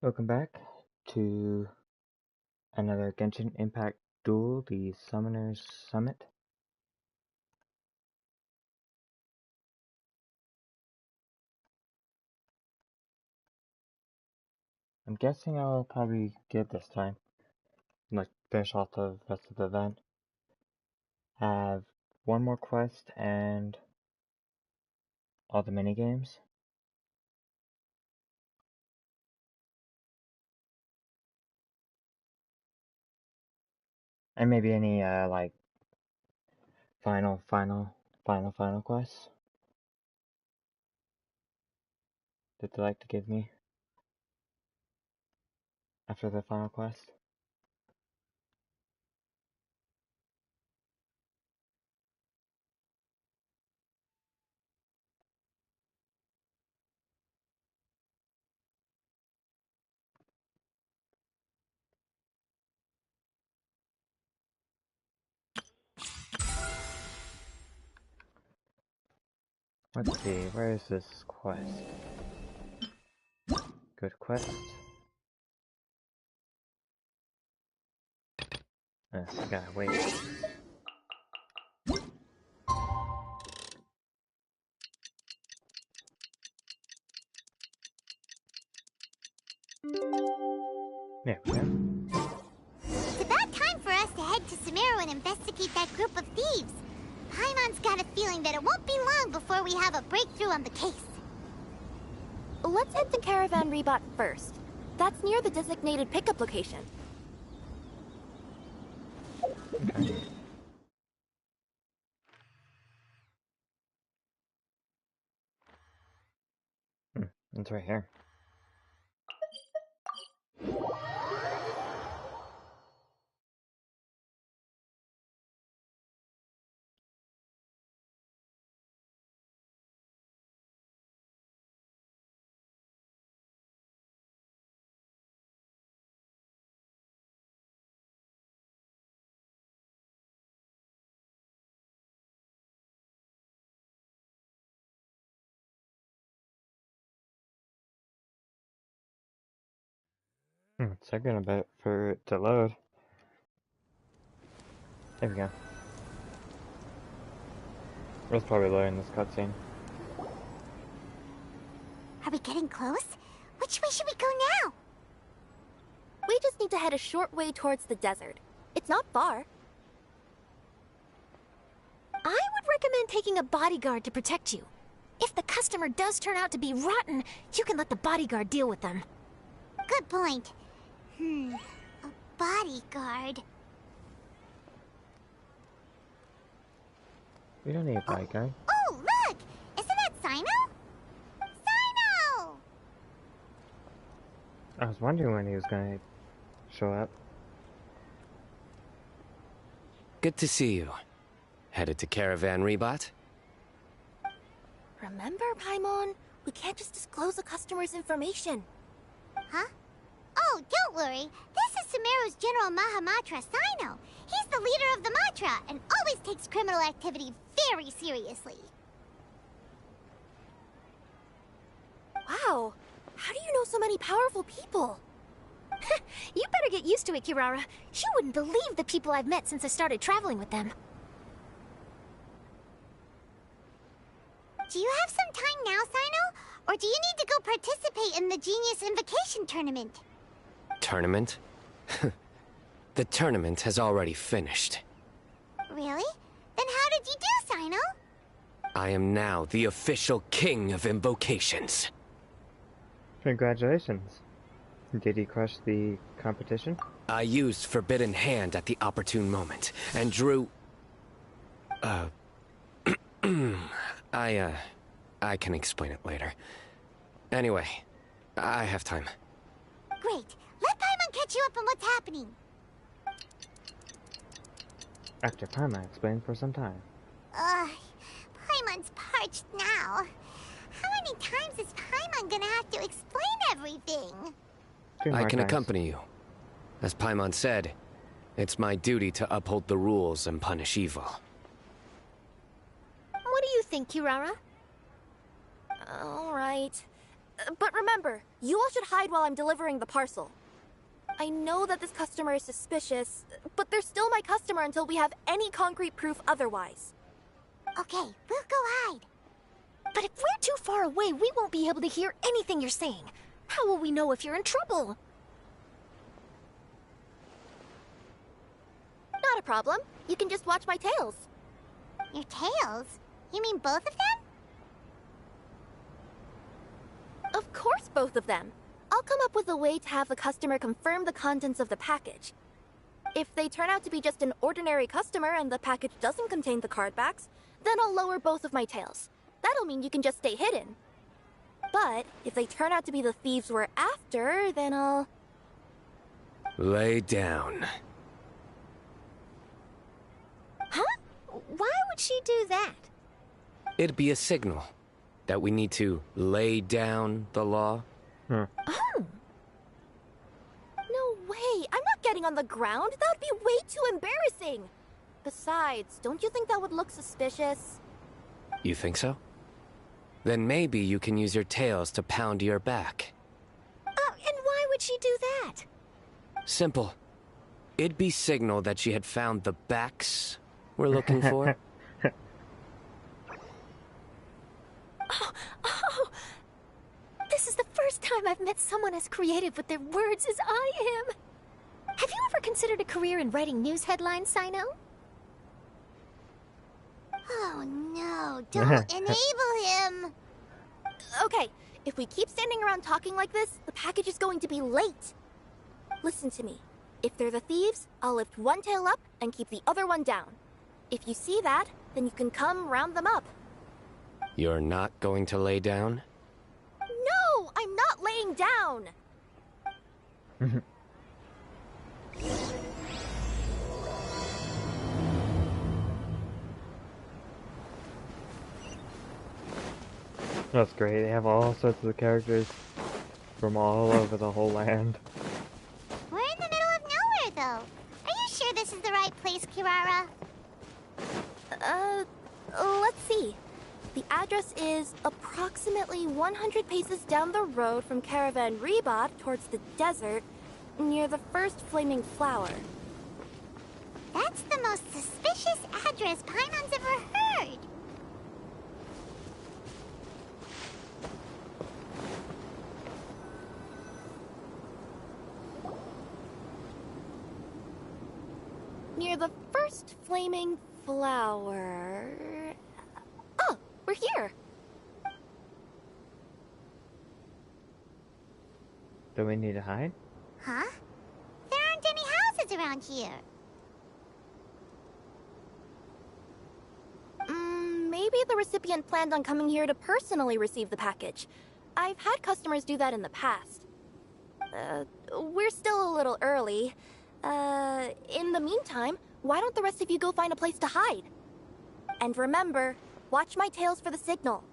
Welcome back to another Genshin Impact Duel, the Summoners Summit. I'm guessing I'll probably get this time. Like, finish off the rest of the event. Have one more quest and all the minigames. And maybe any, like, final quests that they like to give me after the final quest. Let's see, where is this quest? Good quest. I gotta wait. There we go. It's about time for us to head to Sumeru and investigate that group of thieves. Paimon's got a feeling that it won't be long before we have a breakthrough on the case. Let's head to Caravan Rebot first. That's near the designated pickup location. Okay. It's right here. It's taking a bit for it to load. There we go. It was probably loading this cutscene. Are we getting close? Which way should we go now? We just need to head a short way towards the desert. It's not far. I would recommend taking a bodyguard to protect you. If the customer does turn out to be rotten, you can let the bodyguard deal with them. Good point. A bodyguard. We don't need a bodyguard. Oh, look! Isn't that Sino? Sino! I was wondering when he was gonna show up. Good to see you. Headed to Caravan Rebot? Remember, Paimon? We can't just disclose a customer's information. Huh? Oh, don't worry. This is Sumeru's General Mahamatra, Sino. He's the leader of the Matra and always takes criminal activity very seriously. Wow. How do you know so many powerful people? You better get used to it, Kirara. You wouldn't believe the people I've met since I started traveling with them. Do you have some time now, Sino? Or do you need to go participate in the Genius Invocation Tournament? Tournament? The tournament has already finished. Really? Then how did you do, Sino? I am now the official king of invocations. Congratulations. Did he crush the competition? I used Forbidden Hand at the opportune moment, and drew... I can explain it later. Anyway, I have time. Great. Let Paimon catch you up on what's happening. After Paimon explained for some time. Paimon's parched now. How many times is Paimon gonna have to explain everything? I can accompany you. As Paimon said, it's my duty to uphold the rules and punish evil. What do you think, Kirara? All right. But remember, you all should hide while I'm delivering the parcel. I know that this customer is suspicious, but they're still my customer until we have any concrete proof otherwise. Okay, we'll go hide. But if we're too far away, we won't be able to hear anything you're saying. How will we know if you're in trouble? Not a problem. You can just watch my tails. Your tails? You mean both of them? Of course, both of them. I'll come up with a way to have the customer confirm the contents of the package. If they turn out to be just an ordinary customer and the package doesn't contain the card backs, then I'll lower both of my tails. That'll mean you can just stay hidden. But if they turn out to be the thieves we're after, then I'll... Lay down. Huh? Why would she do that? It'd be a signal that we need to lay down the law. Oh. No way! I'm not getting on the ground! That would be way too embarrassing! Besides, don't you think that would look suspicious? You think so? Then maybe you can use your tails to pound your back. Oh, and why would she do that? Simple. It'd be signal that she had found the backs we're looking for. Oh! This is the first time I've met someone as creative with their words as I am. Have you ever considered a career in writing news headlines, Sino? Oh no, don't enable him! Okay, if we keep standing around talking like this, the package is going to be late. Listen to me. If they're the thieves, I'll lift one tail up and keep the other one down. If you see that, then you can come round them up. You're not going to lay down? No, I'm not laying down! That's great. They have all sorts of characters from all over the whole land. We're in the middle of nowhere, though. Are you sure this is the right place, Kirara? Let's see. The address is approximately 100 paces down the road from Caravan Rebot towards the desert, near the first flaming flower. That's the most suspicious address Paimon's ever heard. Near the first flaming flower... Oh, we're here! Do we need to hide? Huh? There aren't any houses around here. Maybe the recipient planned on coming here to personally receive the package. I've had customers do that in the past. We're still a little early. In the meantime, why don't the rest of you go find a place to hide? And remember, watch my tails for the signal.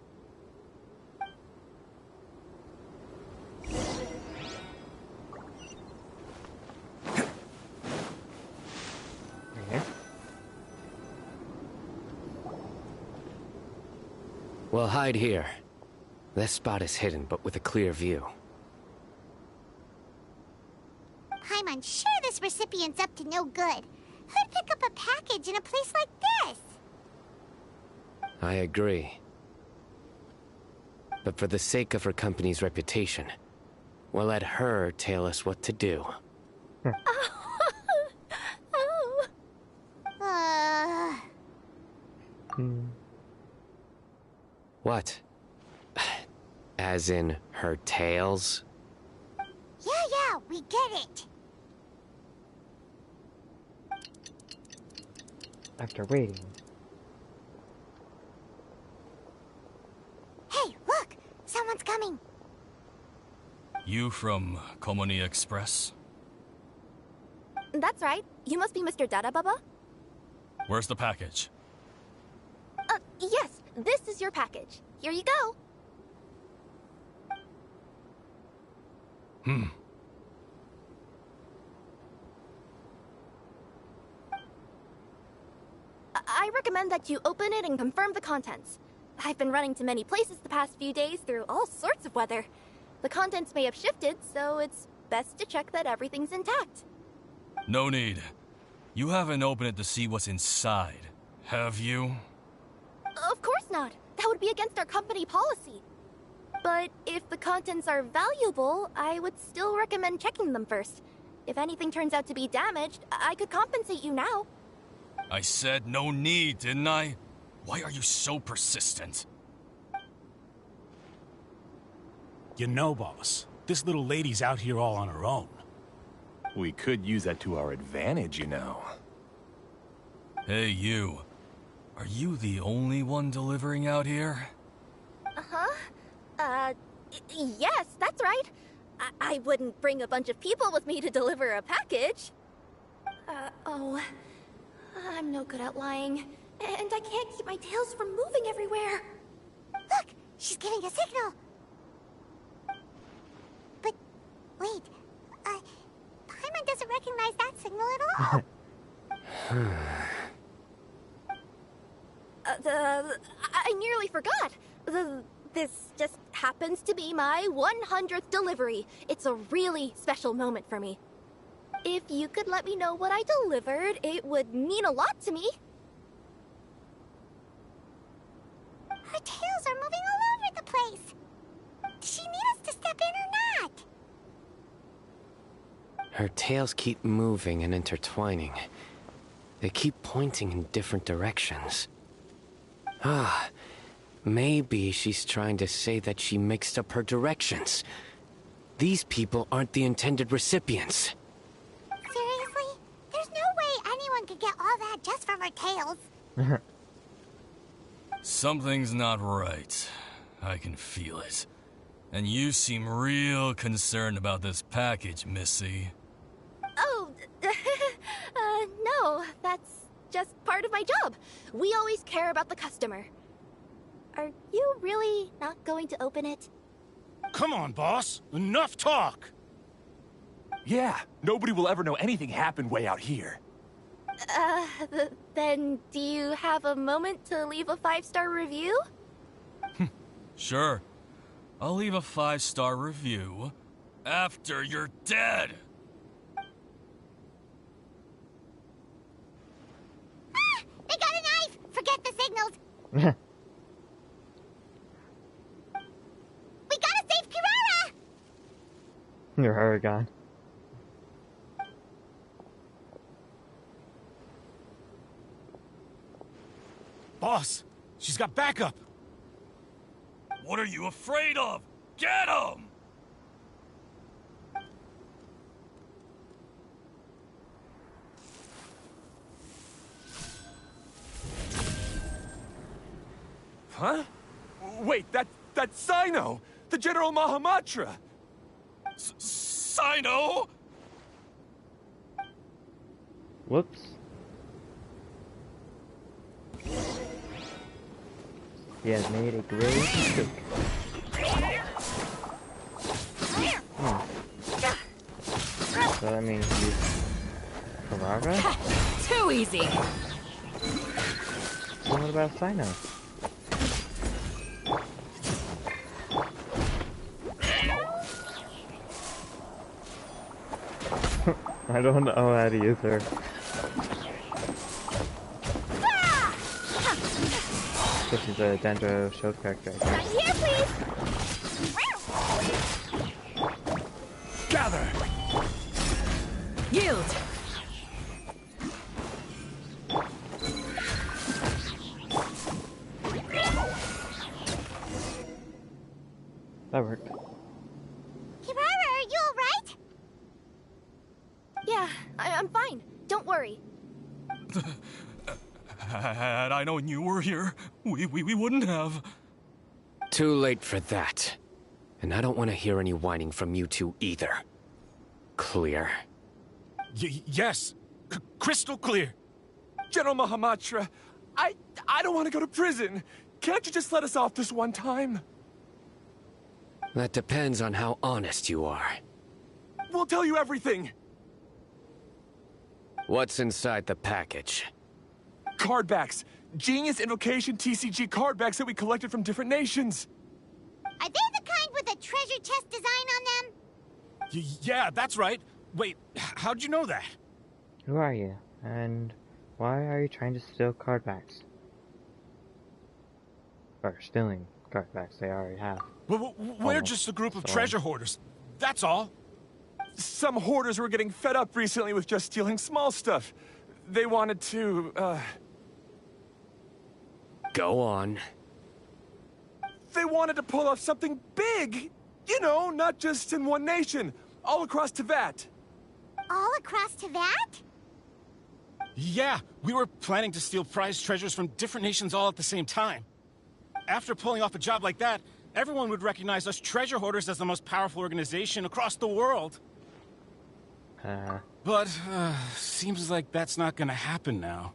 Okay. Well, hide here. This spot is hidden, but with a clear view. Paimon's sure this recipient's up to no good. Who'd pick up a package in a place like this? I agree. But for the sake of her company's reputation, we'll let her tell us what to do. Oh. What? As in her tails? Yeah, we get it. After waiting. Hey, look! Someone's coming. You from Komoni Express? That's right. You must be Mr. Dada Baba? Where's the package? Yes. This is your package. Here you go. I recommend that you open it and confirm the contents. I've been running to many places the past few days through all sorts of weather. The contents may have shifted, so it's best to check that everything's intact. No need. You haven't opened it to see what's inside, have you? Of course not. That would be against our company policy. But if the contents are valuable, I would still recommend checking them first. If anything turns out to be damaged, I could compensate you now. I said no need, didn't I? Why are you so persistent? You know, boss, this little lady's out here all on her own. We could use that to our advantage, you know. Hey, you. Are you the only one delivering out here? Yes, that's right. I wouldn't bring a bunch of people with me to deliver a package. I'm no good at lying. And I can't keep my tails from moving everywhere. Look, she's giving a signal. But wait, Paimon doesn't recognize that signal at all. I nearly forgot. This just happens to be my 100th delivery. It's a really special moment for me. If you could let me know what I delivered, it would mean a lot to me. Her tails are moving all over the place. Does she need us to step in or not? Her tails keep moving and intertwining. They keep pointing in different directions. Maybe she's trying to say that she mixed up her directions. These people aren't the intended recipients. Seriously? There's no way anyone could get all that just from her tails. Something's not right. I can feel it. And you seem real concerned about this package, Missy. Oh, no, that's just part of my job. We always care about the customer. Are you really not going to open it? Come on, boss. Enough talk. Yeah, nobody will ever know anything happened way out here. Then do you have a moment to leave a 5-star review? Sure. I'll leave a 5-star review after you're dead. They got a knife! Forget the signals! We gotta save Kirara! You're Haragon. Boss, she's got backup. What are you afraid of? Get him! Huh? Wait, that's Sino! The General Mahamatra! Sino? Whoops. He has made a grave mistake. So that means he's Ferrara? Too easy. So what about Sino? I don't know how to use her. So she's a Dendro show character, I guess. Here, please! Gather! Yield. That worked. Kirara, are you alright? Yeah, I'm fine. Don't worry. Had I known you were here, we wouldn't have. Too late for that. And I don't want to hear any whining from you two either. Clear? Yes. Crystal clear. General Mahamatra, I don't want to go to prison. Can't you just let us off this one time? That depends on how honest you are. We'll tell you everything. What's inside the package? Card backs. Genius Invocation TCG card backs that we collected from different nations. Are they the kind with a treasure chest design on them? Yeah, that's right. Wait, how'd you know that? Who are you? And why are you trying to steal card backs? Or stealing card backs they already have. We're just a group of treasure hoarders. That's all. Some hoarders were getting fed up recently with just stealing small stuff. They wanted to, Go on. They wanted to pull off something big! You know, not just in one nation, all across Teyvat. All across Teyvat? Yeah, we were planning to steal prized treasures from different nations all at the same time. After pulling off a job like that, everyone would recognize us treasure hoarders as the most powerful organization across the world. But, seems like that's not gonna happen now.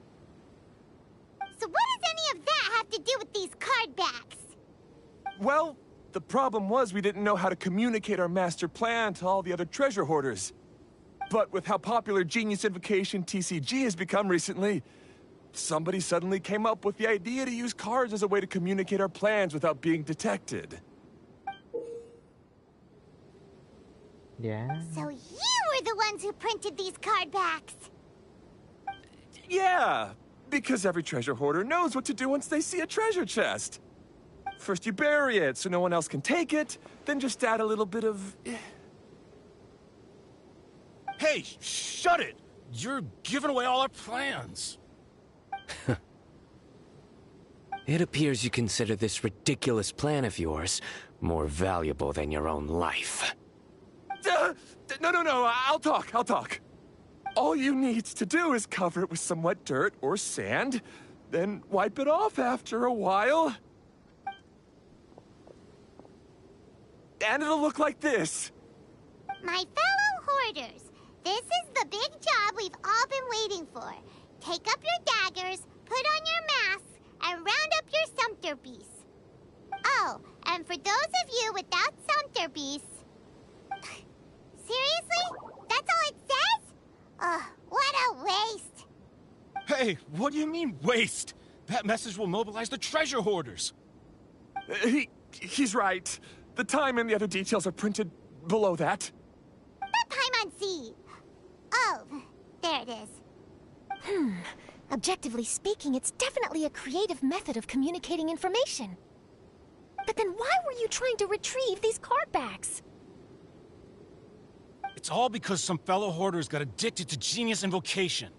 So what does any of that have to do with these card backs? Well, the problem was we didn't know how to communicate our master plan to all the other treasure hoarders. But with how popular Genius Invocation TCG has become recently, somebody suddenly came up with the idea to use cards as a way to communicate our plans without being detected. Yeah? So you were the ones who printed these card backs. Yeah, because every treasure hoarder knows what to do once they see a treasure chest. First you bury it so no one else can take it, then just add a little bit of... Hey, shut it! You're giving away all our plans. It appears you consider this ridiculous plan of yours more valuable than your own life. No, I'll talk. All you need to do is cover it with some wet dirt or sand, then wipe it off after a while. And it'll look like this. My fellow hoarders, this is the big job we've all been waiting for. Take up your daggers, put on your masks, and round up your sumpter beasts. Oh, and for those of you without sumpter beasts... Seriously? That's all it says? Ugh, what a waste. Hey, what do you mean, waste? That message will mobilize the treasure hoarders. He's right. The time and the other details are printed below that. That Paimon-Z. Oh, there it is. Objectively speaking, it's definitely a creative method of communicating information. But then why were you trying to retrieve these card backs? It's all because some fellow hoarders got addicted to Genius Invocation.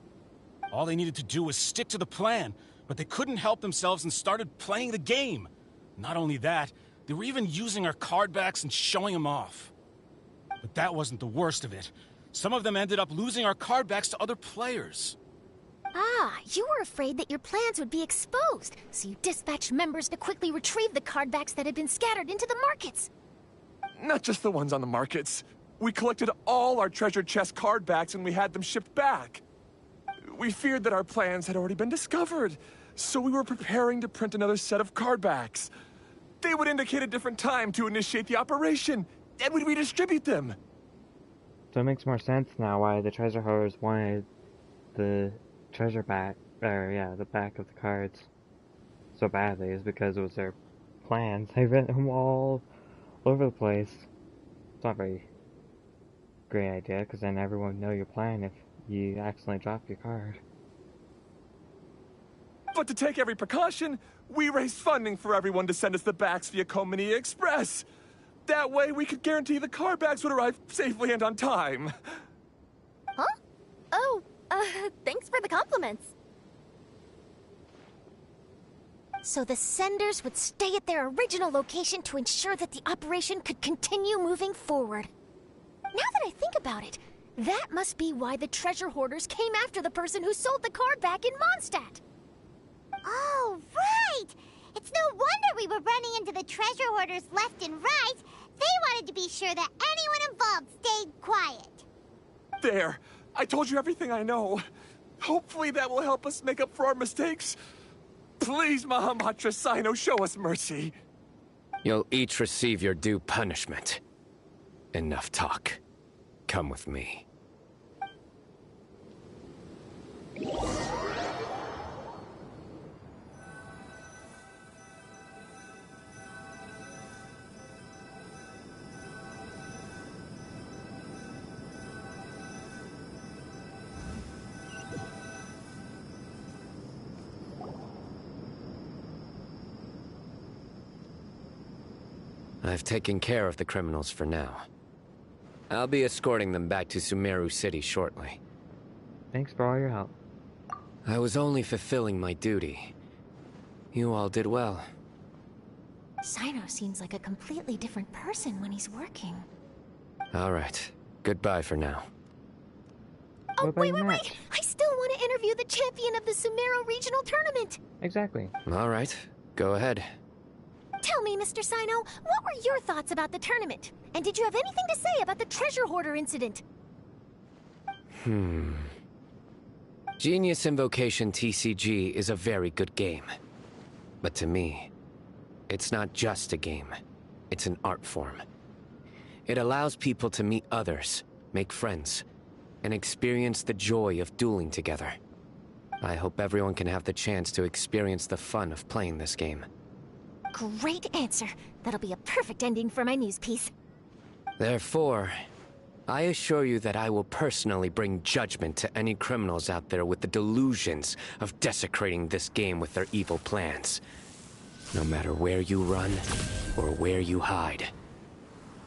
All they needed to do was stick to the plan, but they couldn't help themselves and started playing the game. Not only that, they were even using our card backs and showing them off. But that wasn't the worst of it. Some of them ended up losing our card backs to other players. Ah, you were afraid that your plans would be exposed, so you dispatched members to quickly retrieve the card backs that had been scattered into the markets. Not just the ones on the markets. We collected all our treasure chest card backs and we had them shipped back. We feared that our plans had already been discovered, so we were preparing to print another set of card backs. They would indicate a different time to initiate the operation, and we'd redistribute them. So it makes more sense now why the treasure hoarders wanted the treasure back, the back of the cards so badly, is because it was their plans. They written them all over the place. It's not a very great idea, because then everyone would know your plan if you accidentally drop your card. But to take every precaution, we raised funding for everyone to send us the backs via Komini Express. That way we could guarantee the card backs would arrive safely and on time. Huh? Oh, thanks for the compliments. So the senders would stay at their original location to ensure that the operation could continue moving forward. Now that I think about it, that must be why the treasure hoarders came after the person who sold the card back in Mondstadt. Oh, right! It's no wonder we were running into the treasure hoarders left and right. They wanted to be sure that anyone involved stayed quiet. There. I told you everything I know. Hopefully that will help us make up for our mistakes. Please, Mahamatra Sino, show us mercy. You'll each receive your due punishment. Enough talk. Come with me. I've taken care of the criminals for now. I'll be escorting them back to Sumeru City shortly. Thanks for all your help. I was only fulfilling my duty. You all did well. Sino seems like a completely different person when he's working. All right. Goodbye for now. Oh, What about wait, your wait, wait! match? I still want to interview the champion of the Sumeru Regional Tournament! Exactly. All right. Go ahead. Tell me, Mr. Sino, what were your thoughts about the tournament? And did you have anything to say about the treasure hoarder incident? Genius Invocation TCG is a very good game. But to me, it's not just a game. It's an art form. It allows people to meet others, make friends, and experience the joy of dueling together. I hope everyone can have the chance to experience the fun of playing this game. Great answer. That'll be a perfect ending for my news piece. Therefore, I assure you that I will personally bring judgment to any criminals out there with the delusions of desecrating this game with their evil plans. No matter where you run or where you hide,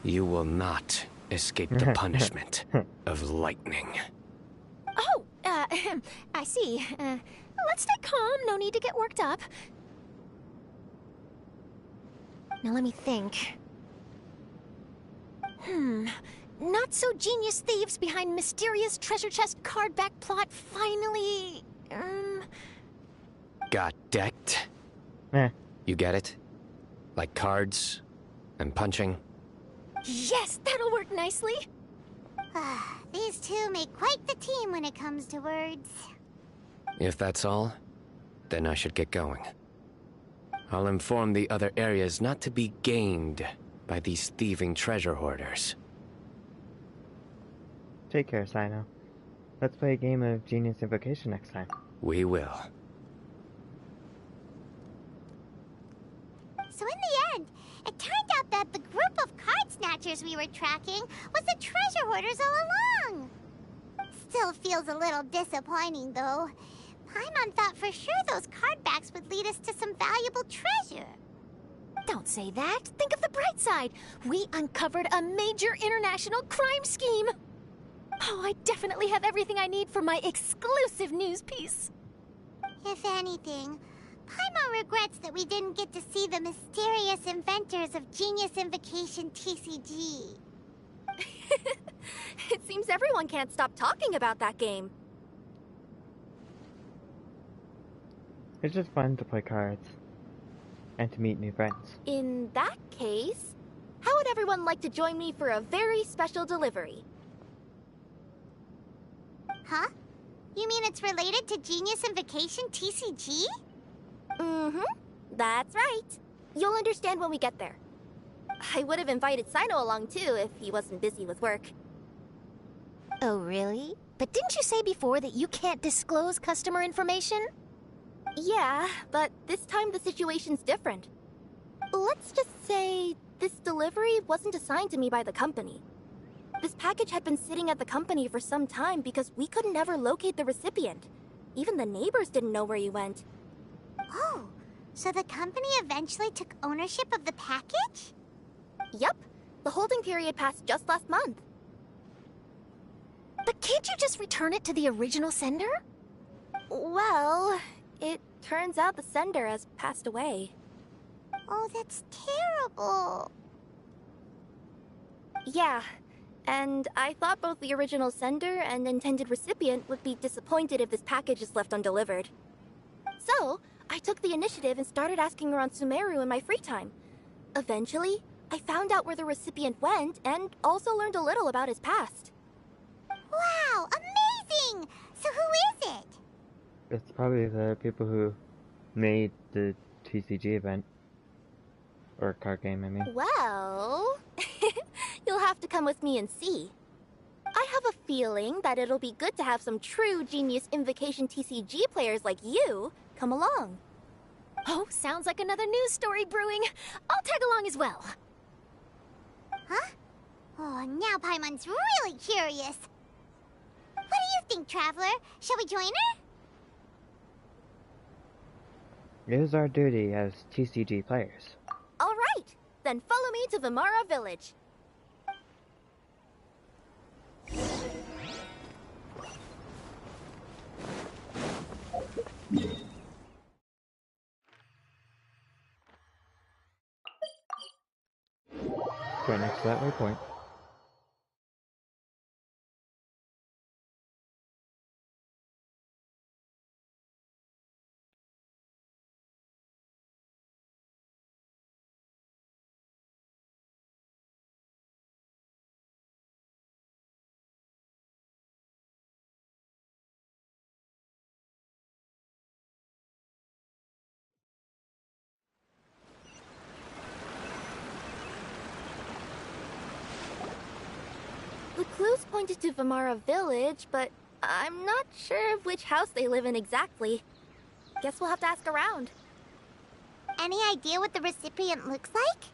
you will not escape the punishment of lightning. Oh, I see. Let's stay calm. No need to get worked up. Now let me think. Not so genius thieves behind mysterious treasure chest card back plot finally... Got decked? Eh. You get it? Like cards and punching? Yes, that'll work nicely. These two make quite the team when it comes to words. If that's all, then I should get going. I'll inform the other areas not to be gamed by these thieving treasure hoarders. Take care, Sino. Let's play a game of Genius Invocation next time. We will. So in the end, it turned out that the group of card snatchers we were tracking was the treasure hoarders all along. Still feels a little disappointing, though. Paimon thought for sure those card backs would lead us to some valuable treasure. Don't say that. Think of the bright side. We uncovered a major international crime scheme. Oh, I definitely have everything I need for my exclusive news piece. If anything, Paimon regrets that we didn't get to see the mysterious inventors of Genius Invocation TCG. It seems everyone can't stop talking about that game. It's just fun to play cards. And to meet new friends. In that case, how would everyone like to join me for a very special delivery? Huh? You mean it's related to Genius Invocation TCG? Mm-hmm. That's right. You'll understand when we get there. I would have invited Sino along too if he wasn't busy with work. Oh, really? But didn't you say before that you can't disclose customer information? Yeah, but this time the situation's different. Let's just say this delivery wasn't assigned to me by the company. This package had been sitting at the company for some time because we could never locate the recipient. Even the neighbors didn't know where he went. Oh, so the company eventually took ownership of the package? Yep, the holding period passed just last month. But can't you just return it to the original sender? Well, it turns out the sender has passed away. Oh, that's terrible. Yeah, and I thought both the original sender and intended recipient would be disappointed if this package is left undelivered. So, I took the initiative and started asking around Sumeru in my free time. Eventually, I found out where the recipient went and also learned a little about his past. Wow, amazing! So who is it? It's probably the people who made the TCG event. Or card game, I mean. Well, you'll have to come with me and see. I have a feeling that it'll be good to have some true Genius Invocation TCG players like you come along. Oh, sounds like another news story brewing. I'll tag along as well. Huh? Oh, now Paimon's really curious. What do you think, Traveler? Shall we join her? It is our duty as TCG players. All right, Then follow me to Vimara Village. Right next to that waypoint. The clues pointed to Vimara Village, but I'm not sure of which house they live in exactly. Guess we'll have to ask around. Any idea what the recipient looks like?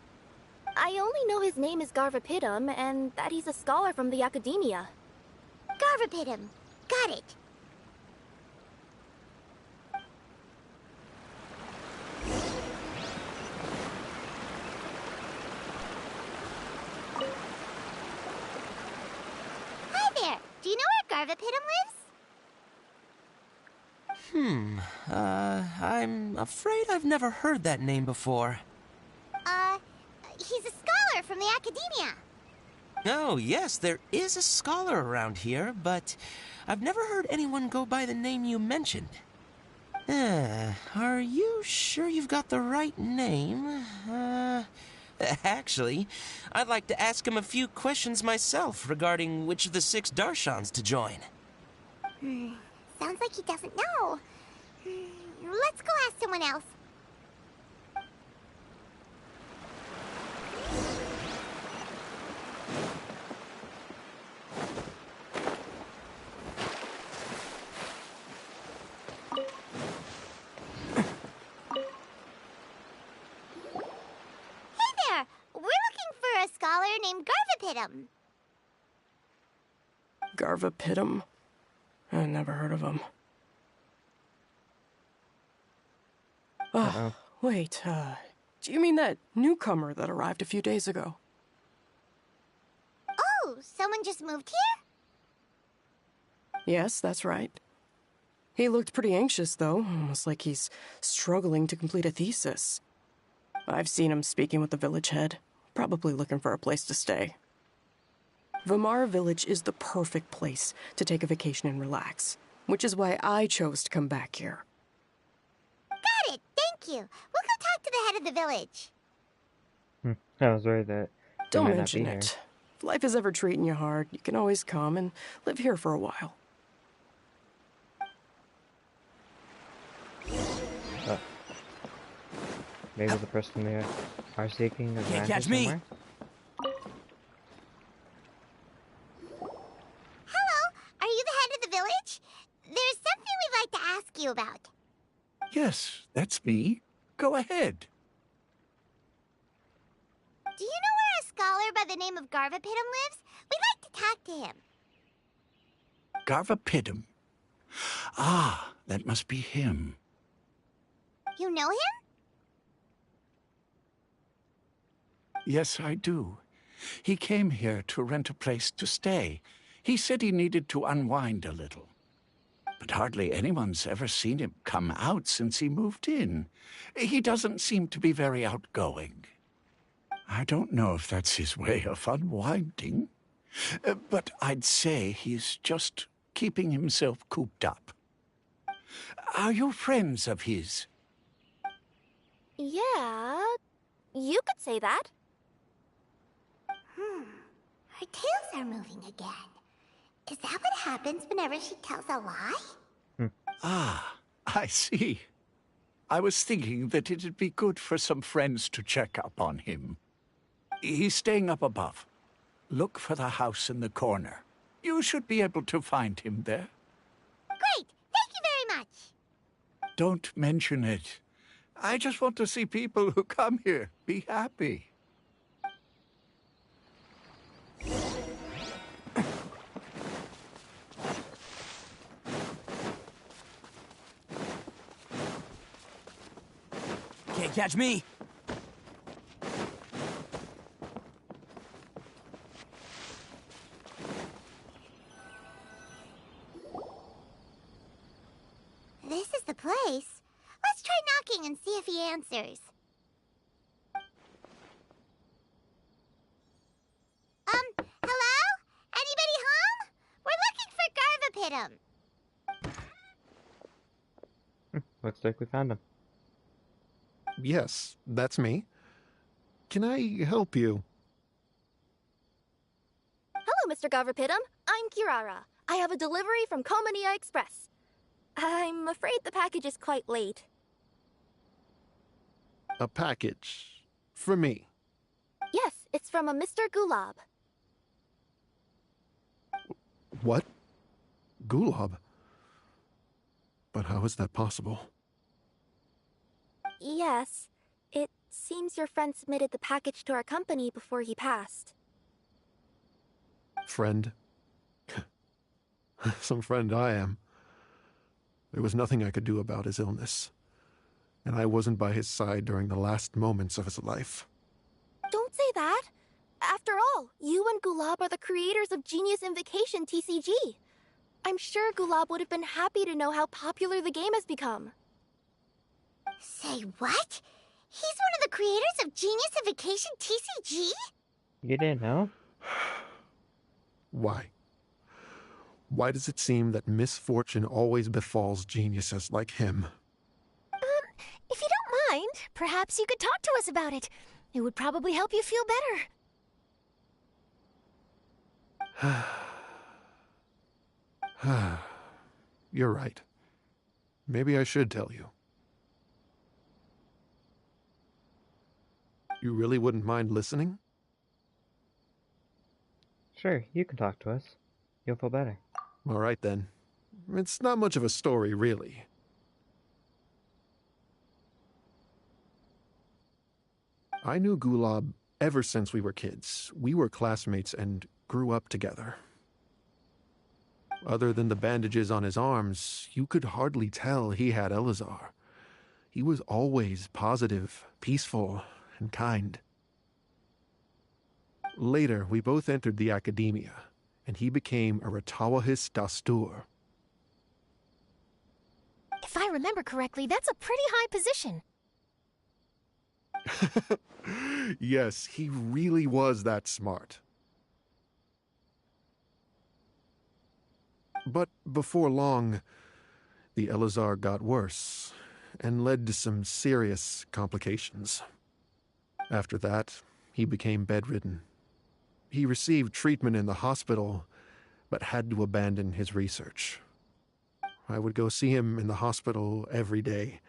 I only know his name is Garvapidum and that he's a scholar from the Academia. Garvapidum. Got it. Hi there. Do you know where Garvapidum lives? I'm afraid I've never heard that name before. He's a scholar from the Academia. Oh, yes, there is a scholar around here, but I've never heard anyone go by the name you mentioned. Are you sure you've got the right name? Actually, I'd like to ask him a few questions myself regarding which of the 6 Darshans to join. Sounds like he doesn't know. Let's go ask someone else. Hey there! We're looking for a scholar named Garvapidum. Garvapidum? I never heard of him. Wait, do you mean that newcomer that arrived a few days ago? Oh, someone just moved here? Yes, that's right. He looked pretty anxious, though, almost like he's struggling to complete a thesis. I've seen him speaking with the village head, probably looking for a place to stay. Vimara Village is the perfect place to take a vacation and relax, which is why I chose to come back here. Got it, thank you. We'll go talk to the head of the village. I was worried that they Don't might not mention be here. it. If life is ever treating you hard, you can always come and live here for a while. Maybe the person they are seeking is Can't around here catch me. somewhere? Hello, are you the head of the village? There's something we'd like to ask you about. Yes, that's me. Go ahead. Do you know where a scholar by the name of Garvapidum lives? We'd like to talk to him. Garvapidum. Ah, that must be him. You know him? Yes, I do. He came here to rent a place to stay. He said he needed to unwind a little. But hardly anyone's ever seen him come out since he moved in. He doesn't seem to be very outgoing. I don't know if that's his way of unwinding, but I'd say he's just keeping himself cooped up. Are you friends of his? Yeah, you could say that. Her tails are moving again. Is that what happens whenever she tells a lie? Ah, I see. I was thinking that it'd be good for some friends to check up on him. He's staying up above. Look for the house in the corner. You should be able to find him there. Great, thank you very much. Don't mention it. I just want to see people who come here be happy. Can't catch me. knocking and see if he answers. Hello? Anybody home? We're looking for Garvapitum. Looks like we found him. Yes, that's me. Can I help you? Hello, Mr. Garvapitum. I'm Kirara. I have a delivery from Komania Express. I'm afraid the package is quite late. A package. For me. Yes, it's from a Mr. Gulab. What? Gulab? But how is that possible? Yes. It seems your friend submitted the package to our company before he passed. Friend? Some friend I am. There was nothing I could do about his illness, and I wasn't by his side during the last moments of his life. Don't say that. After all, you and Gulab are the creators of Genius Invocation TCG. I'm sure Gulab would have been happy to know how popular the game has become. Say what? He's one of the creators of Genius Invocation TCG? You didn't know? Why? Why does it seem that misfortune always befalls geniuses like him? If you don't mind, perhaps you could talk to us about it. It would probably help you feel better. You're right. Maybe I should tell you. You really wouldn't mind listening? Sure, you can talk to us. You'll feel better. All right, then. It's not much of a story, really. I knew Gulab ever since we were kids. We were classmates and grew up together. Other than the bandages on his arms, you could hardly tell he had Elazar. He was always positive, peaceful, and kind. Later, we both entered the academia, and he became a Ratawahis Dastur. If I remember correctly, that's a pretty high position. Yes, he really was that smart. But before long, the Elazar got worse and led to some serious complications. After that, he became bedridden. He received treatment in the hospital, but had to abandon his research. I would go see him in the hospital every day,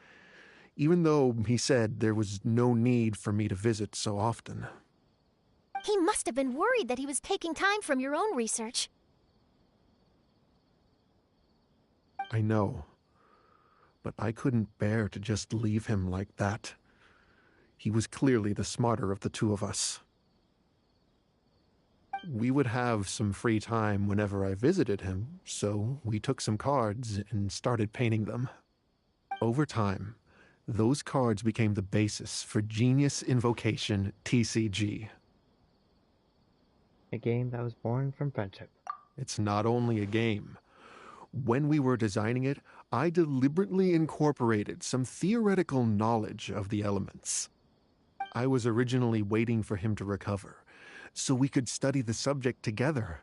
even though he said there was no need for me to visit so often. He must have been worried that he was taking time from your own research. I know, but I couldn't bear to just leave him like that. He was clearly the smarter of the two of us. We would have some free time whenever I visited him, so we took some cards and started painting them. Over time, those cards became the basis for Genius Invocation TCG. A game that was born from friendship. It's not only a game. When we were designing it, I deliberately incorporated some theoretical knowledge of the elements. I was originally waiting for him to recover, so we could study the subject together.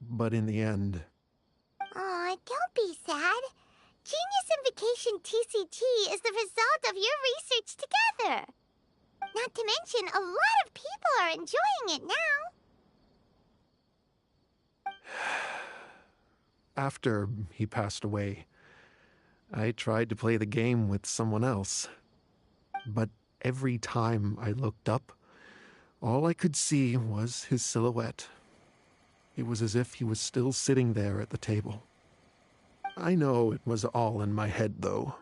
But in the end... Aw, don't be sad. Genius Invocation TCG is the result of your research together. Not to mention, a lot of people are enjoying it now. After he passed away, I tried to play the game with someone else. But every time I looked up, all I could see was his silhouette. It was as if he was still sitting there at the table. I know it was all in my head, though.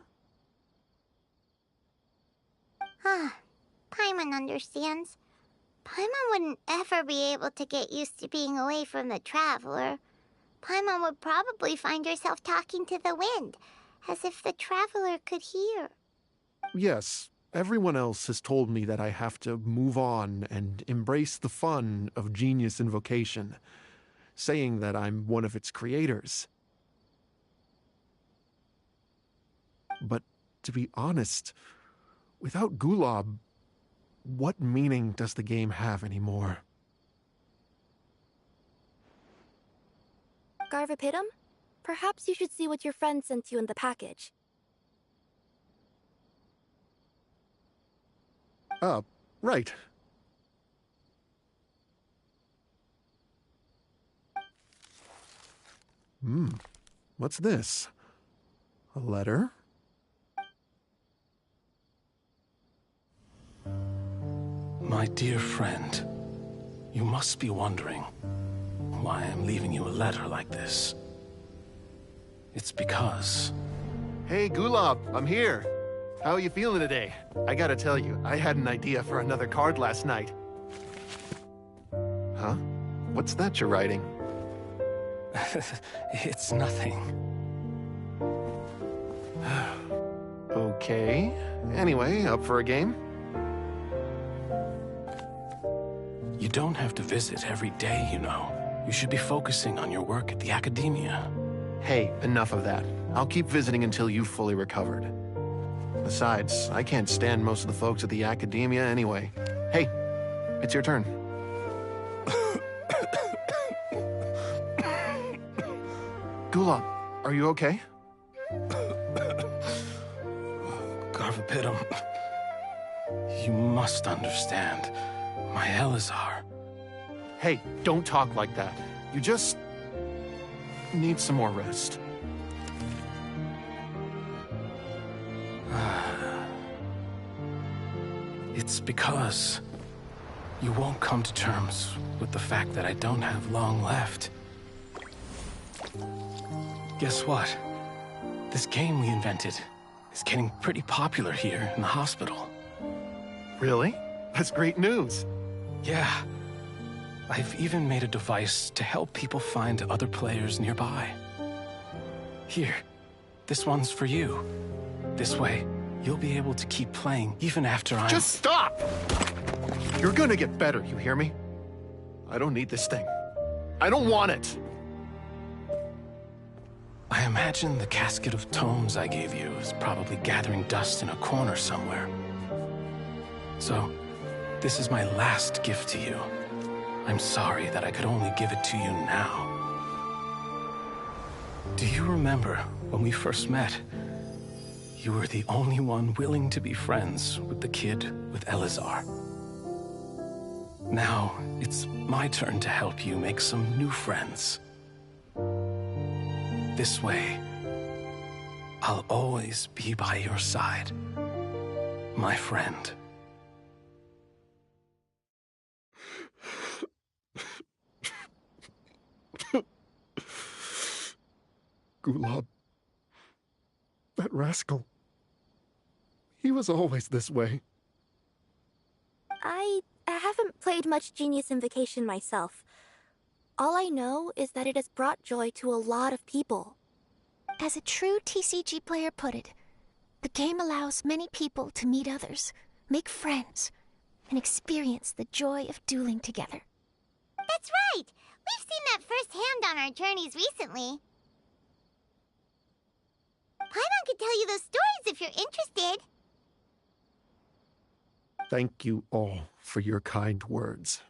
Paimon understands. Paimon wouldn't ever be able to get used to being away from the Traveler. Paimon would probably find herself talking to the wind, as if the Traveler could hear. Yes, everyone else has told me that I have to move on and embrace the fun of Genius Invocation, saying that I'm one of its creators. But to be honest, without Gulob, what meaning does the game have anymore? Garvapidum? Perhaps you should see what your friend sent you in the package. Right. What's this? A letter? My dear friend, you must be wondering why I'm leaving you a letter like this. It's because... Hey, Gulob, I'm here. How are you feeling today? I gotta tell you, I had an idea for another card last night. Huh? What's that you're writing? It's nothing. Okay. Anyway, up for a game? You don't have to visit every day, you know. You should be focusing on your work at the academia. Hey, enough of that. I'll keep visiting until you've fully recovered. Besides, I can't stand most of the folks at the academia anyway. Hey, it's your turn. Gulob, are you okay? Garvapidum, you must understand. My Elazar. Hey, don't talk like that. You just need some more rest. It's because you won't come to terms with the fact that I don't have long left. Guess what? This game we invented is getting pretty popular here in the hospital. Really? That's great news. Yeah. I've even made a device to help people find other players nearby. Here, this one's for you. This way, you'll be able to keep playing even after I'm... Just stop! You're gonna get better, you hear me? I don't need this thing. I don't want it! I imagine the casket of tomes I gave you is probably gathering dust in a corner somewhere. So, this is my last gift to you. I'm sorry that I could only give it to you now. Do you remember when we first met? You were the only one willing to be friends with the kid with Elazar. Now, it's my turn to help you make some new friends. This way, I'll always be by your side, my friend. Gulob. That rascal. He was always this way. I haven't played much Genius Invocation myself. All I know is that it has brought joy to a lot of people. As a true TCG player put it, the game allows many people to meet others, make friends, and experience the joy of dueling together. That's right! We've seen that firsthand on our journeys recently. Paimon could tell you those stories if you're interested. Thank you all for your kind words.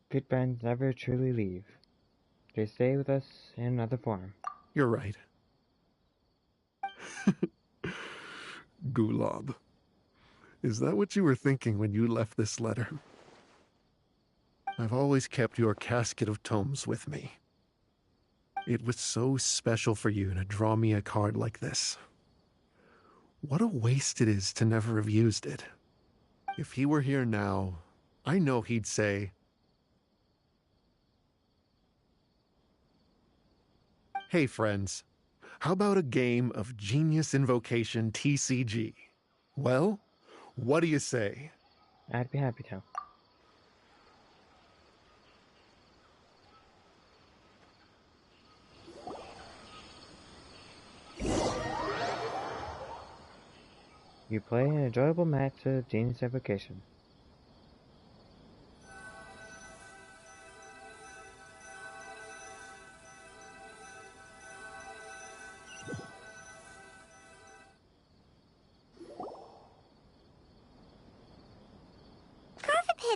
Good friends never truly leave. They stay with us in another form. You're right. Gulob. Is that what you were thinking when you left this letter? I've always kept your casket of tomes with me. It was so special for you to draw me a card like this. What a waste it is to never have used it. If he were here now, I know he'd say, "Hey friends, how about a game of Genius Invocation TCG? Well, what do you say?" I'd be happy to. You play an enjoyable match of Genius Invocation.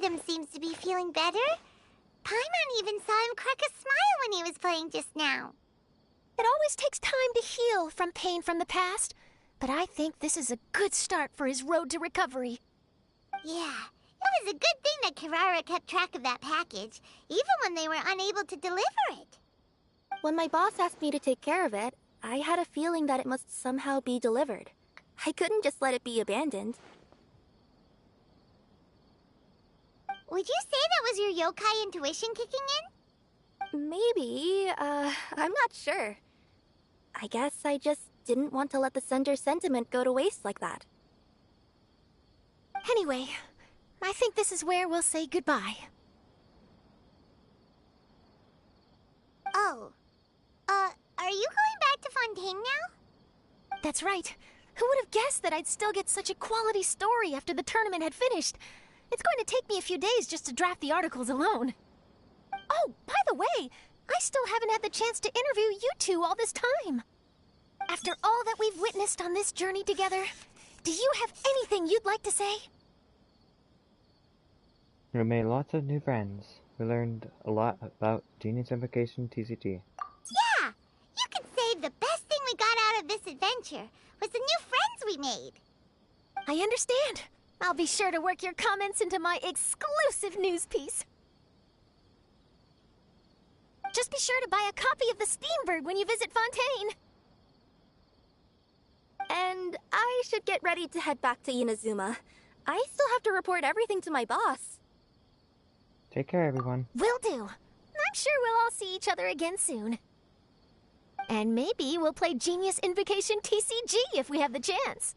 Rhythm seems to be feeling better. Paimon even saw him crack a smile when he was playing just now. It always takes time to heal from pain from the past, but I think this is a good start for his road to recovery. Yeah, it was a good thing that Kirara kept track of that package, even when they were unable to deliver it. When my boss asked me to take care of it, I had a feeling that it must somehow be delivered. I couldn't just let it be abandoned. Would you say that was your yokai intuition kicking in? Maybe, I'm not sure. I guess I just didn't want to let the sender's sentiment go to waste like that. Anyway, I think this is where we'll say goodbye. Oh. Are you going back to Fontaine now? That's right. Who would have guessed that I'd still get such a quality story after the tournament had finished? It's going to take me a few days just to draft the articles alone. Oh, by the way, I still haven't had the chance to interview you two all this time. After all that we've witnessed on this journey together, do you have anything you'd like to say? We made lots of new friends. We learned a lot about Genius Invocation TCG. Yeah! You could say the best thing we got out of this adventure was the new friends we made. I understand. I'll be sure to work your comments into my exclusive news piece. Just be sure to buy a copy of the Steambird when you visit Fontaine. And I should get ready to head back to Inazuma. I still have to report everything to my boss. Take care, everyone. Will do. I'm sure we'll all see each other again soon. And maybe we'll play Genius Invocation TCG if we have the chance.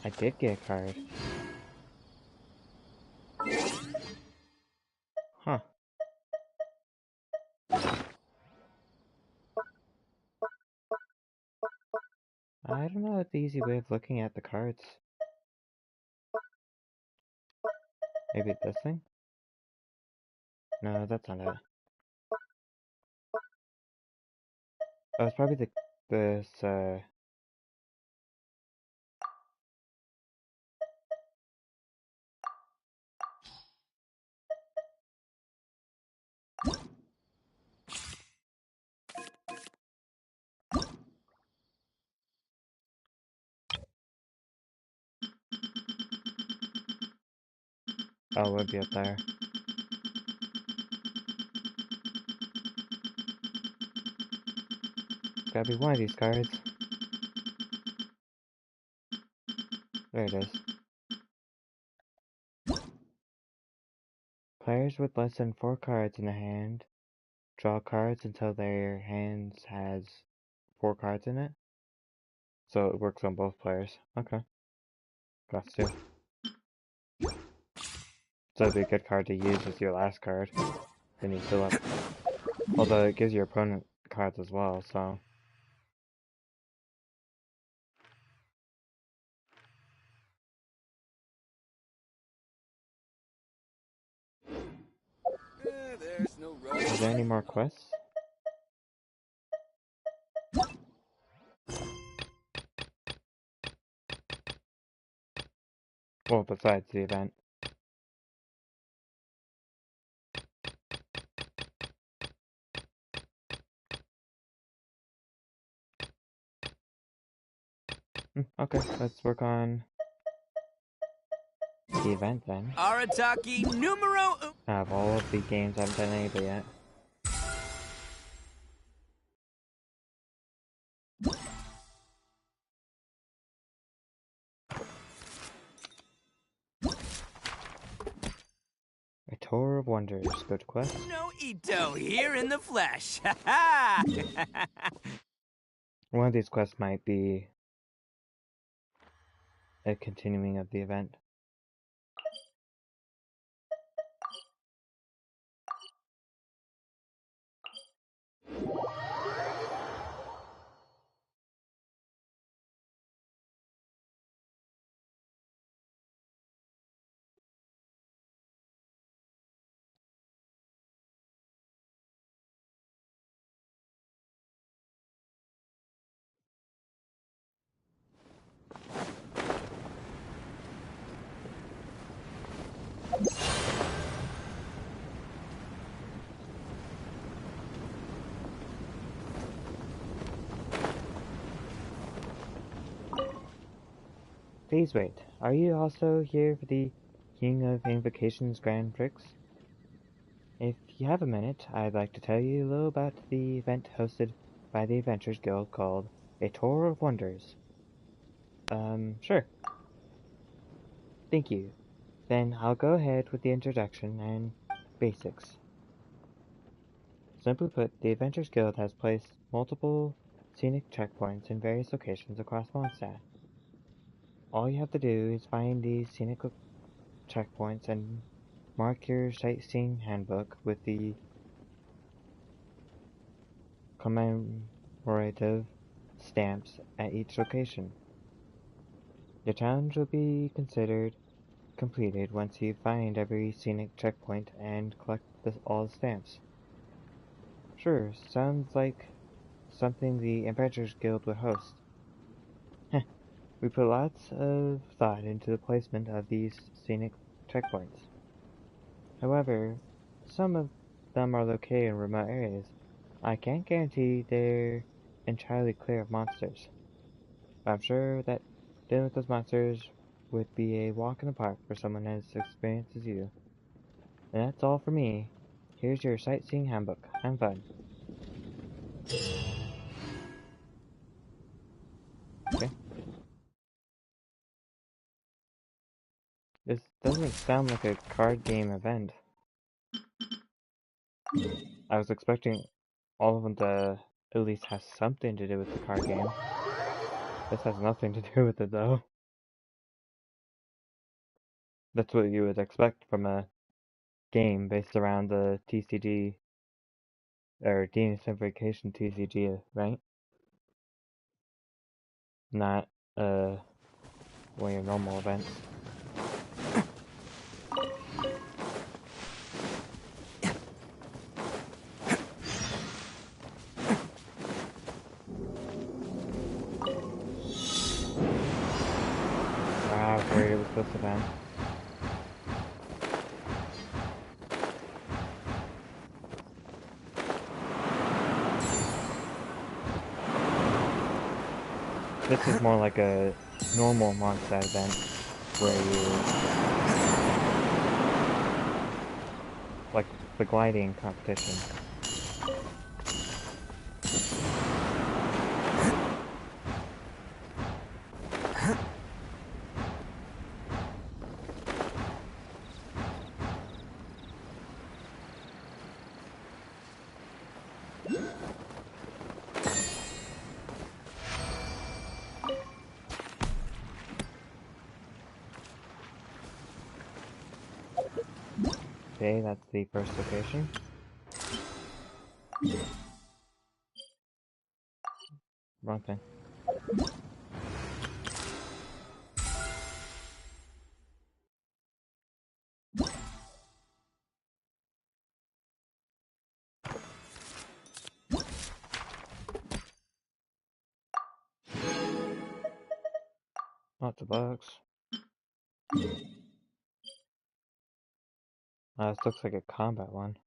I did get a card. Huh. I don't know the easy way of looking at the cards. Maybe this thing? No, that's not it. Oh, it's probably this, oh, it would be up there. Gotta be one of these cards. There it is. Players with less than 4 cards in a hand draw cards until their hands has 4 cards in it. So it works on both players. Okay. Got to. So it'd be a good card to use as your last card. Then you fill up. Although it gives your opponent cards as well, so. There's no rush. Is there any more quests? Well, besides the event. Okay, let's work on the event then. Arataki numero... I have all of the games, I haven't done any of it yet. A Tour of Wonders, go to quest. No Ito here in the flesh. Ha ha! One of these quests might be a continuing of the event. Please wait. Are you also here for the King of Invocation's Grand Tricks? If you have a minute, I'd like to tell you a little about the event hosted by the Adventurers Guild called A Tour of Wonders. Sure. Thank you. Then I'll go ahead with the introduction and basics. Simply put, the Adventurers Guild has placed multiple scenic checkpoints in various locations across Mondstadt. All you have to do is find these scenic checkpoints and mark your sightseeing handbook with the commemorative stamps at each location. Your challenge will be considered completed once you find every scenic checkpoint and collect all the stamps. Sure, sounds like something the Adventurers Guild would host. We put lots of thought into the placement of these scenic checkpoints. However, some of them are located in remote areas. I can't guarantee they're entirely clear of monsters. But I'm sure that dealing with those monsters would be a walk in the park for someone as experienced as you. And that's all for me. Here's your sightseeing handbook. Have fun. Okay. This doesn't sound like a card game event. I was expecting all of them to at least have something to do with the card game. This has nothing to do with it though. That's what you would expect from a game based around the TCG or Genius Invocation TCG, right? Not one of your normal events. I was worried it was this event. This is more like a normal Mondstadt event where you like the gliding competition. Okay, that's the first location. Wrong thing. Lots of bugs. This looks like a combat one.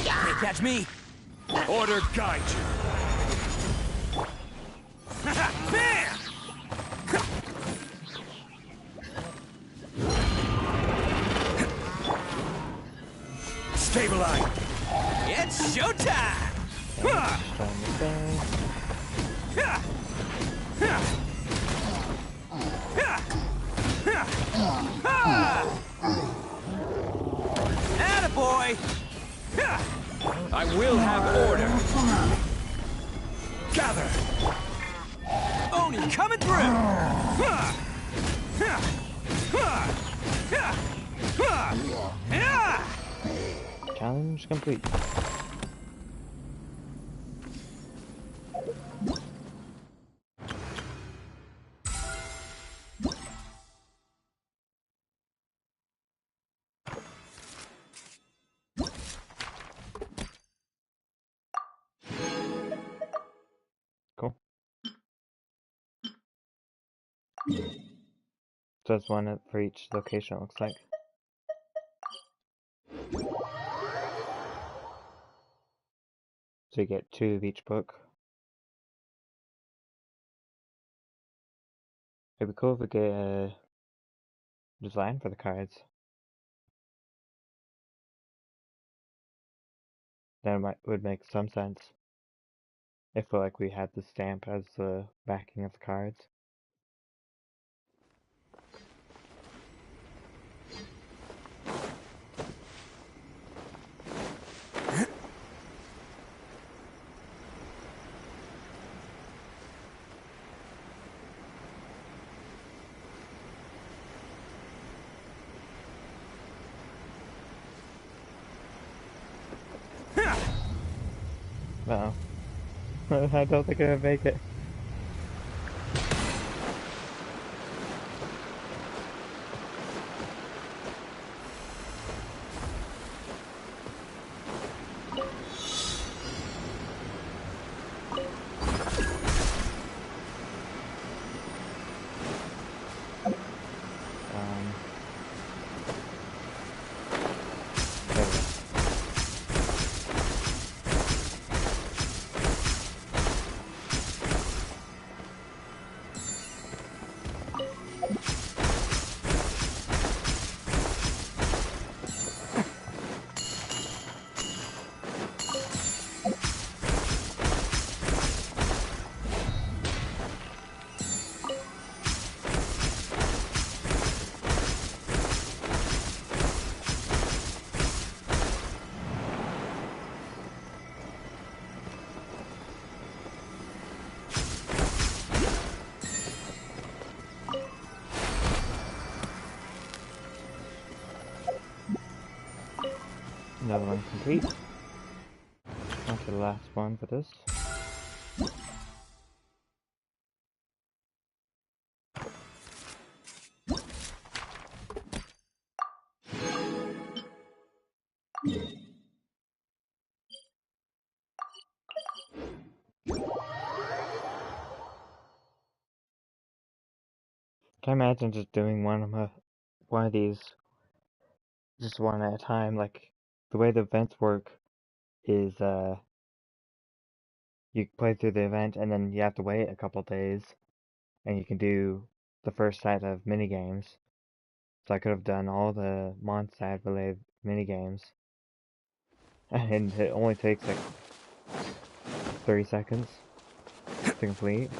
Can't catch me. Order guide you. Bam! Stabilize. It's showtime! Attaboy! I will have order. Gather! Oni coming through! Challenge complete. Cool. So that's one for each location, it looks like. So you get 2 of each book. It'd be cool if we get a design for the cards. That would make some sense. If like we had the stamp as the backing of the cards. Uh-oh. I don't think I'm gonna make it. There we go. Another one complete. On to the last one for this. Can I imagine just doing one of these just one at a time? Like the way the events work is you play through the event and then you have to wait a couple days and you can do the first set of mini games. So I could have done all the Mondstadt related mini games, and it only takes like 30 seconds to complete.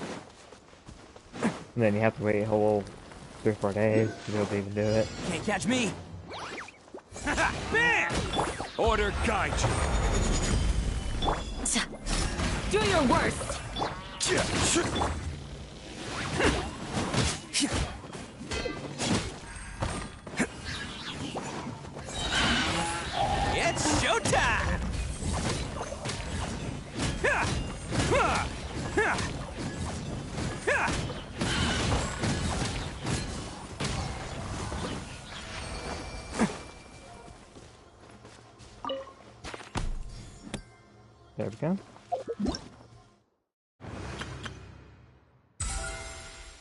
And then you have to wait a whole 3 or 4 days to be able to even do it. Can't catch me! Bam! Order guide you! Do your worst! It's showtime! There we go.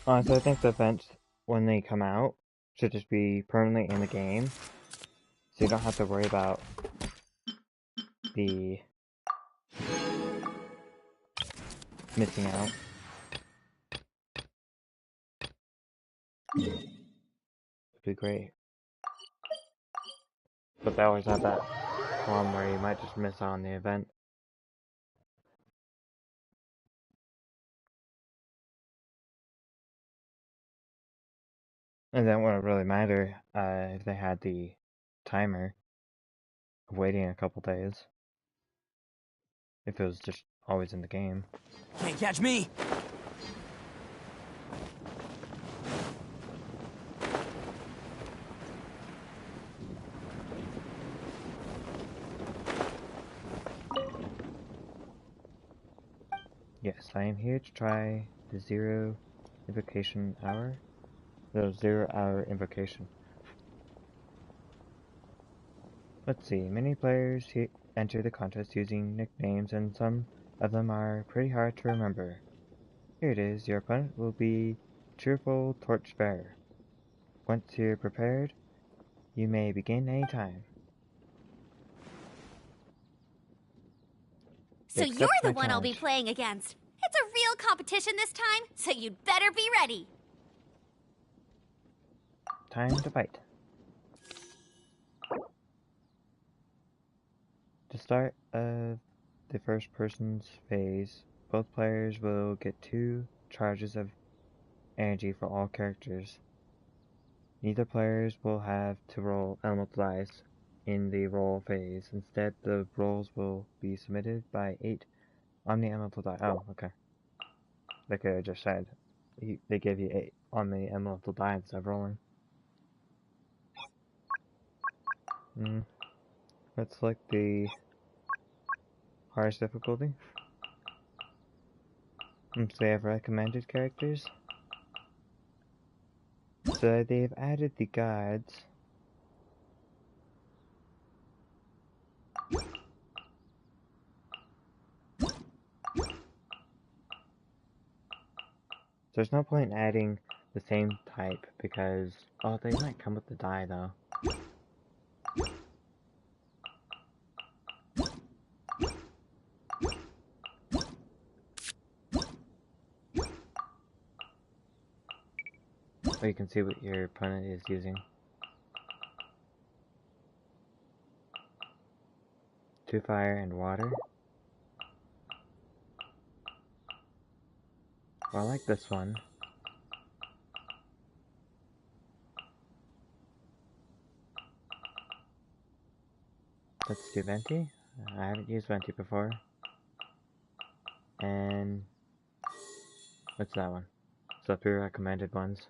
So I think the events, when they come out, should just be permanently in the game. So you don't have to worry about the missing out. It'd be great. But they always have that problem where you might just miss out on the event. And then it wouldn't really matter if they had the timer of waiting a couple days. If it was just always in the game. Can't catch me! Yes, I am here to try the 0 invocation hour. The 0 hour invocation. Let's see, many players enter the contest using nicknames, and some of them are pretty hard to remember. Here it is, your opponent will be Cheerful Torchbearer. Once you're prepared, you may begin any time. So you're the one I'll be playing against. It's a real competition this time, so you'd better be ready. Time to fight. To start the first person's phase, both players will get 2 charges of energy for all characters. Neither players will have to roll elemental dice in the roll phase. Instead, the rolls will be submitted by 8 omni-elemental die. Oh, okay. Like I just said, they give you 8 omni-elemental die instead of rolling. Let's select the hardest difficulty. So they have recommended characters. So they've added the gods. There's no point in adding the same type because, oh, they might come with the die though. Or you can see what your opponent is using. 2 fire and water. Well, I like this one. Let's do Venti. I haven't used Venti before. And what's that one? So 3 recommended ones.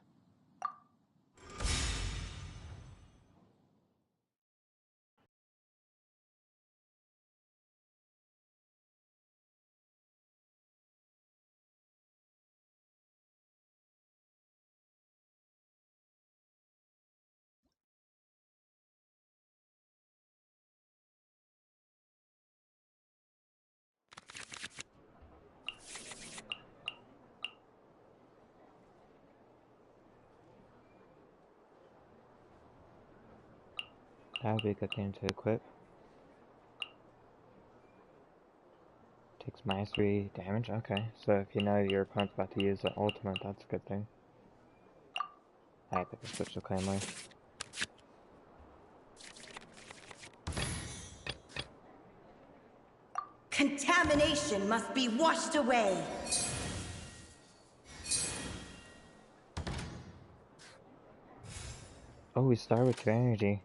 That would be a good thing to equip. Takes -3 damage? Okay, so if you know your opponent's about to use the ultimate, that's a good thing. I think I switch to Claymore. Contamination must be washed away. Oh, we start with 2 energy.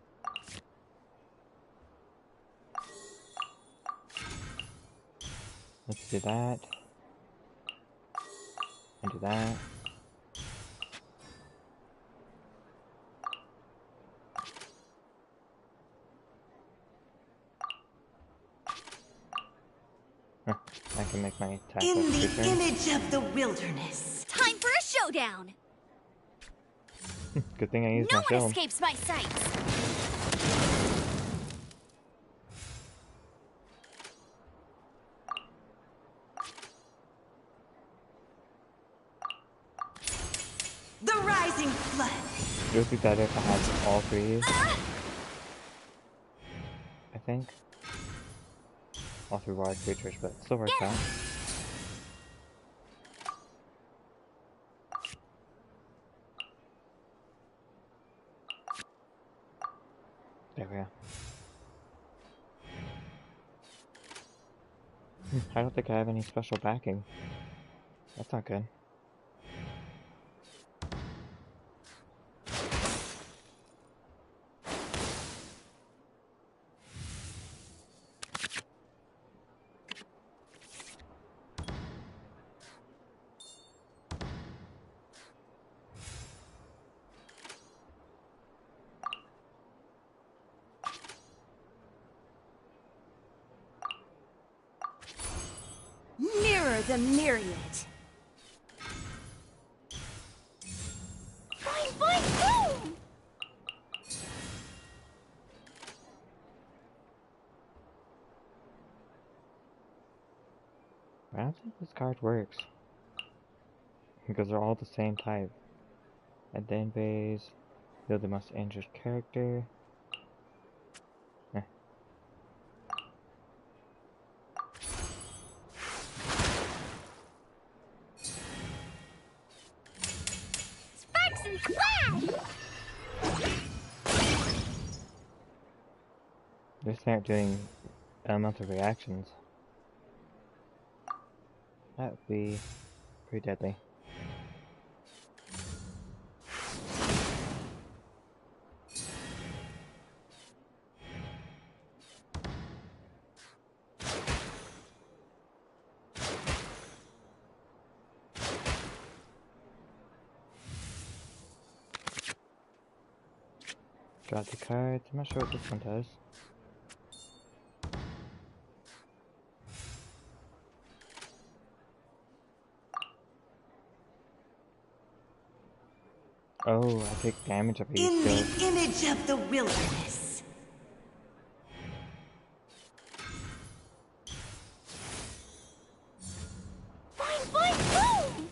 Let's do that. And do that. I can make my attack. In the image of the wilderness. Time for a showdown. Good thing I used my No shield. one escapes my sights. The rising flood. It would be better if I had all 3. I think. All 3 wild creatures, but it still works out. There we go. I don't think I have any special backing. That's not good. the myriad. Boing, boing, boom! I don't think this card works. Because they're all the same type. At the end phase, heal the most injured character. Sparks and splash! They start doing elemental reactions. That would be pretty deadly. Draw the cards. I'm not sure what this one does. Oh, I take damage of each In skill. the image of the wilderness. Boing, boing, boom!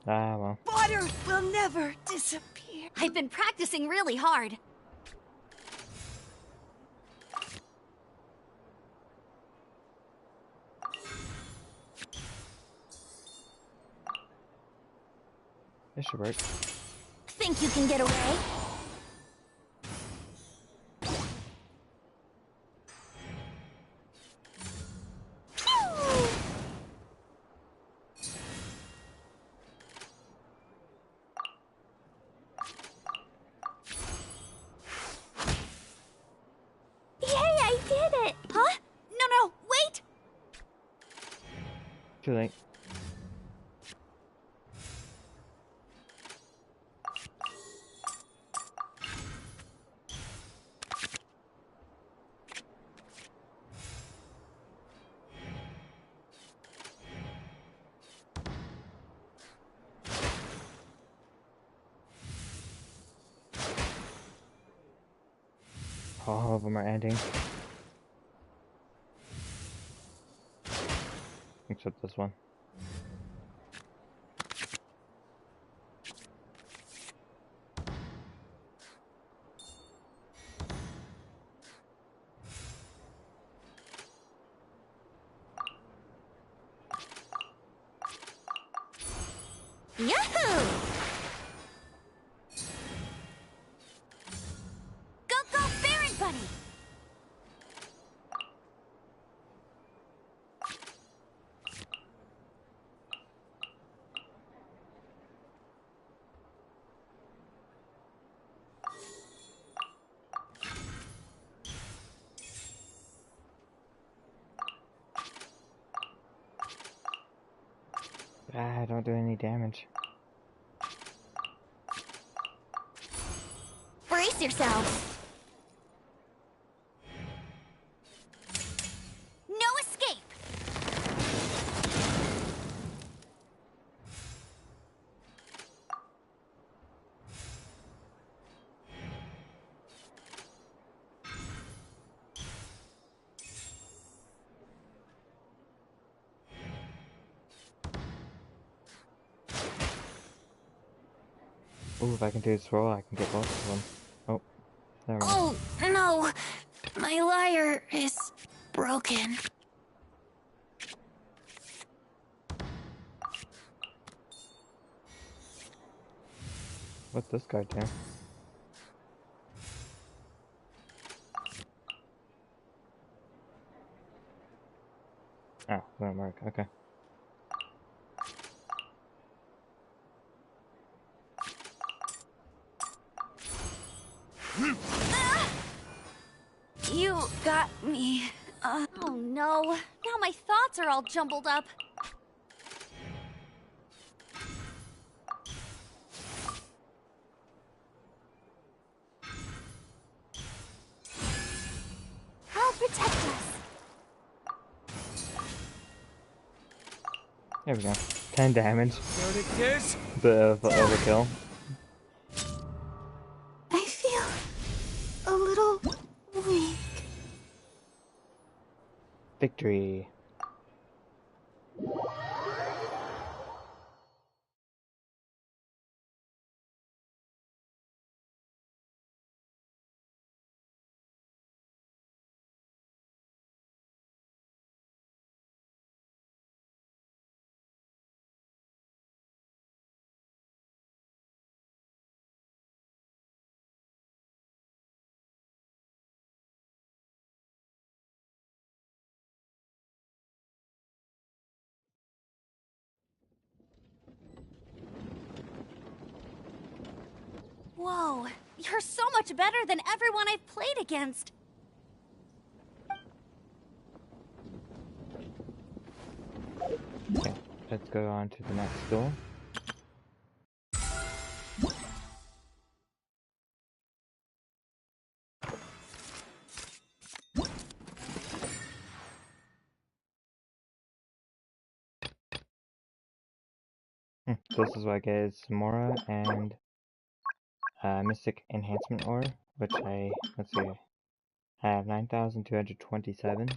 Ah, well. Water will never disappear. I've been practicing really hard. This should work. Think you can get away? Yay, I did it! Huh? No, wait! Too late. All of them are ending. Except this one. Yahoo! Go, Baron Bunny! Ah, don't do any damage. Brace yourselves. No escape! Ooh, if I can do this roll, I can get both of them. Oh, never mind. Oh, no! My lyre is broken. What's this guy do? Oh, won't work. Okay. You got me. Oh no, now my thoughts are all jumbled up. I'll protect us. There we go. 10 damage. Verdict is... Bit of overkill. I feel a little weak. Victory. Whoa, you're so much better than everyone I've played against. Okay, let's go on to the next duel. This is what I get is Samora and Mystic Enhancement Ore, which let's see, I have 9,227.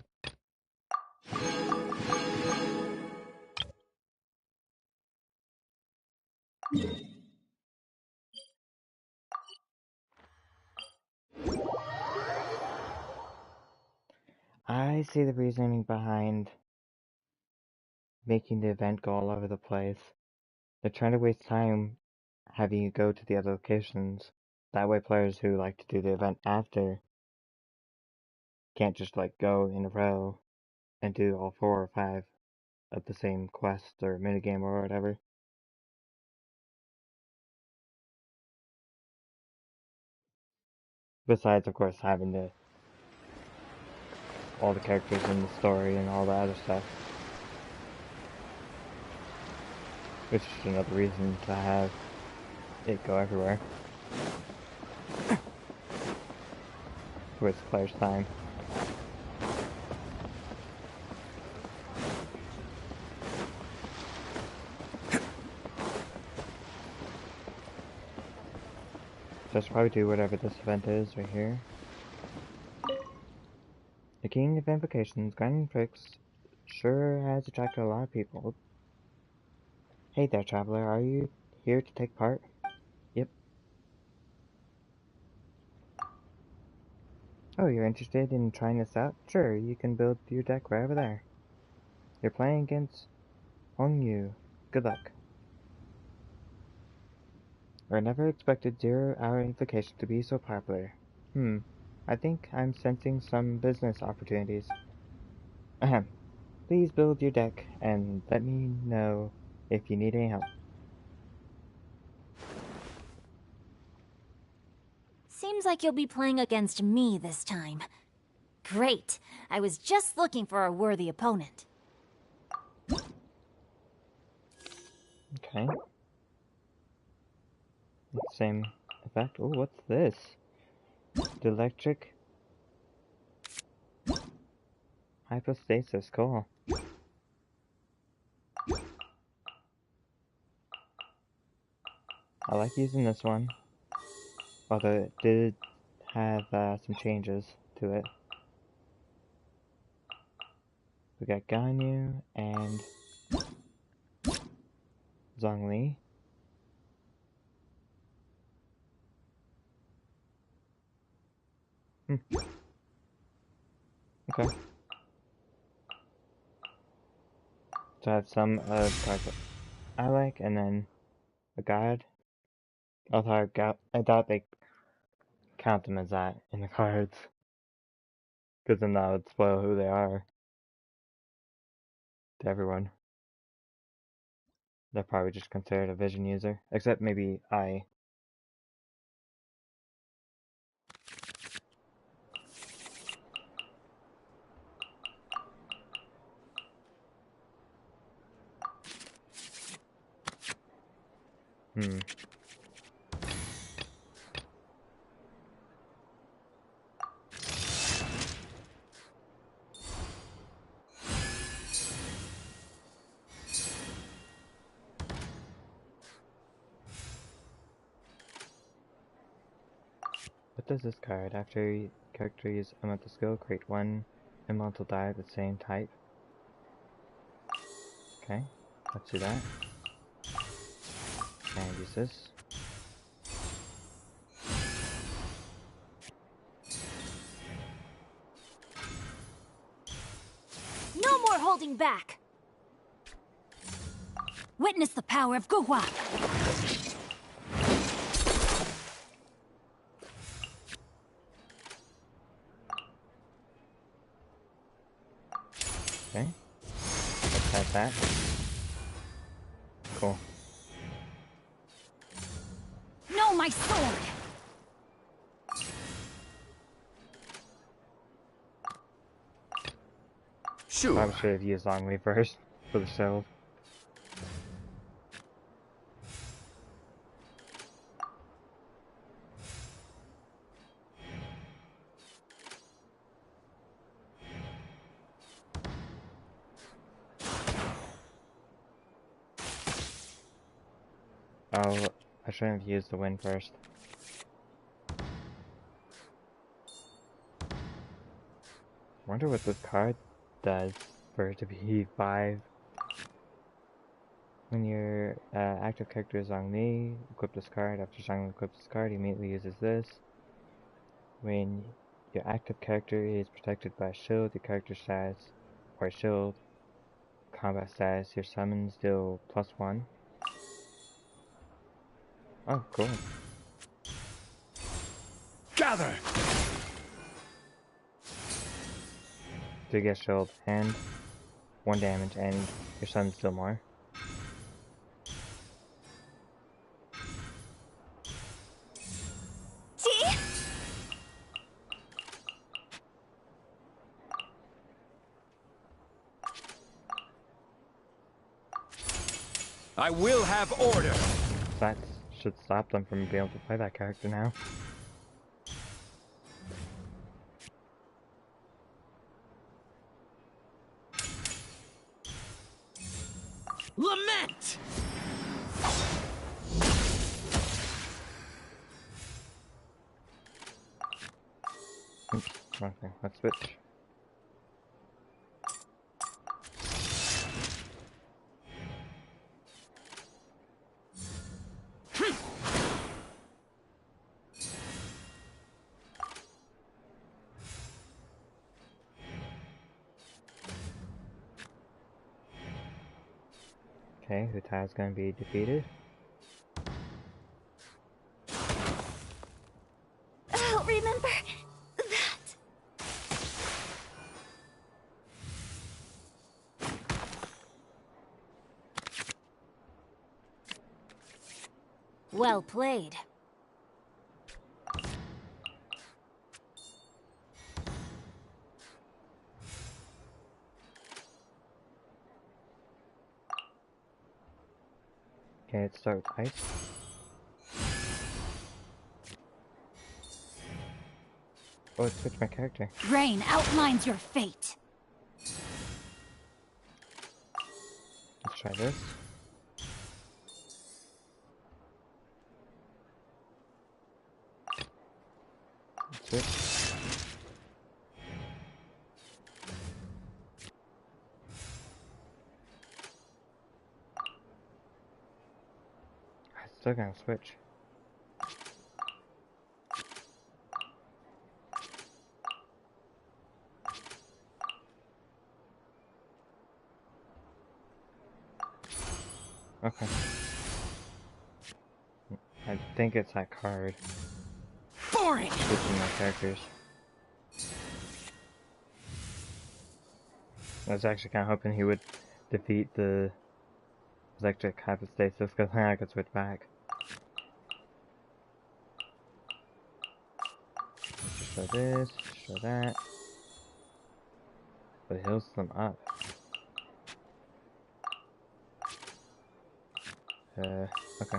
I see the reasoning behind making the event go all over the place. They're trying to waste time having you go to the other locations. That way players who like to do the event after can't just like go in a row and do all 4 or 5 of the same quest or minigame or whatever. Besides, of course, having all the characters in the story and all the other stuff. Which is another reason to have it go everywhere. To waste players' time. So I should probably do whatever this event is right here. The King of Invocations, Grand Prix, sure has attracted a lot of people. Hey there, traveler, are you here to take part? Yep. Oh, you're interested in trying this out? Sure, you can build your deck right over there. You're playing against Hong Yu. Good luck. I never expected 0-hour invocation to be so popular. I think I'm sensing some business opportunities. Ahem. Please build your deck and let me know if you need any help. Seems like you'll be playing against me this time. Great. I was just looking for a worthy opponent. Okay. Same effect. Oh, what's this? The electric hypostasis. Cool. I like using this one. Although it did have some changes to it. We got Ganyu and Zhongli. Okay. So I have some of cards that I like, and then a god. Although I doubt they count them as that in the cards. Because then that would spoil who they are to everyone. They're probably just considered a vision user. Except maybe I. does this card? After character uses elemental skill, create one elemental die of the same type. Okay, let's do that. And use this. No more holding back! Witness the power of Guhua! Okay, let's have that. Cool. No, my sword! Sure. Probably should have used Longway first for the shield. Oh, I shouldn't have used the wind first. Wonder what this card does for it to be 5. When your active character is on me, equip this card. After Zhang equips this card, he immediately uses this. When your active character is protected by a shield, your character status, or shield, combat status, your summons deal +1. Oh, cool. Gather! So you get shield and 1 damage, and your summons deal more. I will have order! That should stop them from being able to play that character now. Lament! Oops, wrong thing. Let's switch. Okay, Hutai is going to be defeated. I'll remember that. Well played. Okay, let's start with ice. Oh, it switched my character. Rain outlines your fate. Let's try this. Switch. I'm still gonna switch. Okay. I think it's that card. Boring! Switching my characters. I was actually kind of hoping he would defeat the electric hypostasis because then I could switch back. Show this, show that. But it heals them up. Okay.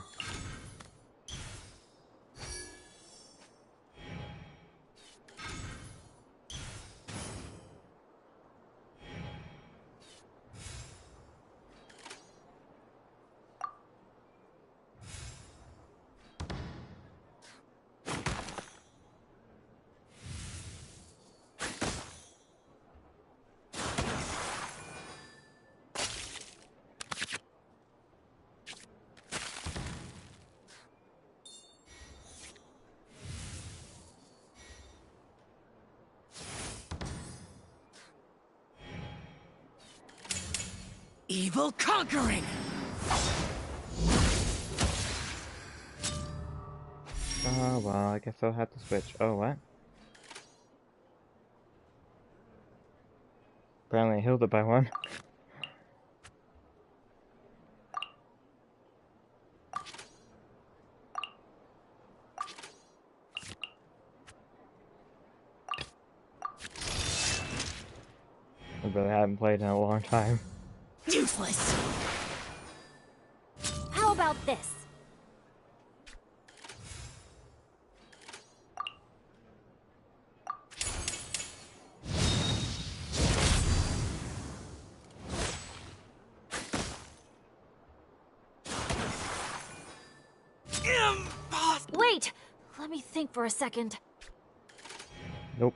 Evil conquering! Oh, well, I guess I'll have to switch. Oh, what? Apparently I healed it by one. I really haven't played in a long time. Useless! How about this? Wait! Let me think for a second. Nope.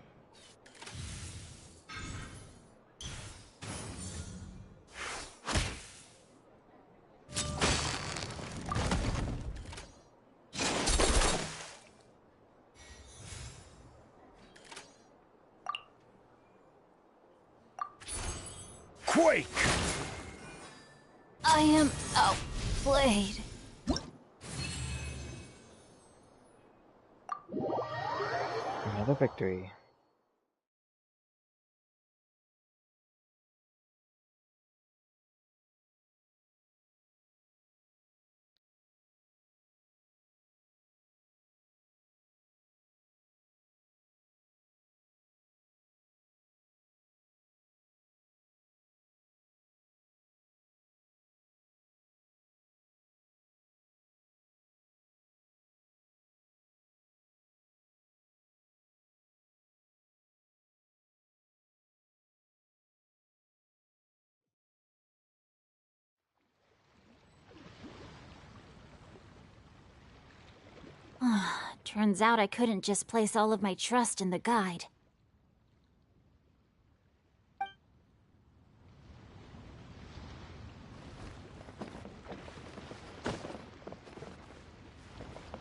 Quake! I am outplayed. Another victory. Turns out I couldn't just place all of my trust in the guide.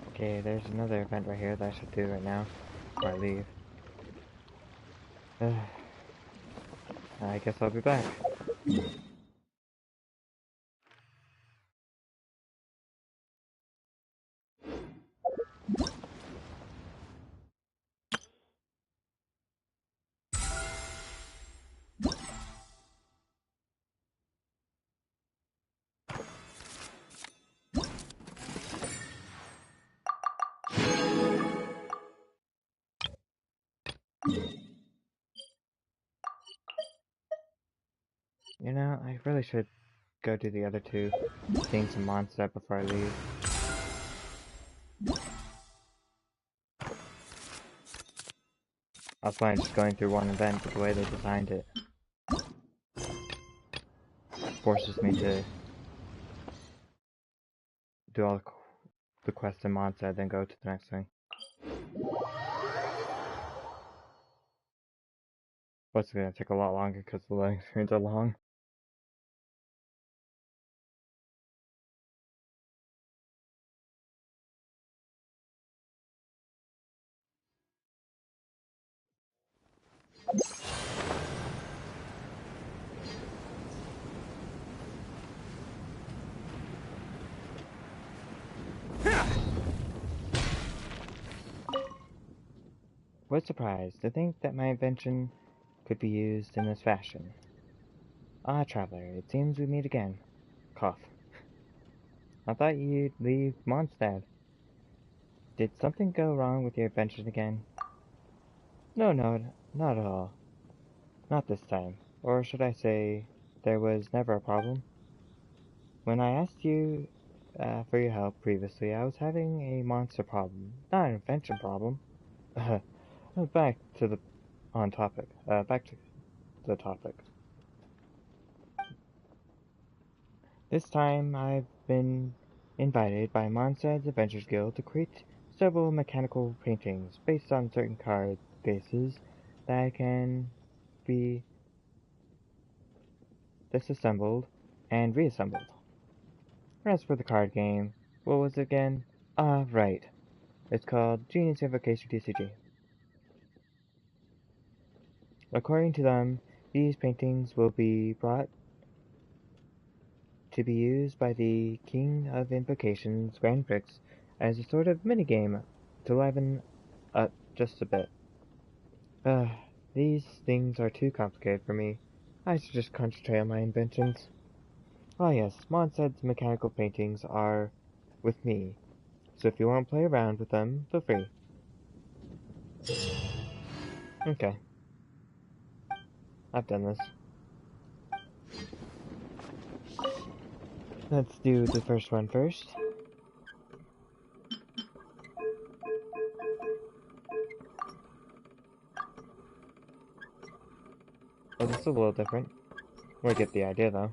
Okay, there's another event right here that I should do right now before I leave. I guess I'll be back. You know, I really should go do the other two, seeing some monster before I leave. I was planning just going through one event, but the way they designed it forces me to do all the quests in monster, then go to the next thing. But it's gonna take a lot longer because the loading screens are long. Was surprised to think that my invention could be used in this fashion. Ah, traveler, it seems we meet again. Cough. I thought you'd leave Mondstadt. Did something go wrong with your invention again? No, not at all. Not this time. Or should I say, there was never a problem. When I asked you for your help previously, I was having a monster problem, not an invention problem. Back to the topic. Back to the topic. This time, I've been invited by Mondstadt's Adventures Guild to create several mechanical paintings based on certain card bases that can be disassembled and reassembled. As for the card game, what was it again? Ah, right. It's called Genius Invocation TCG. According to them, these paintings will be brought to be used by the King of Invocations Grand Prix as a sort of minigame to liven up just a bit. These things are too complicated for me. I should just concentrate on my inventions. Ah yes, Monsed's mechanical paintings are with me, so if you want to play around with them, feel free. Okay. I've done this. Let's do the first one first. Oh, this is a little different. We get the idea though.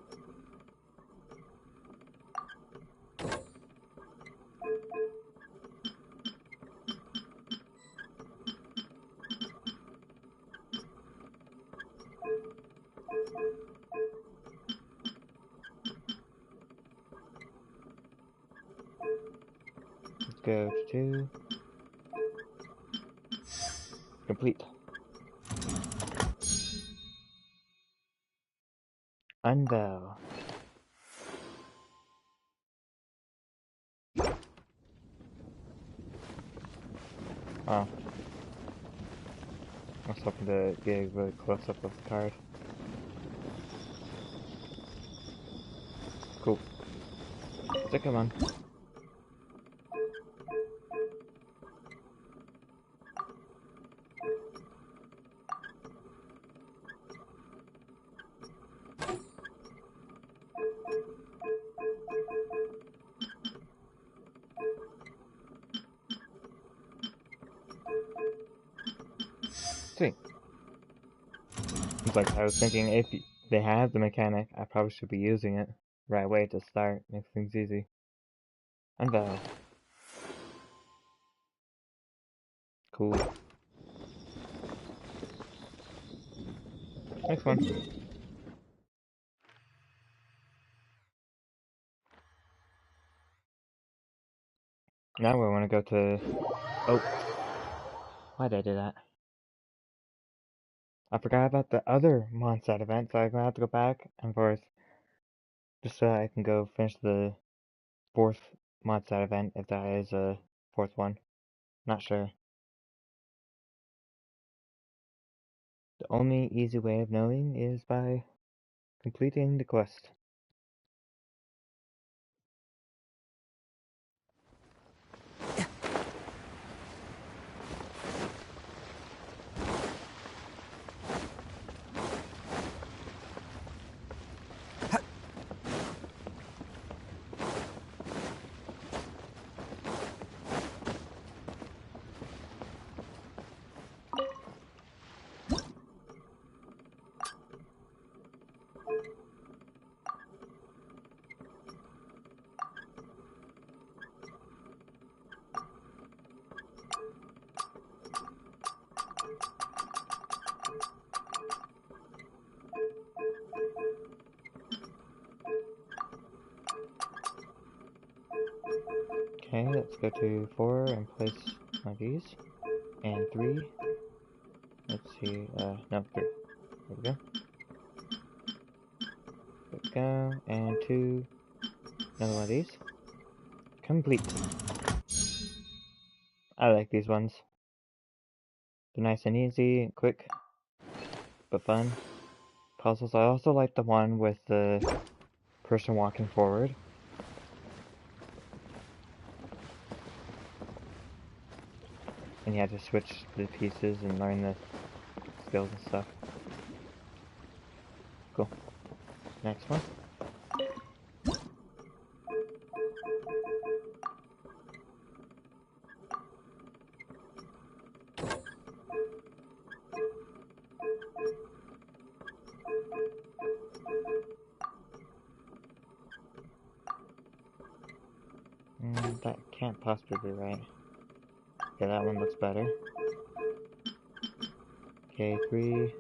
Let's go to 2. Complete. Unveil. Oh. I was hoping to get a really close up of the card. Cool. Stick him on. Sweet. It's like I was thinking if they have the mechanic, I probably should be using it right away to start. Makes things easy. Unveil. Cool. Next one. Now we want to go to... Oh. Why did I do that? I forgot about the other Mondstadt event, so I'm gonna have to go back and forth just so I can go finish the 4th Mondstadt event, if that is a 4th one. Not sure. The only easy way of knowing is by completing the quest. Okay, let's go to 4 and place one of these. And 3. Let's see, no, 3. There we go. There we go. And 2. Another one of these. Complete. I like these ones. They're nice and easy, and quick, but fun. Puzzles. I also like the one with the person walking forward. And you have to switch the pieces and learn the skills and stuff. Cool. Next one. That can't possibly be right. Okay, that one looks better. Okay, 3.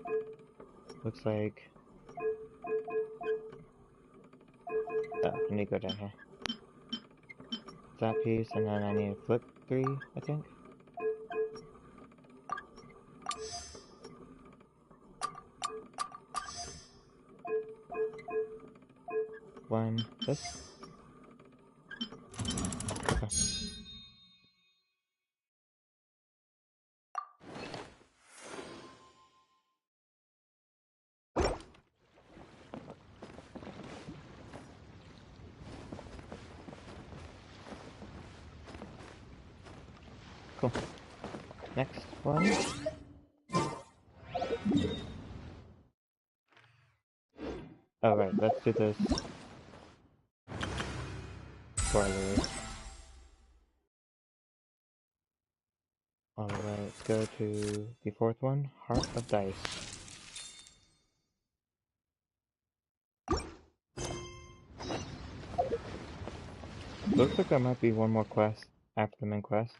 Looks like... Oh, I need to go down here. That piece, and then I need to flip 3, I think. One, This. Okay. Cool. Next one. Alright, let's do this. Spoilers. Alright, let's go to the fourth one, Heart of Dice. Looks like there might be one more quest after the main quest,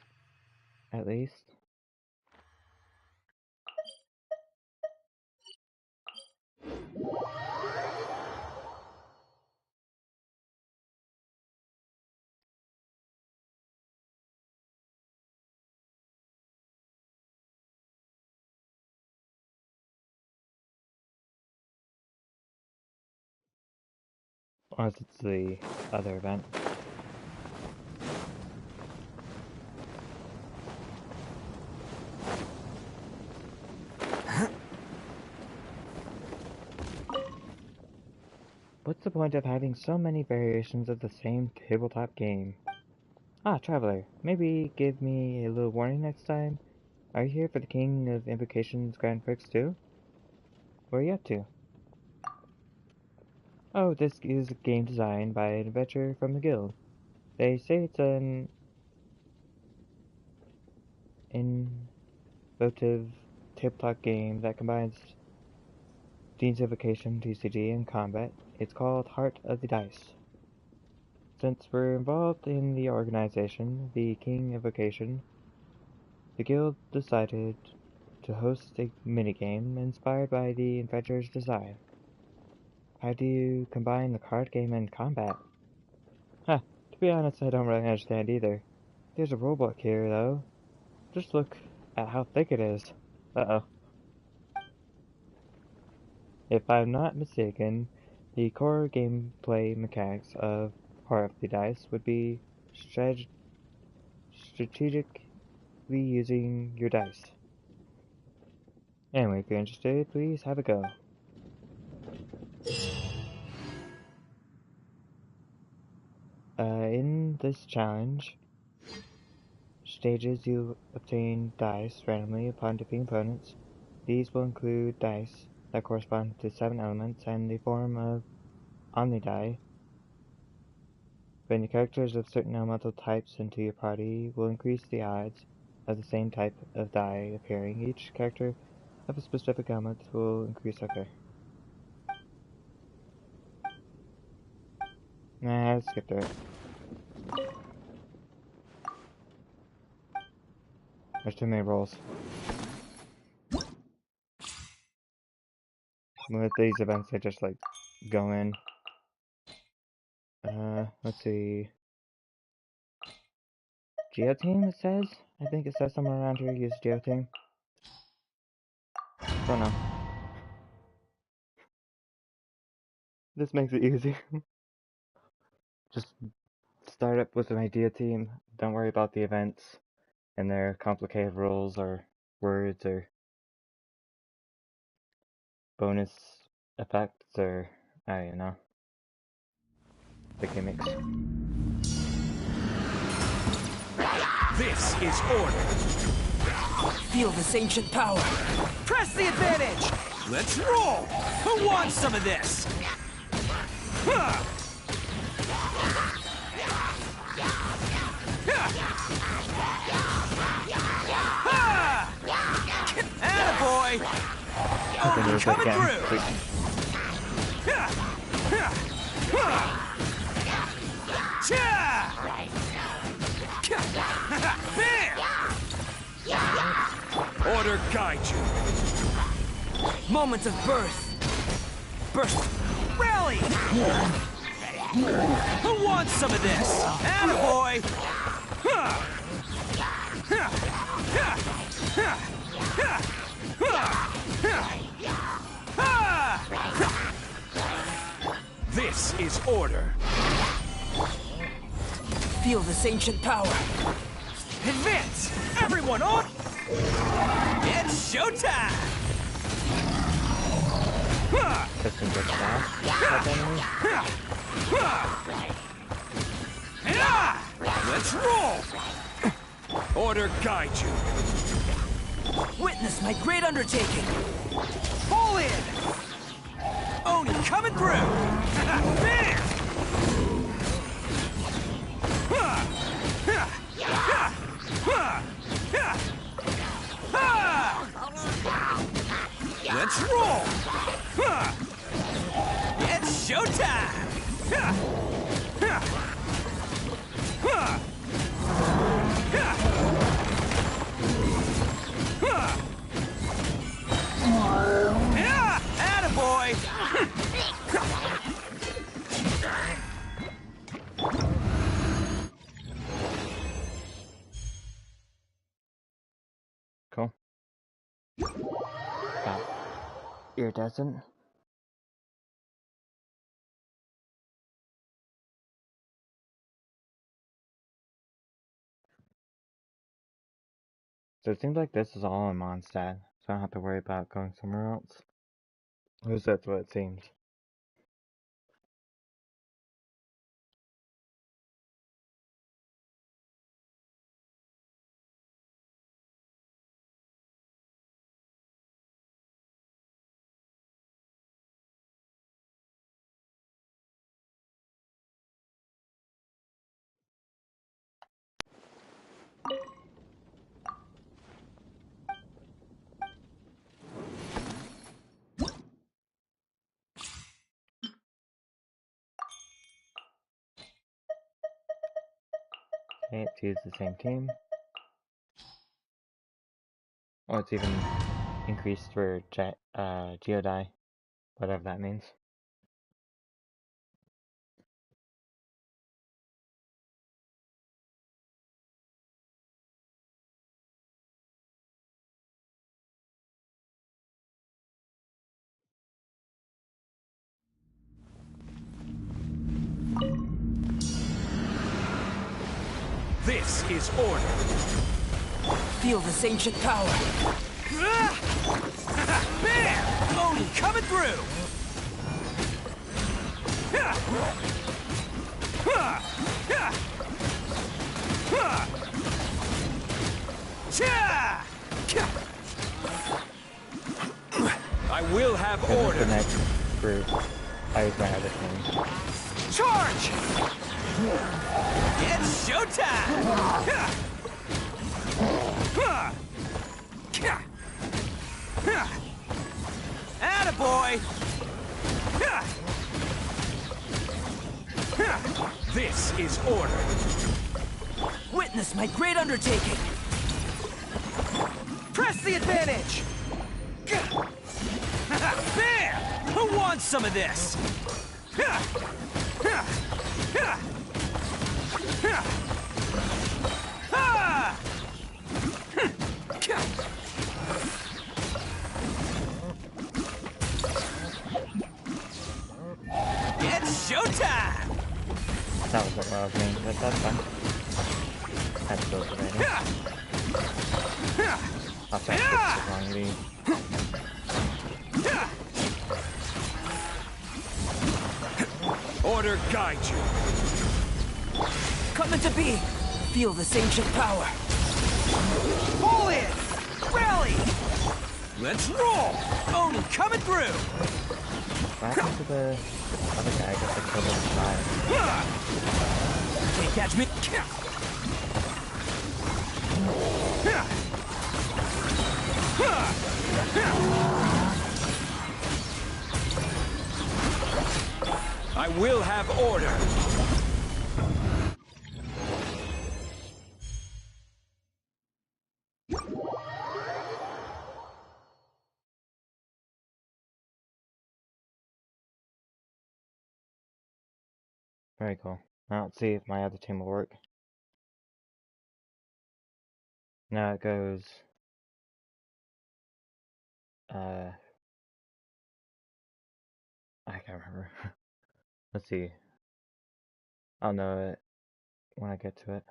at least. Unless it's the other event. What's the point of having so many variations of the same tabletop game? Ah, Traveler, maybe give me a little warning next time? Are you here for the King of Invocations Grand Prix too? Where are you up to? Oh, this is a game designed by an adventurer from the guild. They say it's an innovative tabletop game that combines Dean's Invocation, TCG, and combat. It's called Heart of the Dice. Since we're involved in the organization, the King Invocation, the guild decided to host a minigame inspired by the adventurer's design. How do you combine the card game and combat? Huh, to be honest, I don't really understand either. There's a rulebook here, though. Just look at how thick it is. Uh-oh. If I'm not mistaken, the core gameplay mechanics of Heart of the Dice would be strategically using your dice. Anyway, if you're interested, please have a go. In this challenge stages, you obtain dice randomly upon defeating opponents. These will include dice that correspond to 7 elements and the form of Omni-Die. Putting the characters of certain elemental types into your party will increase the odds of the same type of die appearing. Each character of a specific element will increase. Okay. Nah, let's skip through it. There's too many rolls. With these events, I just like go in. Let's see. Geoteam, it says? I think it says somewhere around here, use Geoteam. Don't know. This makes it easy. Just start up with an idea team. Don't worry about the events and their complicated rules or words or bonus effects or, I don't know, the gimmicks. This is order. Feel this ancient power. Press the advantage. Let's roll. Who wants some of this? Attaboy! Oh, coming through! Order guide you. Moments of birth. Burst. Rally! Who wants some of this? Attaboy! This is order. Feel this ancient power. Advance! Everyone on! It's showtime! Just can get Let's roll! Order guide you. Witness my great undertaking. Pull in! Oni coming through! Bam! Let's roll! It's showtime! Attaboy! Cool. Iridescent. So it seems like this is all in Mondstadt, so I don't have to worry about going somewhere else. At least that's what it seems. Okay, it's used the same team. Or it's even increased for Geodai, whatever that means. This is order. Feel this ancient power. Bam! Oni coming through! I will have order. The next group, I use my other team. Charge! It's showtime! Attaboy! This is order. Witness my great undertaking. Press the advantage! Bam! Who wants some of this? It's showtime! That wasn't what I was meaning, but that's fine. Had to go for that. I'll try to fix the wrong lead. Order guide you. Coming to be. Feel this ancient power. Pull in! Rally! Let's roll! Oni coming through! What happened to the other guy? I guess I killed him Can't catch me. I will have order. Very cool. Now let's see if my other team will work. Now it goes I can't remember. Let's see. I'll know it when I get to it.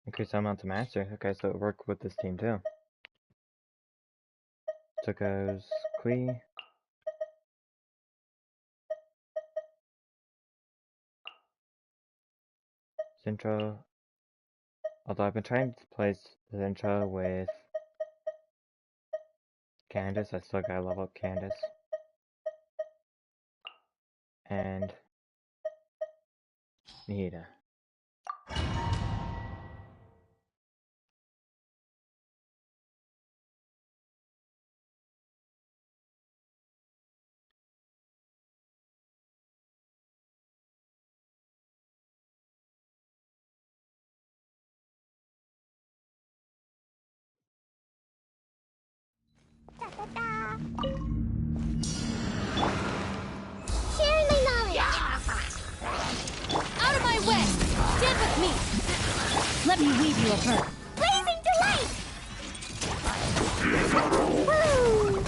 Increase amount to master. Okay, so it worked with this team too. So goes Kui. Zintro. Although I've been trying to play Zintro with Candace, I still gotta level up Candace. And Nihida. Sharing my knowledge! Out of my way! Stand with me! Let me weave you a bird. Blazing delight! Woo!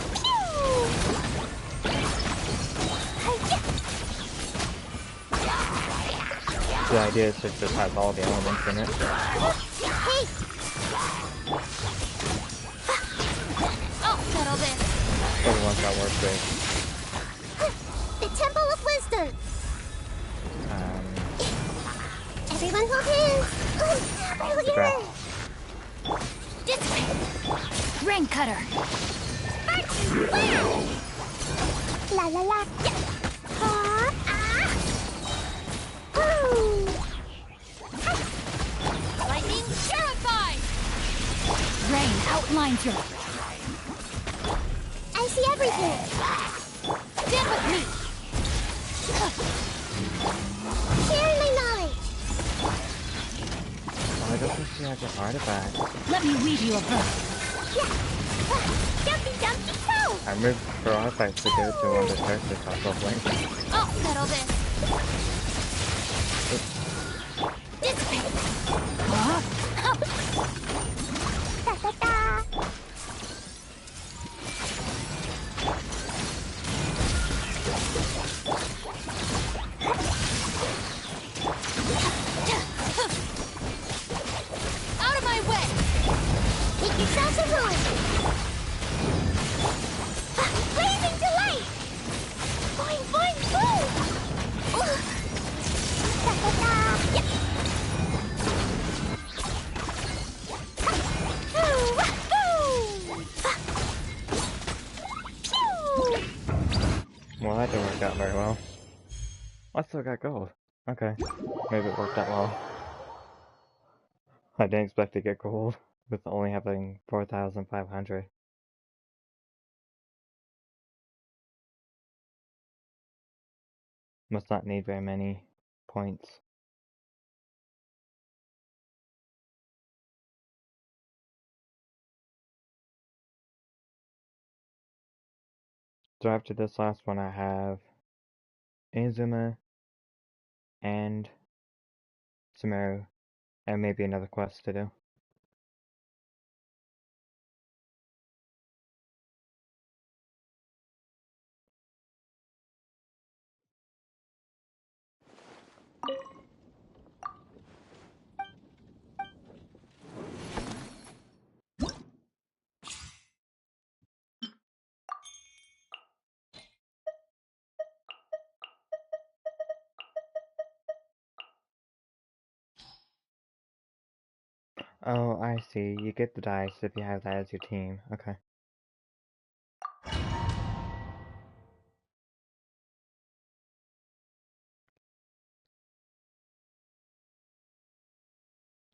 The idea is to just have all the elements in it. Hey! I'll settle this. For the ones that work great. The Temple of Wisdom! Everyone hold hands! Brilliant! Dissipate! Rain cutter! La la la! Woo! Lightning terrified! Rain outlines your... I see everything! Stand with me! Sharing my knowledge! Oh, I don't think she has an artifact. Let me weave you a bird. Jumpy jumpy toe! I moved for artifacts to give it to one of the characters off of Link. I'll settle this. Dissipate! Huh? Da da da! Out of my way! Make yourselves at home! Blazing delight! Boing boing boom! Da da da! Yeah. Well, that didn't work out very well. I still got gold. Okay. Maybe it worked out well. I didn't expect to get gold with only having 4,500. Must not need very many points. So after this last one I have Inazuma and Sumeru and maybe another quest to do. Oh, I see. You get the dice if you have that as your team. Okay.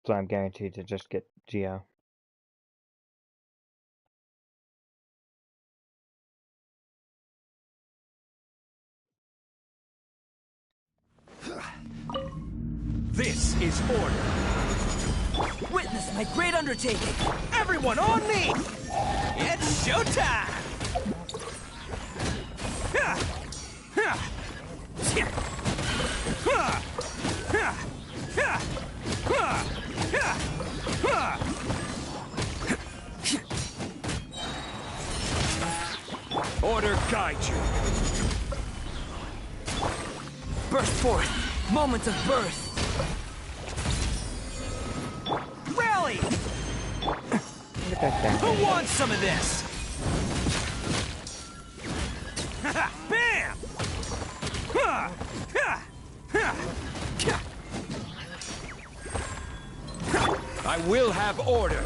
So I'm guaranteed to just get Geo. This is order. Witness my great undertaking! Everyone on me! It's showtime! Order guide you. Burst forth! Moment of birth! Rally! Who wants some of this? Bam! I will have order.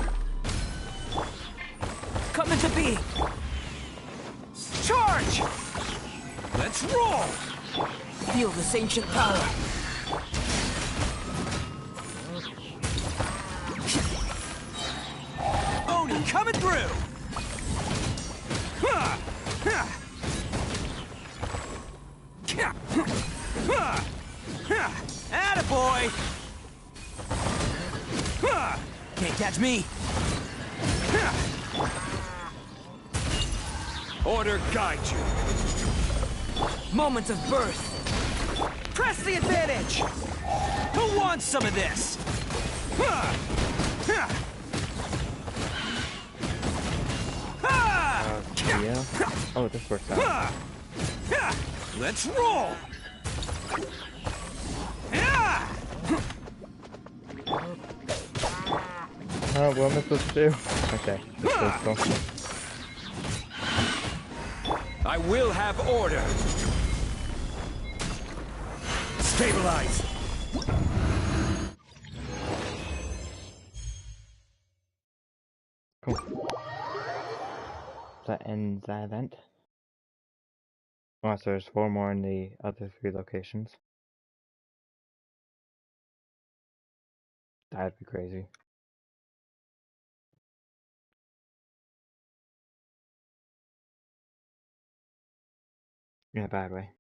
Coming to be! Charge! Let's roll! Feel this ancient power. Oni coming through! Attaboy! Can't catch me! Order guide you. Moment of birth! Press the advantage! Who wants some of this? Yeah. Oh, this works out. Let's roll! Oh, what am I supposed to do? Okay, this goes cool. I will have order. Stabilize. Cool. That ends that event. Oh, so there's 4 more in the other 3 locations. That'd be crazy. In a bad way.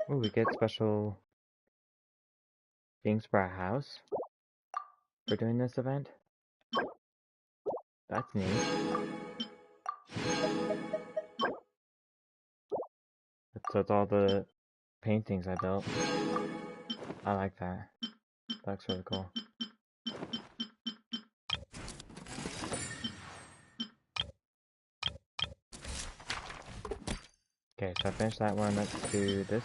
Ooh, we get special things for our house for doing this event. That's neat. So it's all the paintings I built. I like that. That's really cool. Okay, so I finished that one. Let's do this.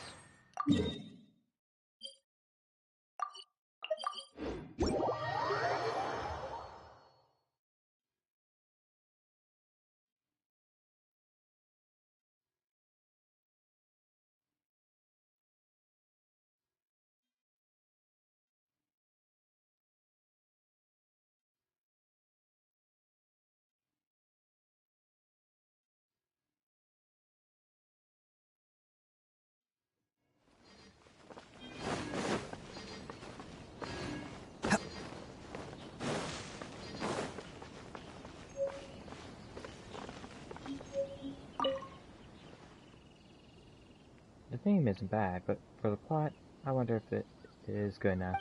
The theme isn't bad, but for the plot, I wonder if it is good enough.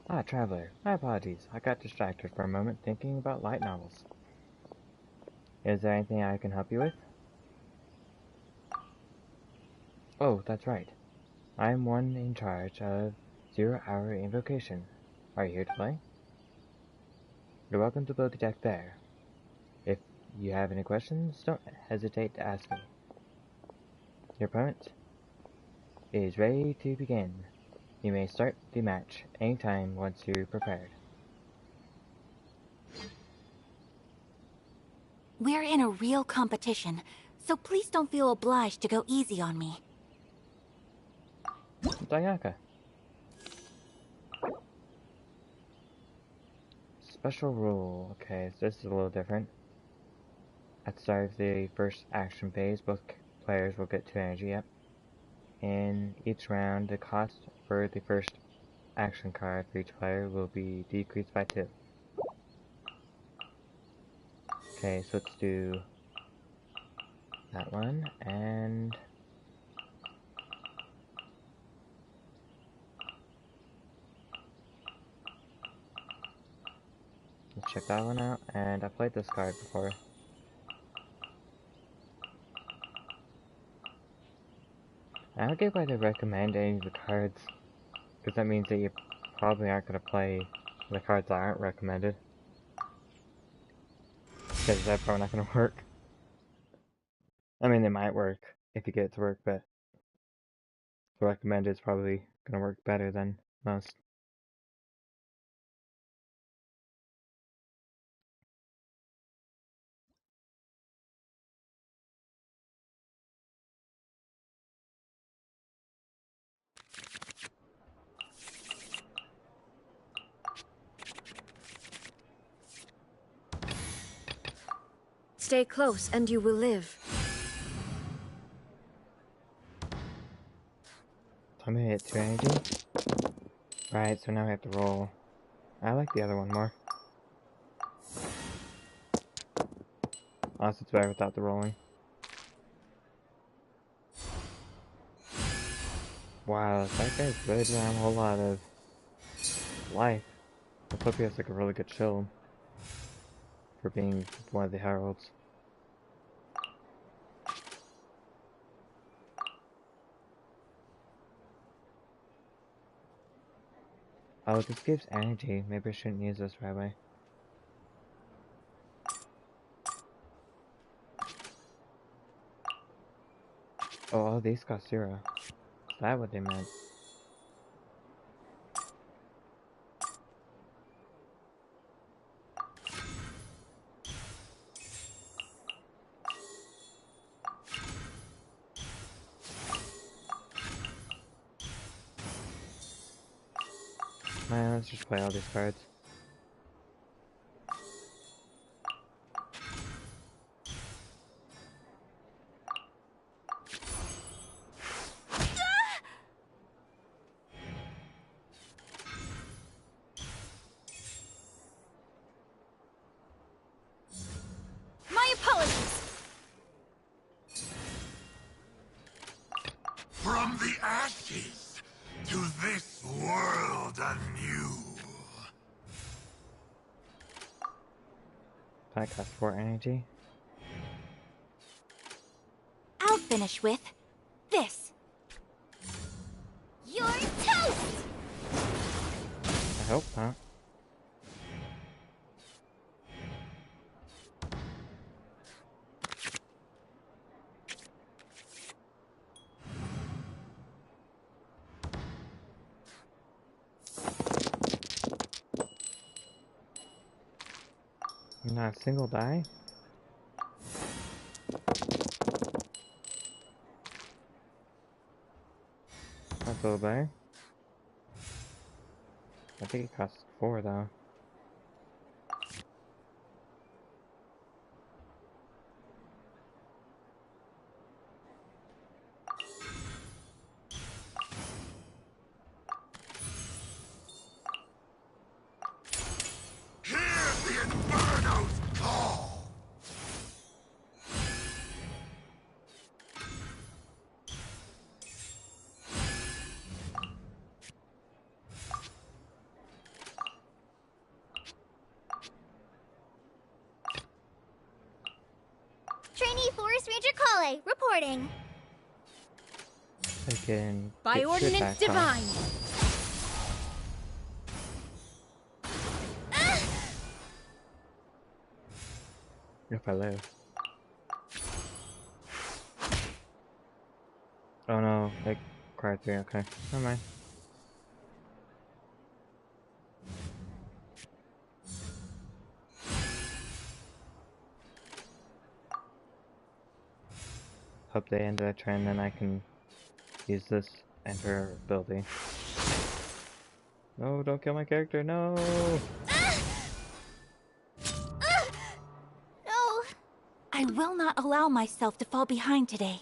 Ah, Traveler, my apologies. I got distracted for a moment thinking about light novels. Is there anything I can help you with? Oh, that's right. I'm one in charge of 0-hour invocation. Are you here to play? You're welcome to load the deck there. If you have any questions, don't hesitate to ask me. Your opponent? is ready to begin. You may start the match anytime once you're prepared. We're in a real competition, so please don't feel obliged to go easy on me. Dayaka. Special rule. Okay, so this is a little different. At the start of the first action phase, both players will get 2 energy. Yep. In each round, the cost for the first action card for each player will be decreased by 2. Okay, so let's do that one, and let's check that one out. And I played this card before. I don't get why they recommend any of the cards, because that means that you probably aren't going to play the cards that aren't recommended. Because that's probably not going to work. I mean, they might work if you get it to work, but the recommended is probably going to work better than most. Stay close and you will live. I'm gonna hit 2 energy. Right, so now we have to roll. I like the other one more. Honestly, it's better without the rolling. Wow, that guy's really doing a whole lot of life. I hope he has like a really good shield for being one of the heralds. Oh, this gives energy. Maybe I shouldn't use this right away. Oh, all these cost 0. Is that what they meant? Man, let's just play all these cards. My apologies! From the ashes to this world anew. That costs 4 energy. I'll finish with this. You're toast! I hope not. Not a single die? That's a little better. I think it costs 4 though. Hear the infernos call! Trainee Forest Ranger Kale, reporting. I can By get shit ordinance back, divine. if I live. Oh no, like required 3, okay. Never mind. Hope they end that trend, then I can use this enter ability. No, don't kill my character, no! No! I will not allow myself to fall behind today.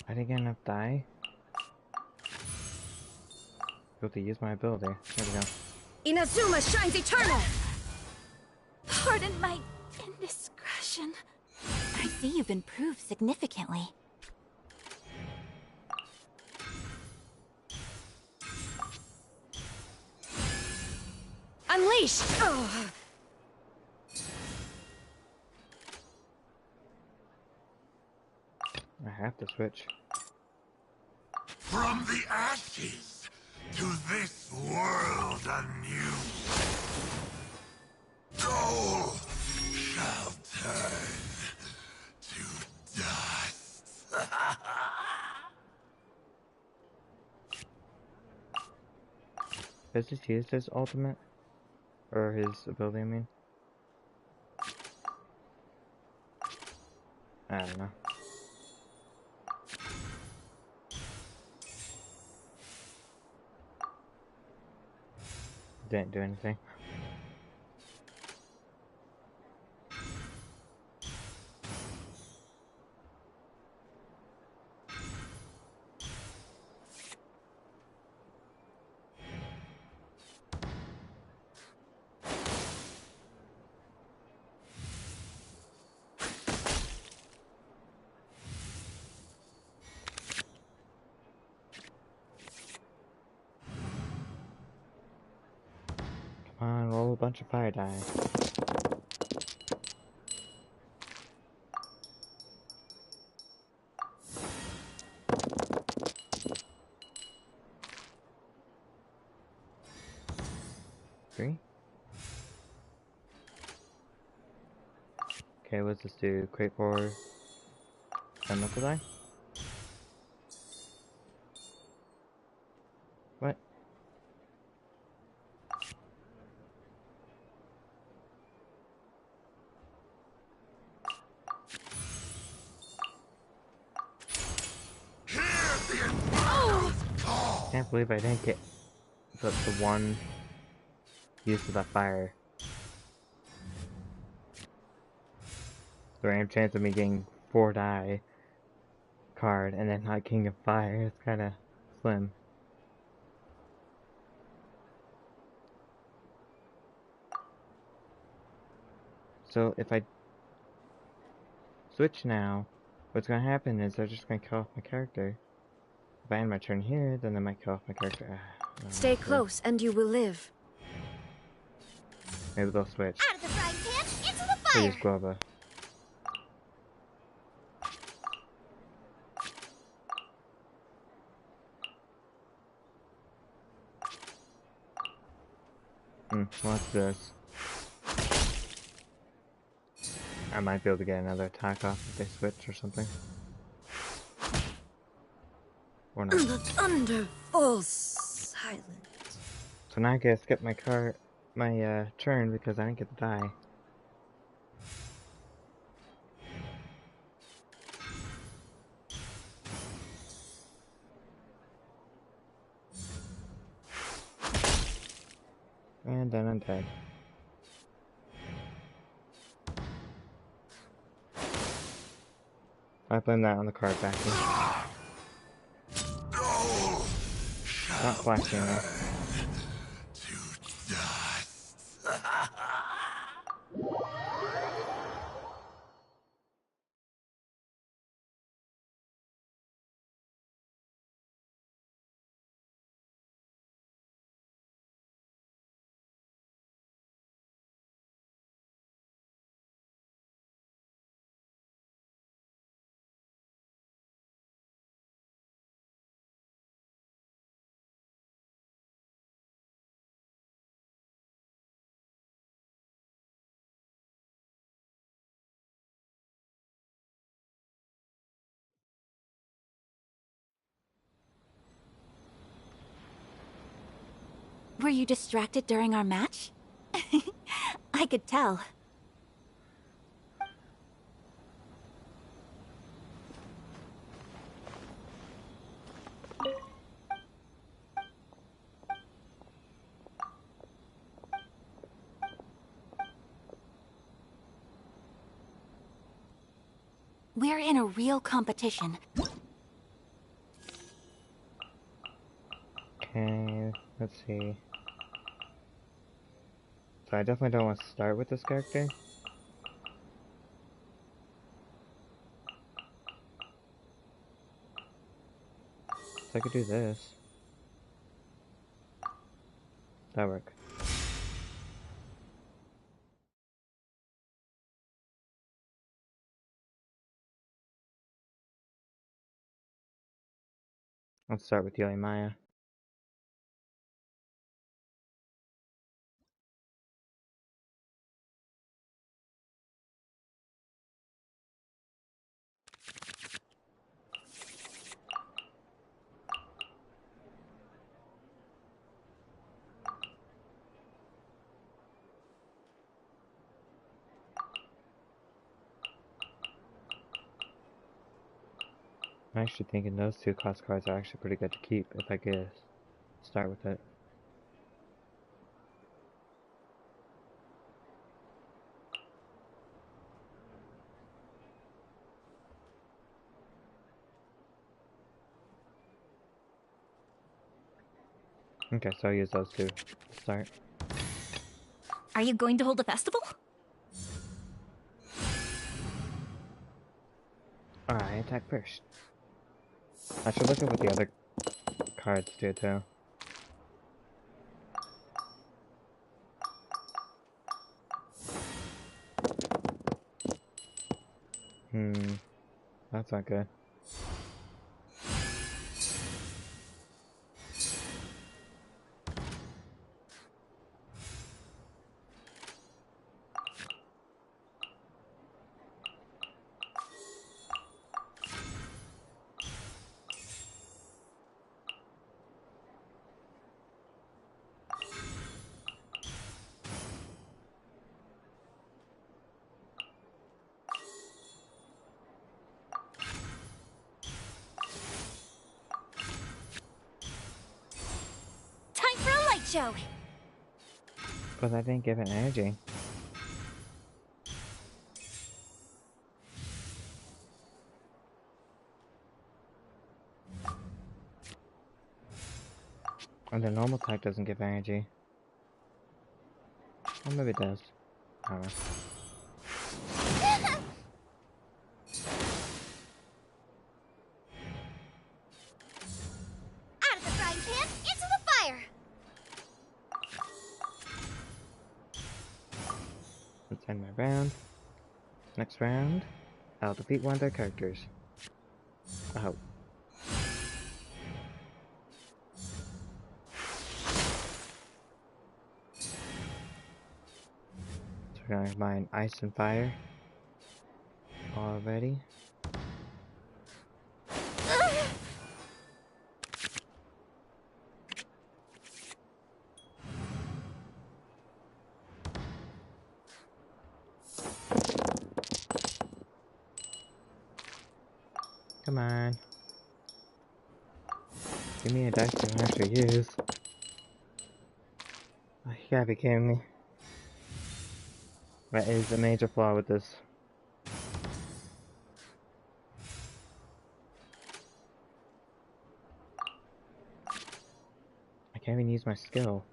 I didn't get enough die. Able to use my ability. There we go. Inazuma shines eternal! Pardon my indiscretion. I see you've improved significantly. Unleash! Oh. I have to switch. From the ashes to this world anew, Duel shall turn to dust. Has just used his ultimate? Or his ability, I mean? I don't know. Didn't do anything. Come on, roll a bunch of fire die. Three? Okay, what's this do? Crate 4 and knuckle die? What? Can't believe I didn't get the one use of that fire. The random chance of me getting 4 die card and then not King of Fire is kinda slim. So if I switch now, what's gonna happen is they're just gonna kill off my character. If I end my turn here, then they might kill off my character. Stay close and you will live. Maybe they'll switch. Out of the frying pan, into the Please, fire! Guava. What's this? I might be able to get another attack off if they switch or something. Or not. The thunder falls silent. So now I gotta skip my turn because I didn't get to die. And then I'm dead. I blame that on the card backing. Not flashing enough. Were you distracted during our match? I could tell. We're in a real competition. Okay, let's see. So I definitely don't want to start with this character. So I could do this. That work. Let's start with Yoi Maya. I'm actually thinking those two cost cards are actually pretty good to keep if I could start with it. Okay, so I'll use those two to start. Are you going to hold a festival? Alright, attack first. I should look at what the other cards do too. That's not good. Time for a light show! But I didn't give it energy. And the normal type doesn't give energy. Or maybe it does. I don't know. Out of the frying pan, into the fire! Let's end my round. Next round, I'll defeat one of their characters. I hope. So we're gonna combine ice and fire. Already. Come on. Give me a dice I can actually use. Oh, you gotta be kidding me. That is a major flaw with this. I can't even use my skill.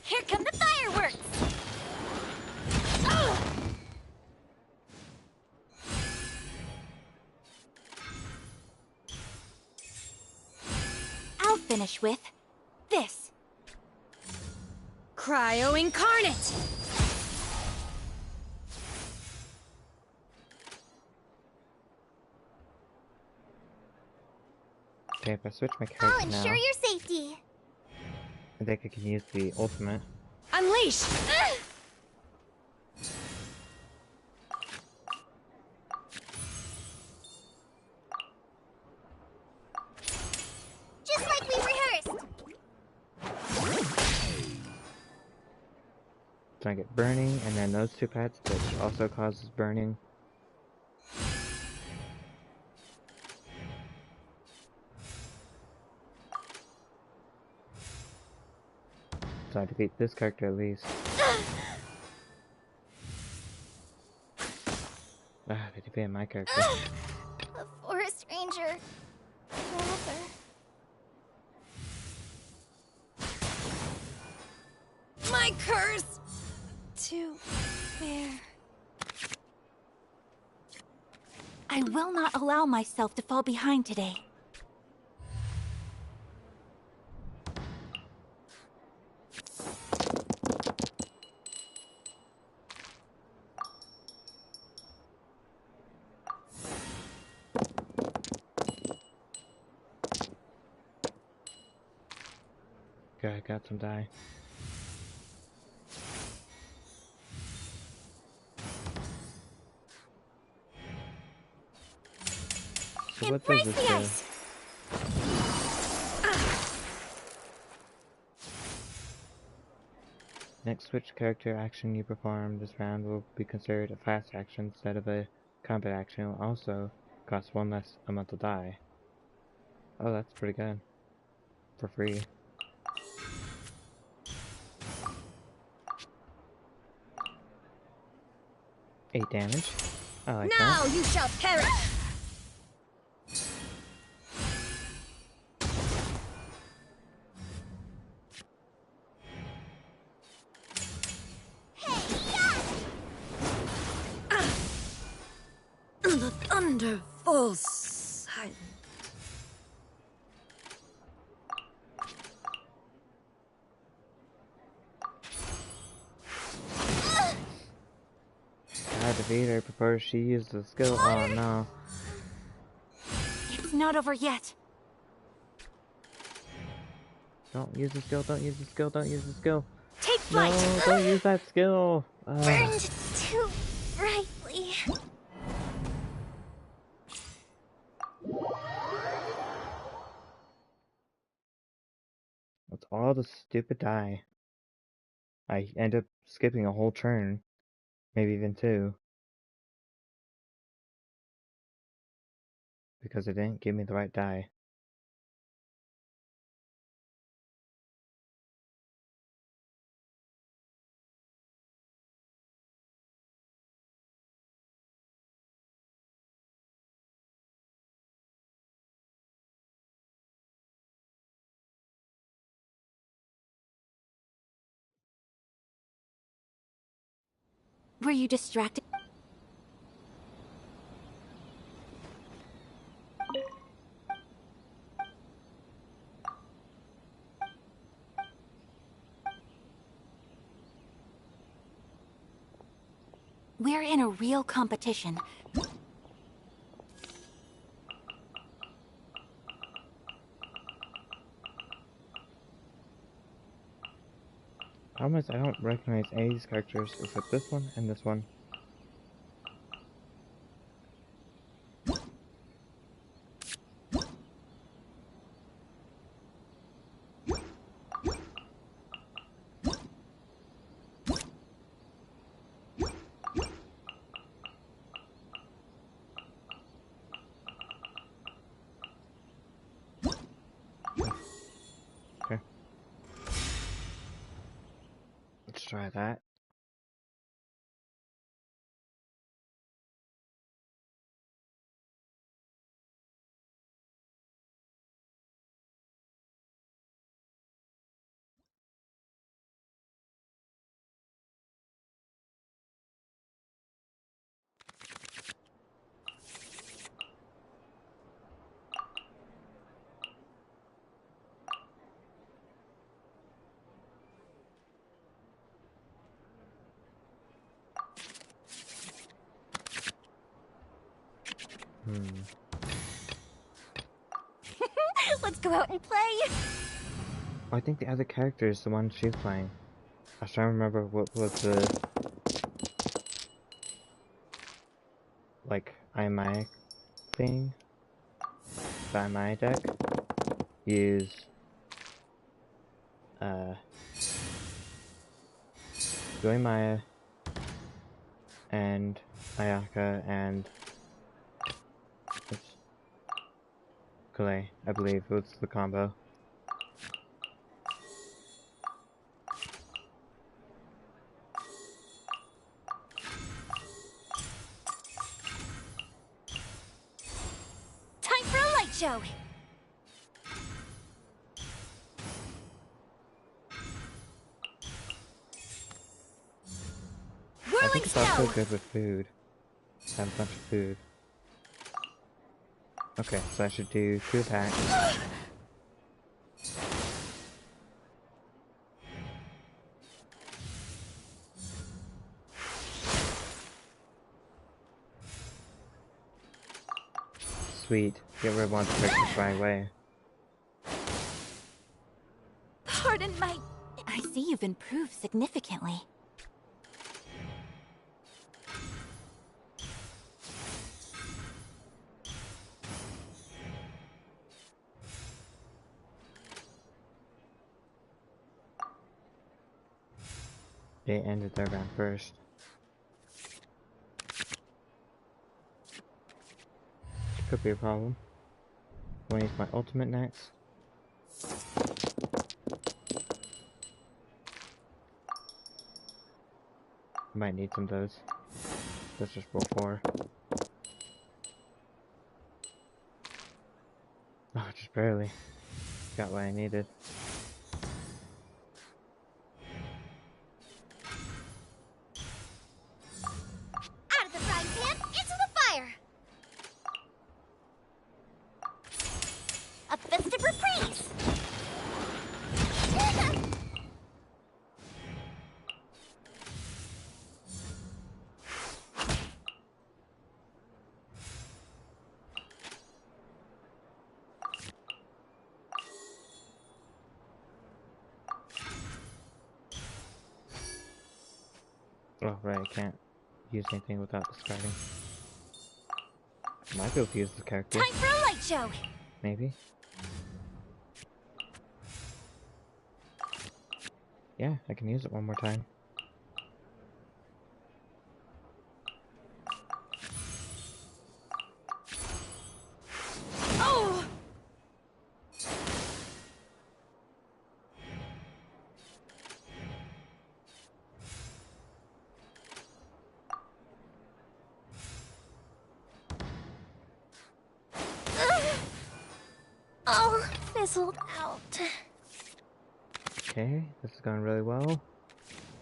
Here come the fireworks! I'll finish with this. Cryo Incarnate! Okay, if I switch my I'll character now, ensure your safety. I think I can use the ultimate. Unleash! So I get burning, and then those two pets, which also causes burning. So I defeat this character at least. Ah, they defeated my character. The forest ranger. Brother. My curse! To bear. I will not allow myself to fall behind today. Okay, I got some die. So what does this do? Next switch character action you perform this round will be considered a fast action instead of a combat action. It will also cost one less amount to die. Oh, that's pretty good. For free. 8 damage. I like now that. you shall perish! The thunder falls silent. I defeat her before she used the skill. Oh no. It's not over yet. Don't use the skill, don't use the skill, don't use the skill. Take flight! No, don't use that skill! Burned too brightly. That's all the stupid die. I end up skipping a whole turn. Maybe even 2. Because it didn't give me the right die. Were you distracted? We're in a real competition. Almost I don't recognize any of these characters except this one and this one. Okay. Let's try that. Let's go out and play! I think the other character is the one she's playing. I was trying to remember what was the... like, IMI thing? The IMI deck? Use... Joy Maya and Ayaka and Kalei, I believe was the combo. Time for a light show! I think it's also good with food. Have a bunch of food. Okay, so I should do 2 attacks. Sweet. Get rid of one of the characters right away. Pardon my... I see you've improved significantly. They ended their round first. Which could be a problem. I'm gonna use my ultimate next. Might need some of those. Let's just roll 4. Oh, just barely. Got what I needed. Out of the frying pan, into the fire! A festive reprise! Oh, right, I can't use anything without discarding. I might be able to use this character. Time for a light show! Maybe. Yeah, I can use it one more time. Oh! Oh, fizzled out. Okay, this is going really well.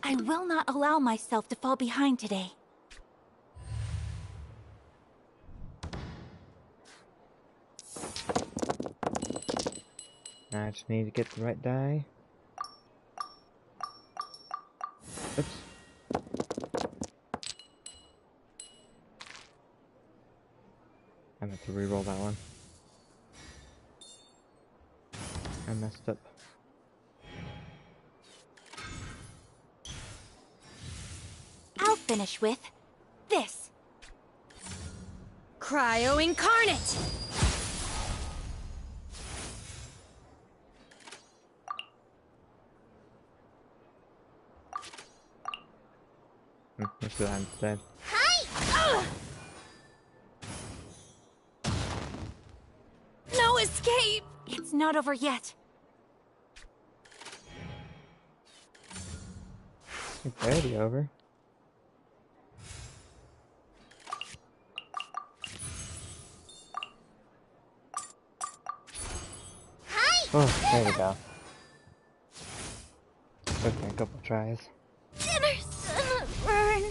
I will not allow myself to fall behind today. I just need to get the right die. Oops. I meant to reroll that one. I messed up. I'll finish with this. Cryo Incarnate! Let's do that instead. Hi! No escape! It's not over yet. It's already over. Hi! Oh, there we go. Okay, a couple tries. Dinner's gonna burn.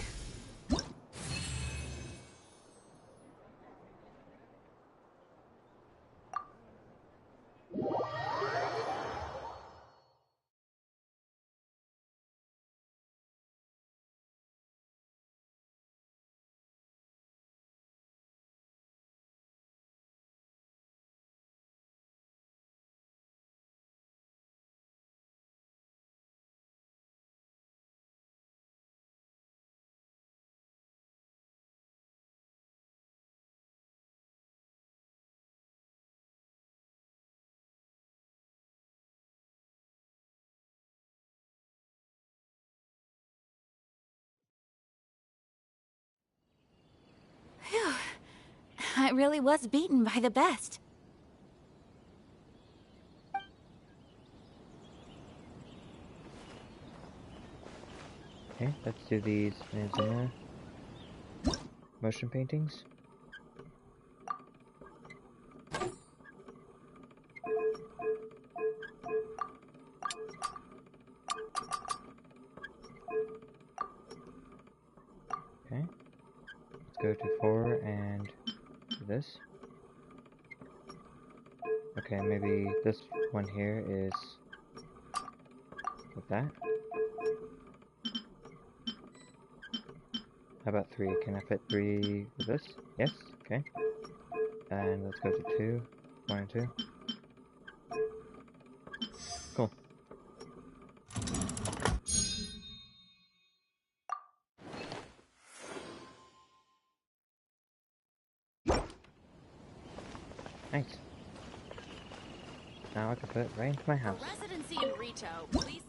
It really was beaten by the best. Okay, let's do these Mizuna motion paintings. Okay, let's go to 4 and do this. Okay, maybe this one here is like that. How about 3? Can I fit 3 with this? Yes, okay. And let's go to 2. 1 and 2. Cool. Nice. Now I can put it right into my house. Residency in Rito, please.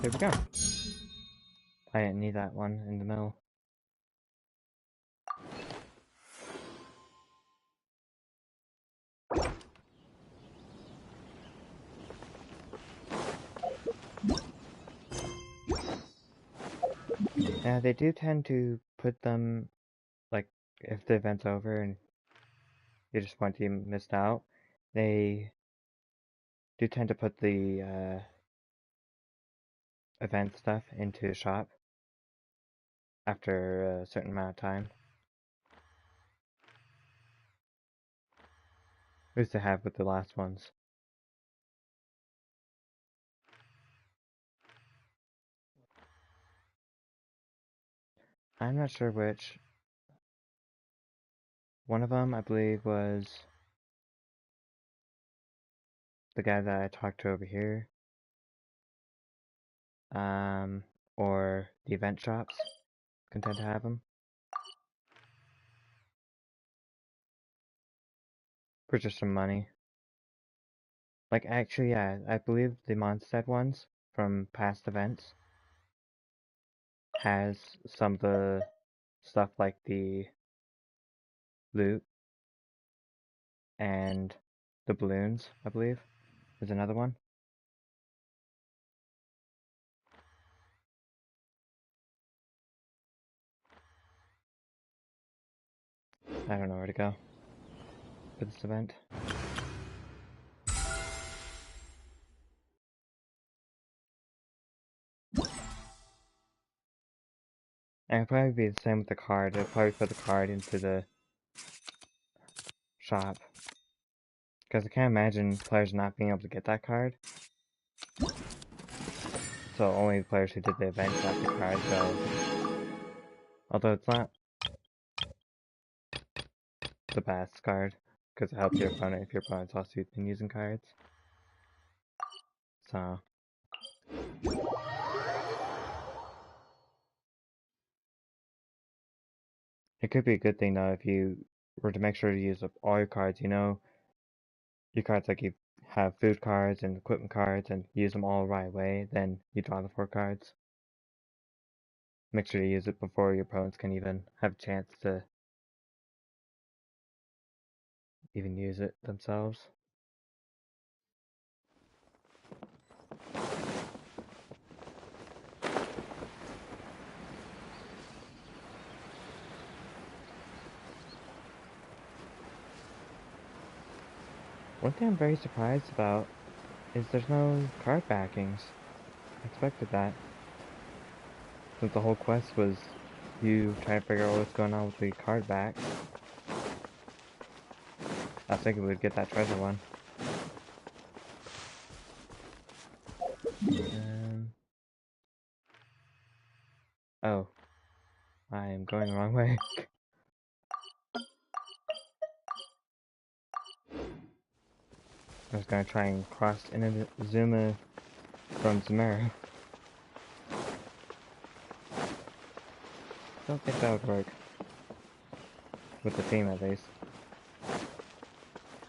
There we go. I didn't need that one in the middle. Yeah, they do tend to put them, like, if the event's over and you just want to missed out, they do tend to put the event stuff into the shop after a certain amount of time. At least they have with the last ones. I'm not sure which. One of them, I believe, was the guy that I talked to over here. Or the event shops can tend to have them. For just some money. Like, actually, yeah, I believe the Mondstadt ones from past events has some of the stuff like the loot and the balloons, I believe, is another one. I don't know where to go for this event. And it'll probably be the same with the card. They'll probably put the card into the shop. Because I can't imagine players not being able to get that card. So only the players who did the event got the card, so... Although it's not the best card, because it helps your opponent if your opponent's also been using cards. So... It could be a good thing though if you were to make sure to use up all your cards, you know, your cards like you have food cards and equipment cards and use them all right away, then you draw the 4 cards. Make sure to use it before your opponents can even have a chance to even use it themselves. One thing I'm very surprised about is there's no card backings. I expected that. Since the whole quest was you try to figure out what's going on with the card back. I was thinking we'd get that treasure one. Oh. I am going the wrong way. I was gonna try and cross Inazuma from Zamara. Don't think that would work. With the team, at least.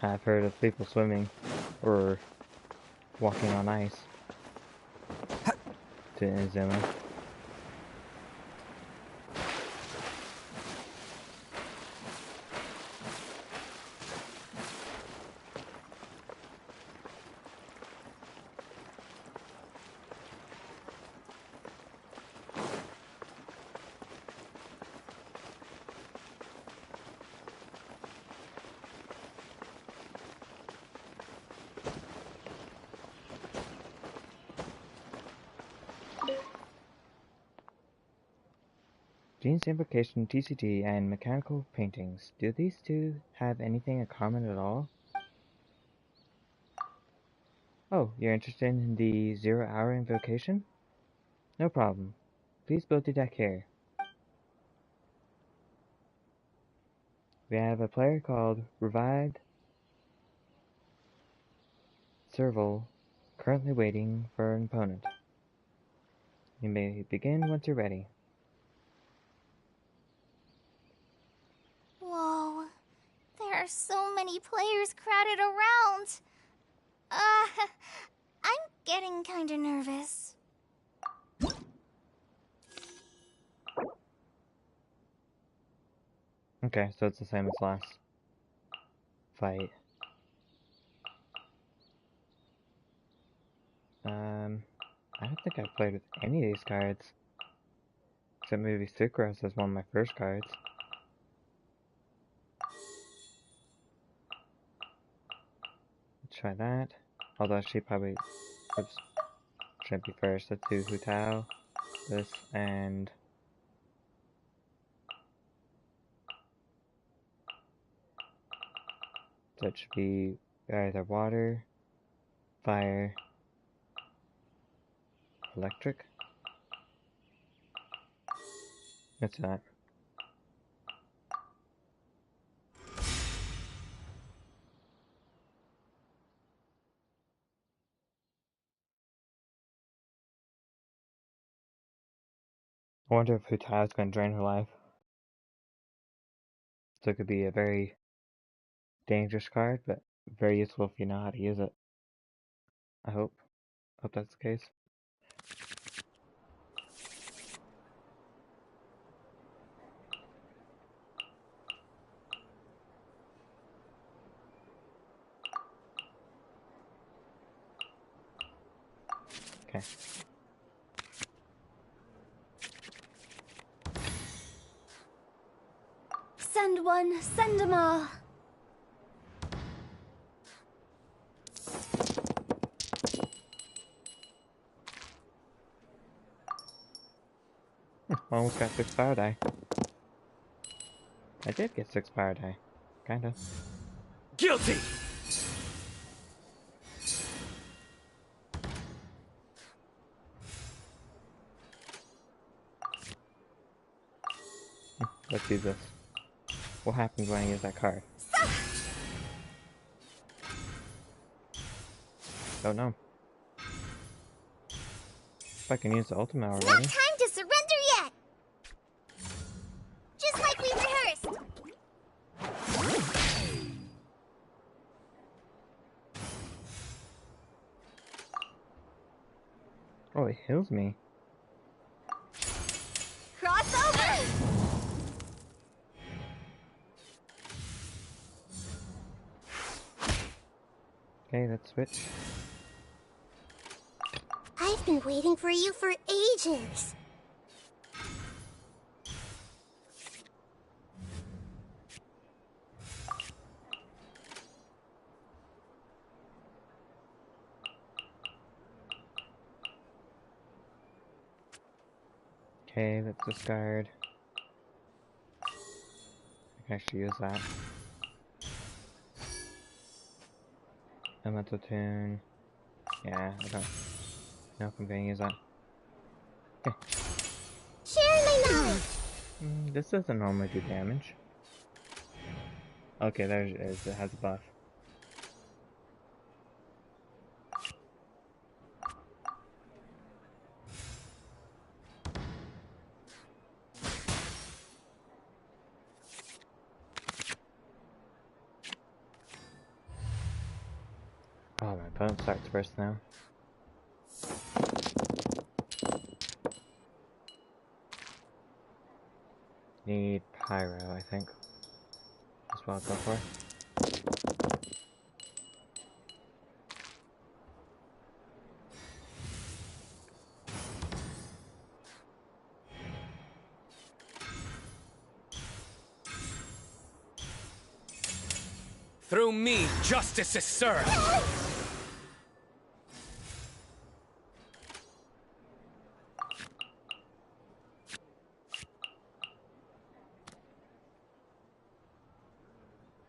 I've heard of people swimming or walking on ice to Inazuma. Gene's invocation, TCT, and mechanical paintings. Do these two have anything in common at all? Oh, you're interested in the 0-hour invocation? No problem. Please build your deck here. We have a player called Revived Serval currently waiting for an opponent. You may begin once you're ready. Whoa. There are so many players crowded around. I'm getting kinda nervous. Okay, so it's the same as last fight. I don't think I've played with any of these cards. Except maybe Sucrose as one of my first cards. Let's try that. Although she probably... Oops. Shouldn't be first. Let's do Hu Tao, this, and... So it should be either water, fire, electric. That's that. I wonder if Hu Tao is going to drain her life. So it could be a very dangerous card, but very useful if you know how to use it. I hope. Hope that's the case. Okay. Send one, send 'em all. Almost got 6 power die. I did get 6 power die. Kinda. Guilty! Let's use this. What happens when I use that card? Don't know. If I can use the ultimate already. Not time to surrender yet! Just like we rehearsed! Oh, it heals me. Crossover! Okay, let's switch. I've been waiting for you for ages. Okay, let's discard. Actually use that. Elemental tune. Yeah, I don't. No, I'm gonna use that. Okay. Share my knowledge. This doesn't normally do damage. Okay, there it is. It has a buff. Oh, my opponent starts first now. Need Pyro, I think. That's what I'll go for. Through me, justice is served!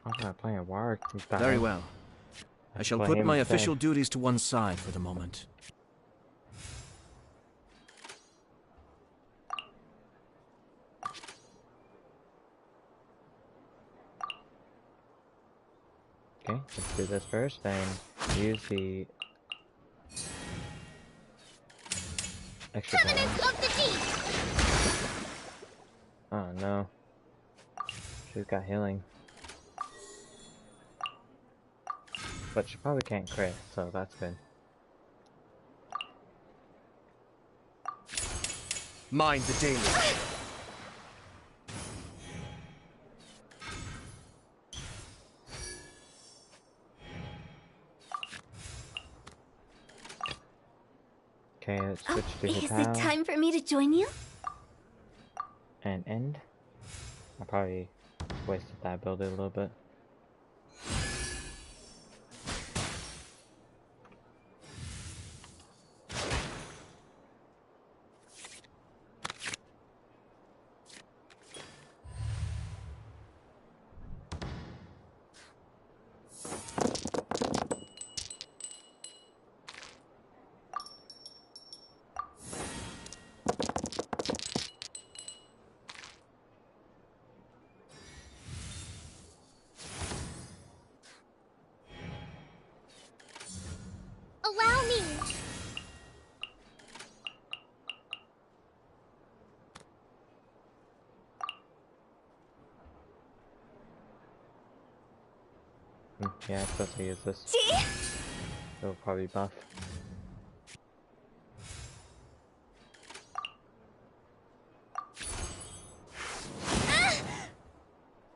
I'm not playing a war. Very well. I shall put my official duties to one side for the moment. Okay, let's do this first, then use the extra balance. Oh no. She's got healing. But she probably can't crit, so that's good. Mind the deluge. Okay, let's switch to Is Hital. it time for me to join you? And end. I probably wasted that ability a little bit. Allow me. Yeah, I'm supposed to use this. See? It'll probably buff.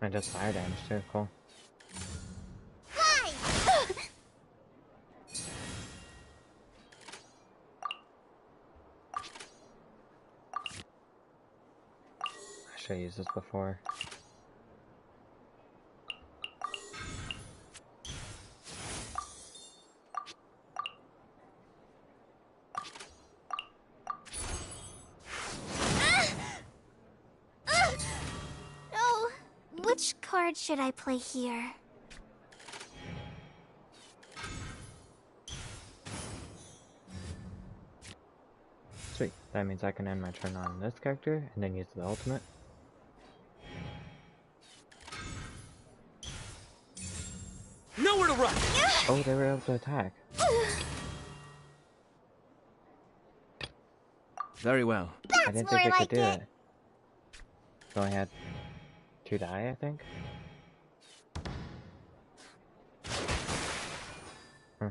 And just fire damage too, cool. Fly! I should have used this before. Oh, which card should I play here? Sweet. That means I can end my turn on this character and then use the ultimate. Nowhere to run! Oh, they were able to attack. Very well. I didn't think they could do it. So I had 2 die, I think. Huh.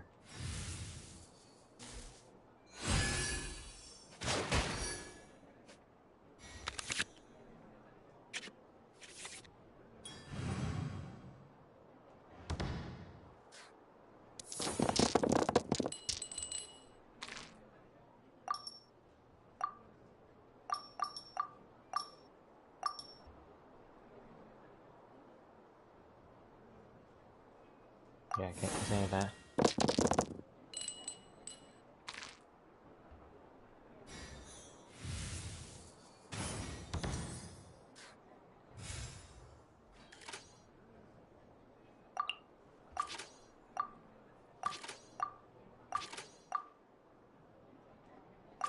Yeah, I can't say that.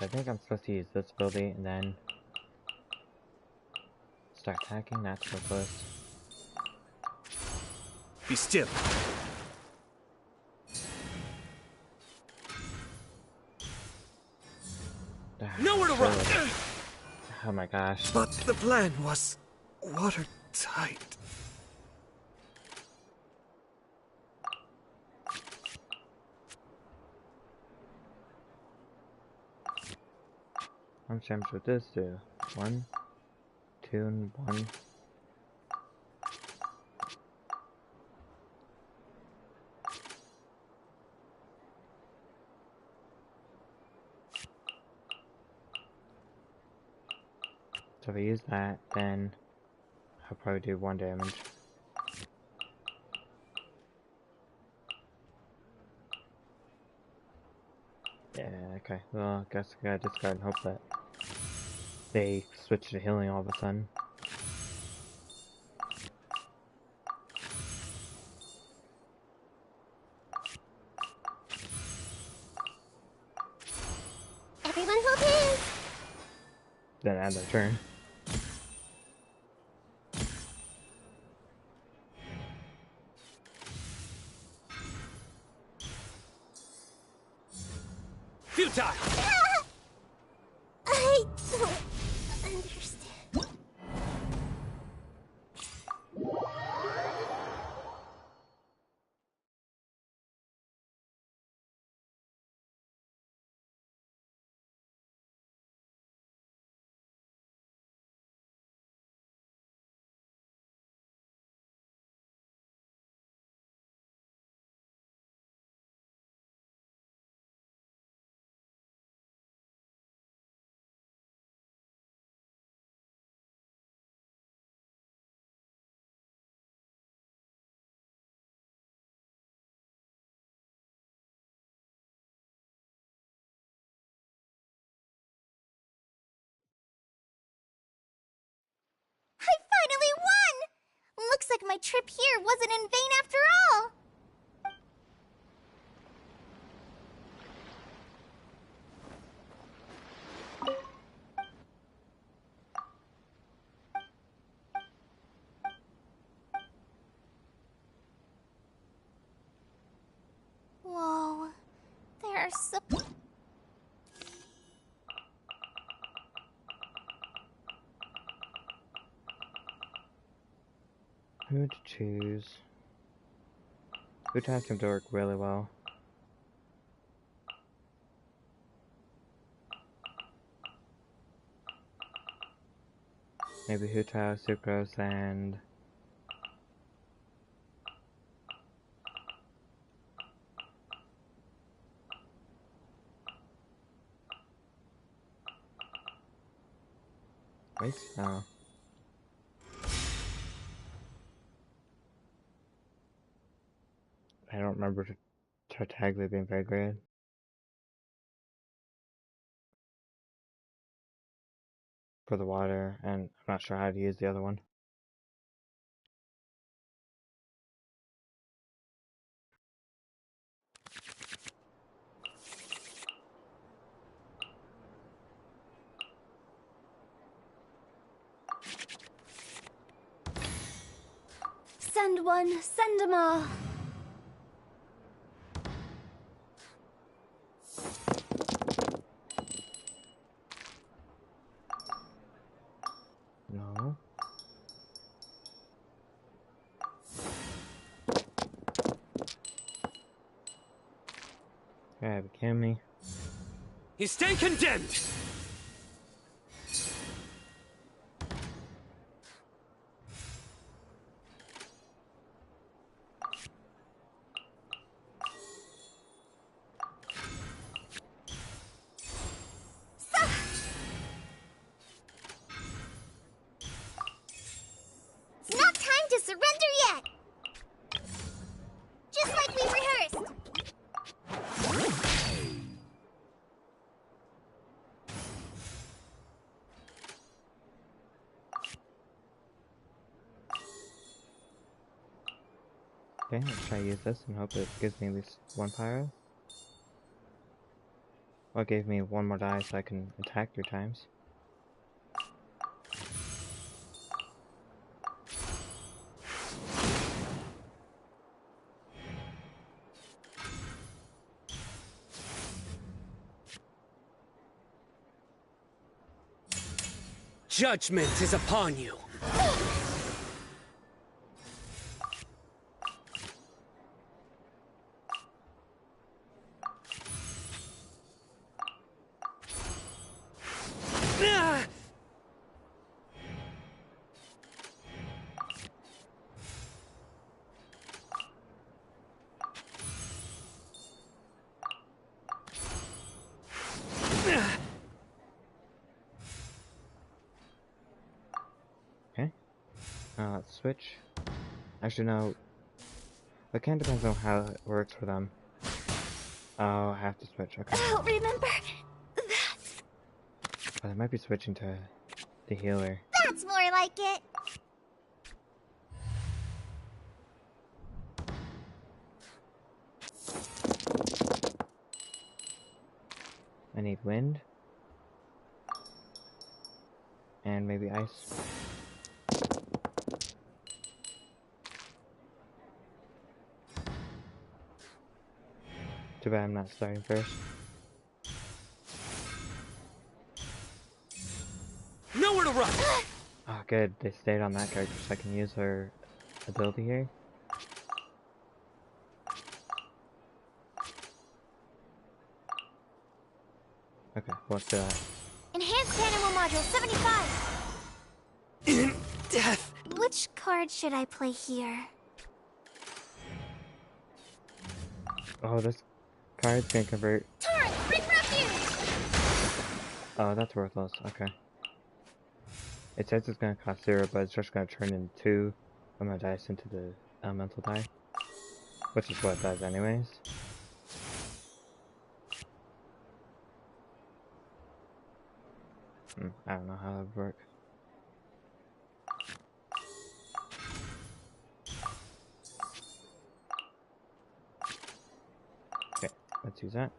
I think I'm supposed to use this ability and then start attacking. Not so close. Be still. Nowhere to run! Oh my gosh. But the plan was watertight. How much damage would this do? 1, 2, and 1. So if I use that, then I'll probably do 1 damage. Yeah, okay. Well, I guess I gotta discard and hope that they switch to healing all of a sudden. Everyone hold hands. Then add their turn. Futile! I don't understand. I finally won! Looks like my trip here wasn't in vain after all. Whoa, there's so... Who to choose? Who to him to work really well? Maybe Hutao, Sucrose, and... Wait, no. I don't remember Tartaglia being very good. For the water, and I'm not sure how to use the other one. Send one, send them all. No. Yeah, be kidding me. You stand condemned! It's not time to surrender yet! Just like we rehearsed! Okay, let's try to use this and hope it gives me at least 1 pyro. Well, it gave me one more die so I can attack 3 times. Judgment is upon you. Okay. Let's switch. Actually, no. It kind of depends on how it works for them. Oh, I have to switch. Okay. Oh, remember that. But I might be switching to the healer. That's more like it. I need wind. And maybe ice. Too bad I'm not starting first. Nowhere to run! Oh, good. They stayed on that character so I can use her ability here. Okay, let's do that. Enhanced Animal Module 75. In death! Which card should I play here? Oh, this card's gonna convert. Torrent, bring refuge! Oh, that's worthless. Okay. It says it's gonna cost 0, but it's just gonna turn into of my dice into the elemental die. Which is what it does anyways. I don't know how that would work. Okay, let's use that.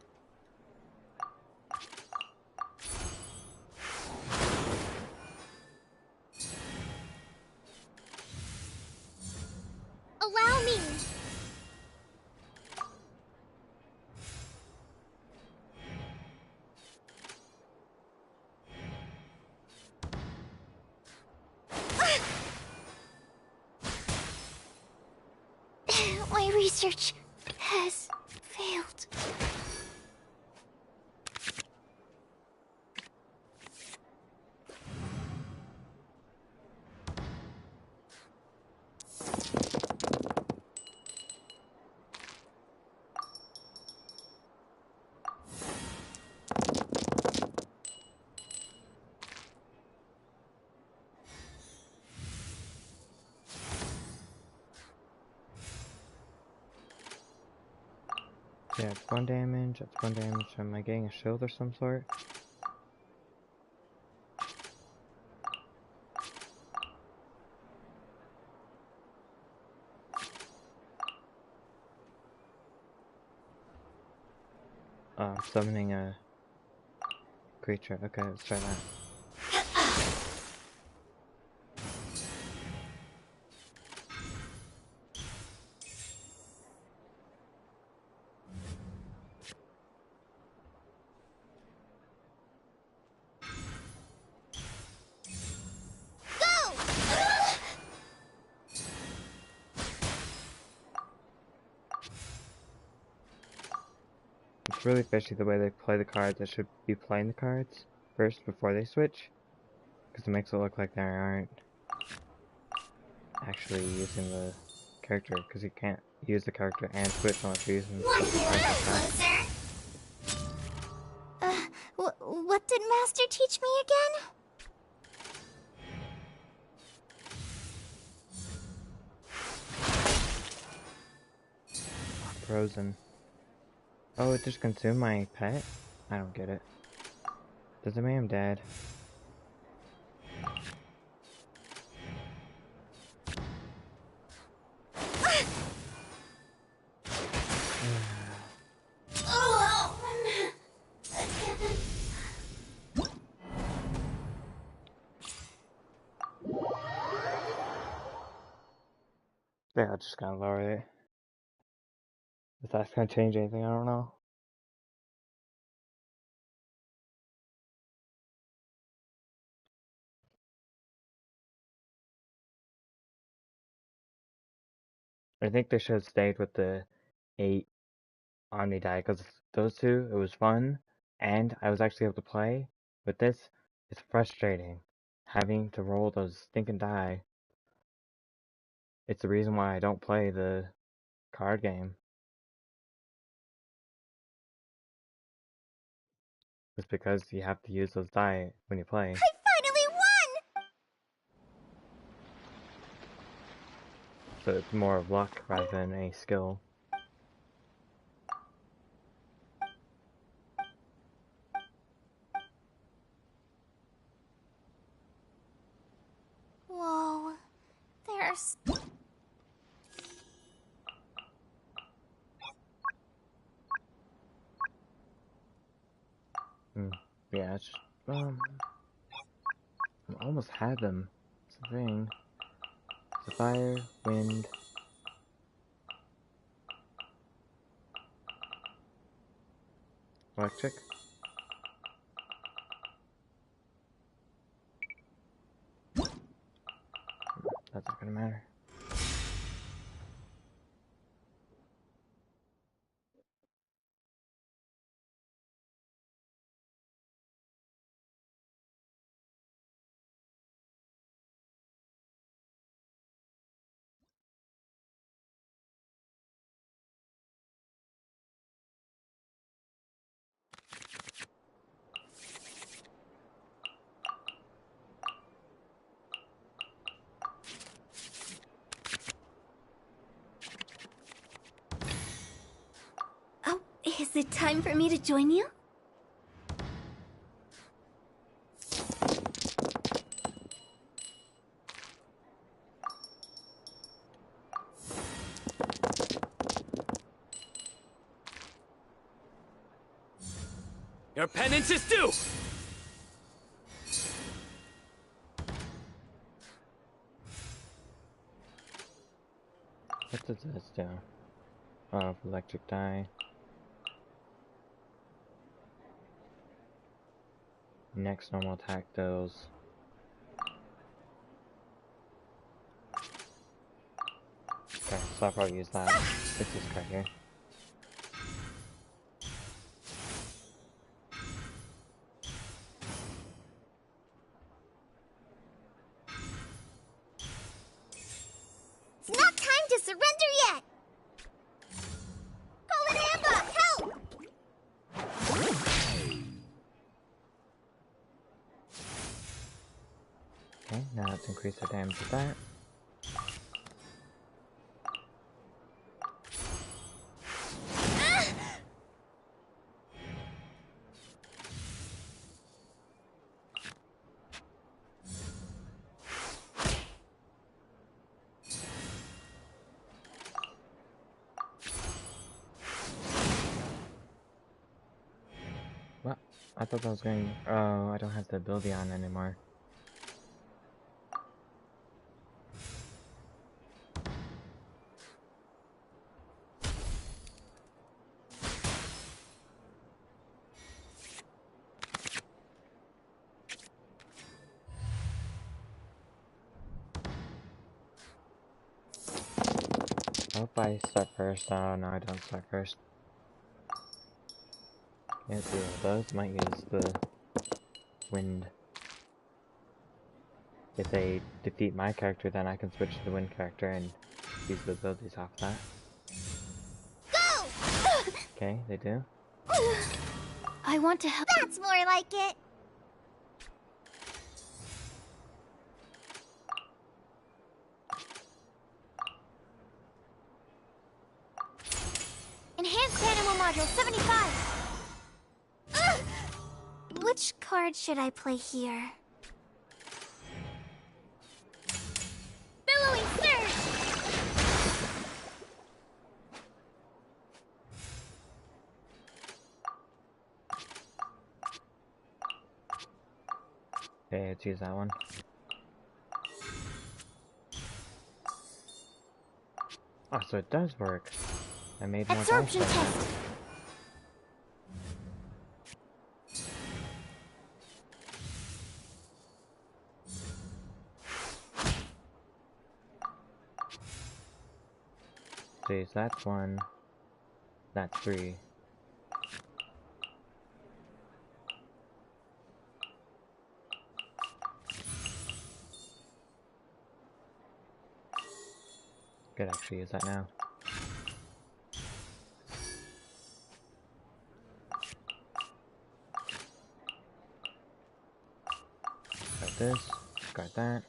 Allow me! My research has failed. Yeah, it's 1 damage, that's 1 damage. Am I getting a shield or some sort? I'm summoning a creature. Okay, let's try that. It's really fishy the way they play the cards. They should be playing the cards first before they switch, because it makes it look like they aren't actually using the character, because you can't use the character and switch unless you're using the cards like that. What did Master teach me again? Frozen. Oh, it just consumed my pet? I don't get it. Does it mean I'm dead? Yeah, I just gotta lower it. If that's gonna change anything, I don't know. I think they should have stayed with the 8 Omni die, because those two, it was fun, and I was actually able to play. With this, it's frustrating. Having to roll those stinking die. It's the reason why I don't play the card game. It's because you have to use those die when you play. Finally won! So it's more of luck rather than a skill. Whoa. There's... Yeah, it's just, I almost had them. It's the thing. It's fire, wind. Electric. That's not gonna matter. Oh, is it time for me to join you? Your penance is due! What does this do? Oh, electric die. Next normal attack deals. Okay, so I'll probably use that. It's this card here. It's not time to surrender yet! Call an ambush! Help! Okay, now let's increase the damage with that. What? I thought I was going... Oh, I don't have the ability on anymore. I hope I start first. Oh, no, I don't start first. Can't see what those. Might use the wind. If they defeat my character, then I can switch to the wind character and use the abilities off that. Go! Okay, they do. I want to help. That's more like it! Enhanced Animal Module 75! Which card should I play here? Billowing Surge! Okay, let's use that one. Oh, so it does work. I made more Absorption dice. test. Jeez, that's 1. That's 3. Could actually use that now. Got this. Got that.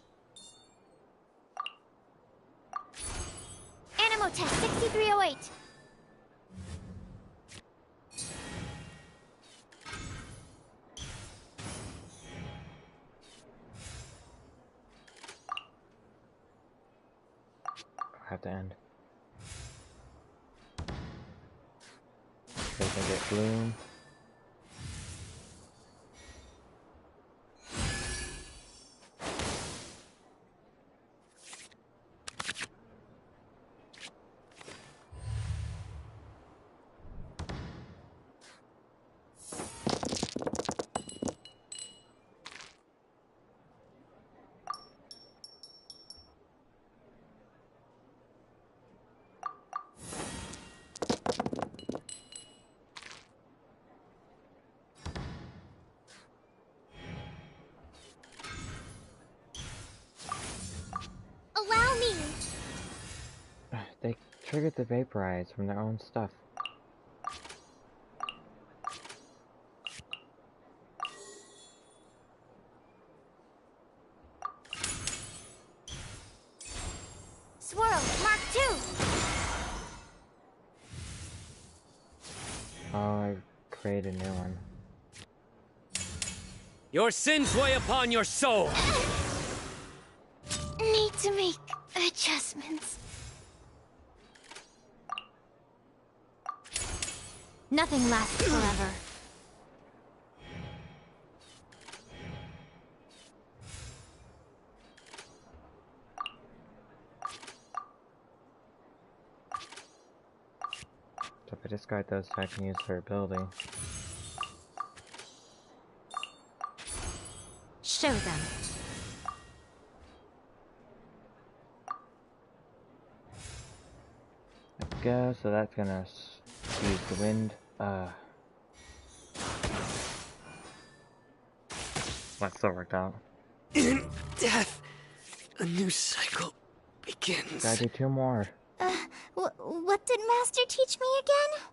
Animal test 6308. I have to end. So I can get bloom. Allow me. They triggered the vaporize from their own stuff. Swirl, Mark 2. Oh, I created a new one. Your sins weigh upon your soul! Need to make adjustments. Nothing lasts forever. So if I discard those, I can use her ability. Show them. Go, so that's gonna use the wind. That still worked out. In death, a new cycle begins. Gotta do 2 more. What did Master teach me again?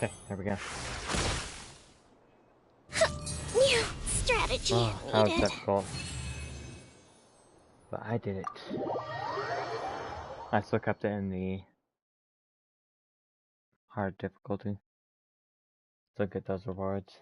Okay, there we go. New strategy Oh, that was needed. difficult. But I did it. I still kept it in the hard difficulty. Still get those rewards.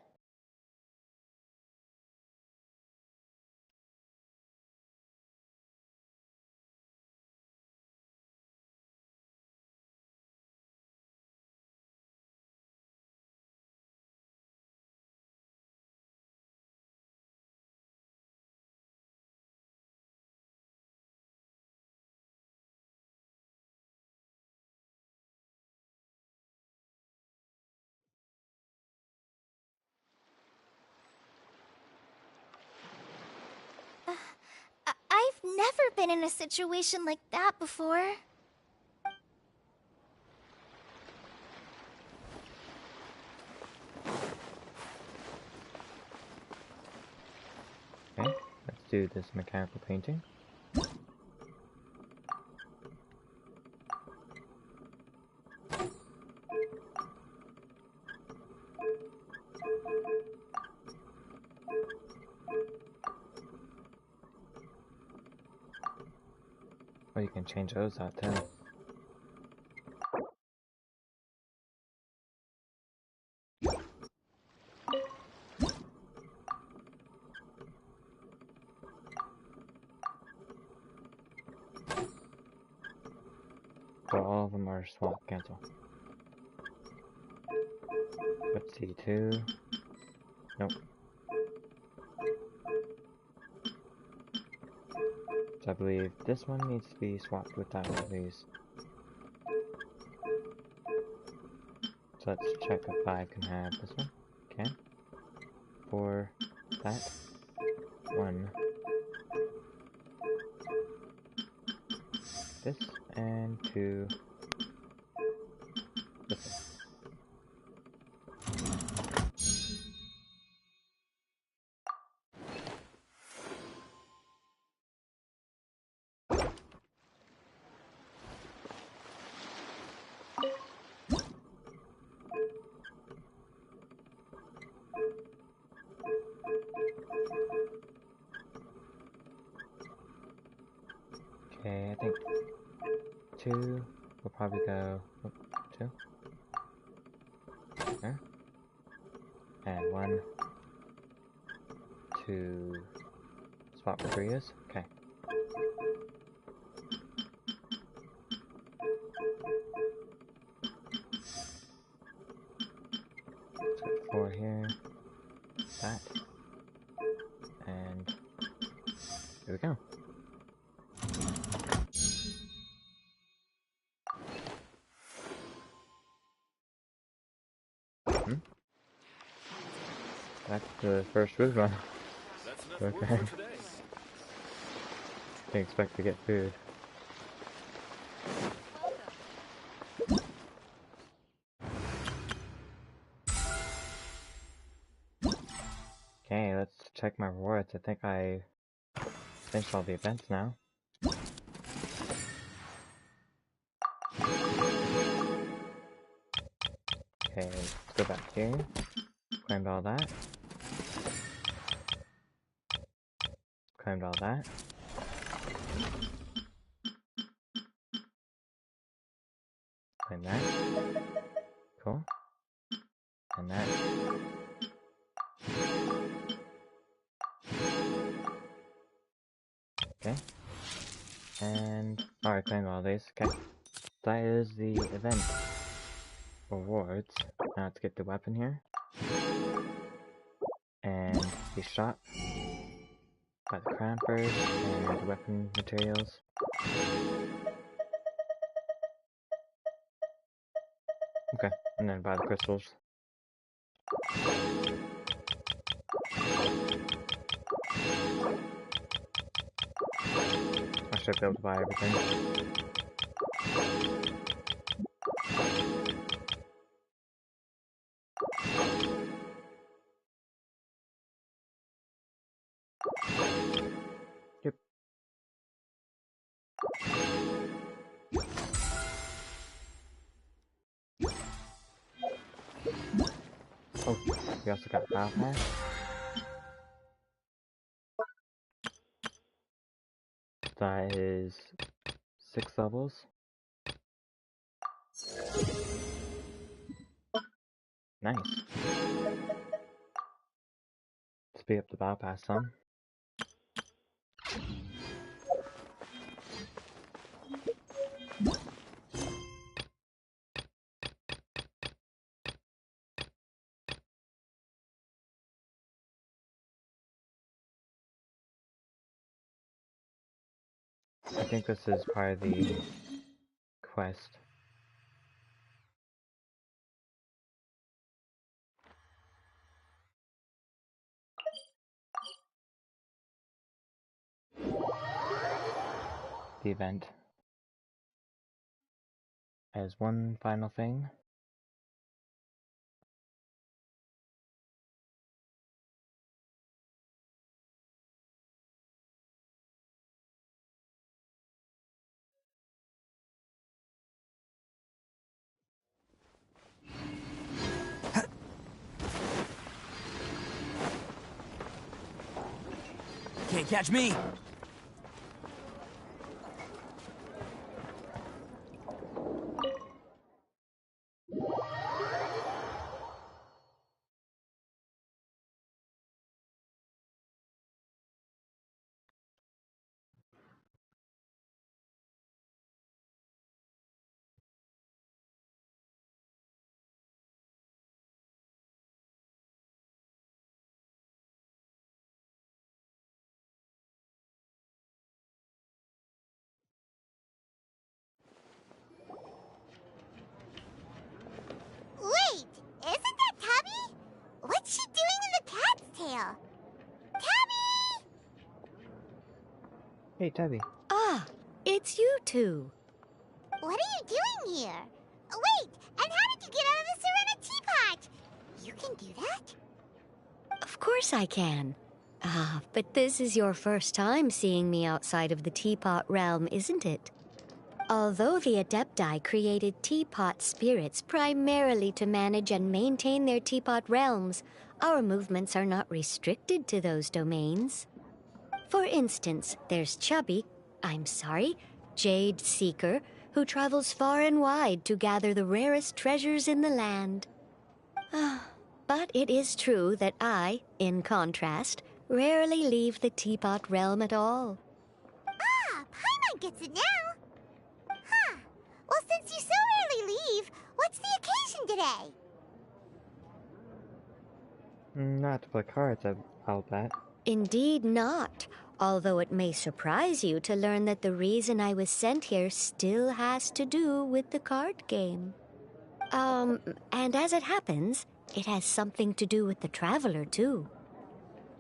I've never been in a situation like that before. Okay, let's do this mechanical painting. Oh, you can change those out too. So all of them are swap, cancel. Let's see, 2. Nope. So I believe this one needs to be swapped with that one of these. So let's check if 5 can have this one. Can. 4, that. 1. This, and 2. This one. Okay, I think 2 will probably go 2 there, and 1 to swap where 3 is. Okay. Let's put 4 here, that, and here we go. That's the first food run. Okay. Didn't expect to get food. Okay, let's check my rewards. I think I finished all the events now. Okay, let's go back here. Claimed all that. Claimed all that. Claim that. Cool. And that. Okay. And alright, claimed all these. Okay. That is the event rewards. Now let's get the weapon here. And be shot by the crampers and weapon materials. Okay, and then buy the crystals. I should be able to buy everything. Yep. Oh, we also got Battle Pass. That is 6 levels. Nice. Speed up the Battle Pass some. I think this is part of the quest. The event. As one final thing. Can't catch me! Hey, Debbie. Ah, it's you two. What are you doing here? Oh, wait, and how did you get out of the Serena teapot? You can do that? Of course I can. Ah, but this is your first time seeing me outside of the teapot realm, isn't it? Although the Adepti created teapot spirits primarily to manage and maintain their teapot realms, our movements are not restricted to those domains. For instance, there's Jade Seeker, who travels far and wide to gather the rarest treasures in the land. But it is true that I, in contrast, rarely leave the teapot realm at all. Ah, Paimon gets it now. Huh. Well, since you so rarely leave, what's the occasion today? Not to play cards, I'll bet. Indeed not, although it may surprise you to learn that the reason I was sent here still has to do with the card game. And as it happens, it has something to do with the Traveler, too.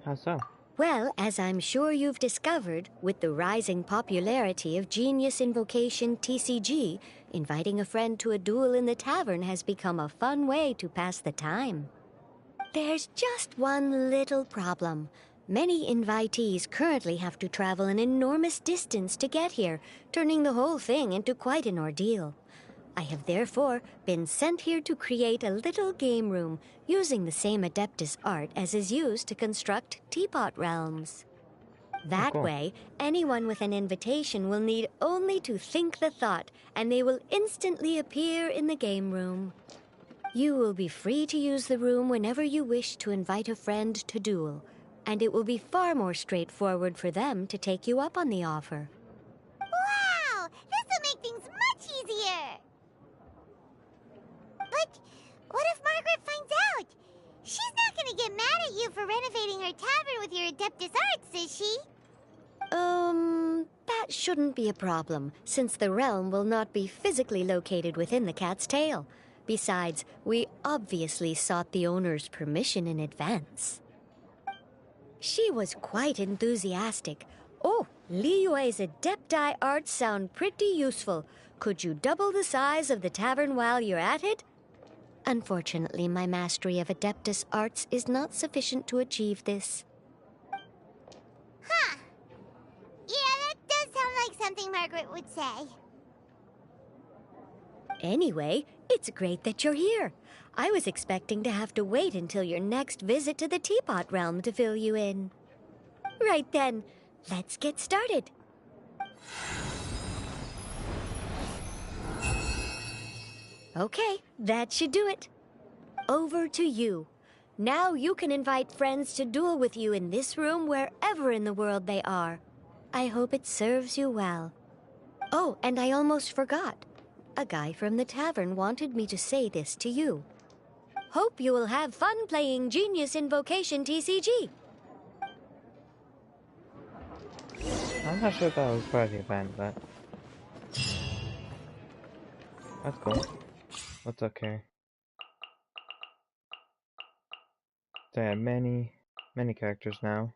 How so? Well, as I'm sure you've discovered, with the rising popularity of Genius Invocation TCG, inviting a friend to a duel in the tavern has become a fun way to pass the time. There's just one little problem. Many invitees currently have to travel an enormous distance to get here, turning the whole thing into quite an ordeal. I have therefore been sent here to create a little game room using the same Adeptus art as is used to construct teapot realms. That way, anyone with an invitation will need only to think the thought, and they will instantly appear in the game room. You will be free to use the room whenever you wish to invite a friend to duel, and it will be far more straightforward for them to take you up on the offer. Wow! This will make things much easier! But what if Margaret finds out? She's not gonna get mad at you for renovating her tavern with your Adeptus arts, is she? That shouldn't be a problem, since the realm will not be physically located within the cat's tail. Besides, we obviously sought the owner's permission in advance. She was quite enthusiastic. Oh, Liyue's Adepti arts sound pretty useful. Could you double the size of the tavern while you're at it? Unfortunately, my mastery of Adeptus arts is not sufficient to achieve this. Huh. Yeah, that does sound like something Margaret would say. Anyway, it's great that you're here. I was expecting to have to wait until your next visit to the Teapot Realm to fill you in. Right then, let's get started. Okay, that should do it. Over to you. Now you can invite friends to duel with you in this room wherever in the world they are. I hope it serves you well. Oh, and I almost forgot. A guy from the tavern wanted me to say this to you. Hope you will have fun playing Genius Invocation TCG. I'm not sure if that was part of the event, but that's cool. That's okay. They have many characters now.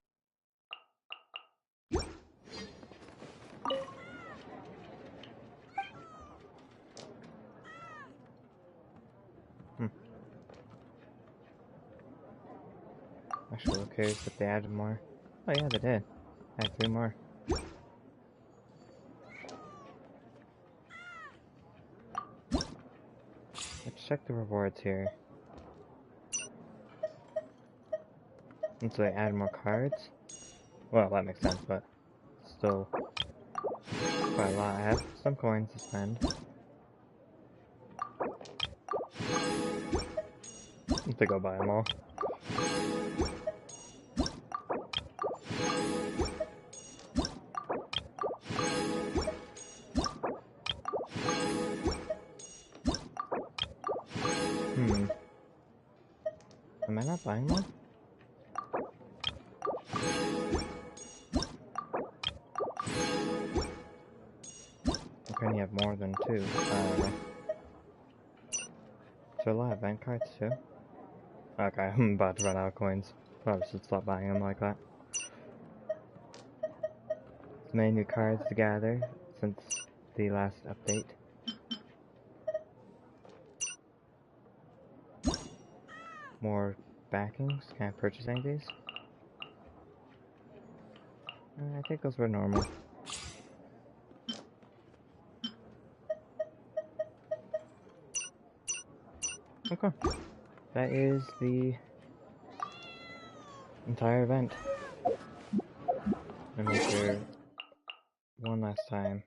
Actually, who cares if they added more? Oh yeah, they did. Add 3 more. Let's check the rewards here. And so they add more cards? Well, that makes sense, but still quite a lot. I have some coins to spend. I think I'll buy them all. Am I not buying them? I can you have more than 2. Is there a lot of event cards too? Okay, I'm about to run out of coins. Probably should stop buying them like that. many new cards to gather since the last update. More backings. Can I purchase any of these? I think those were normal. Okay. That is the entire event. Let me make sure one last time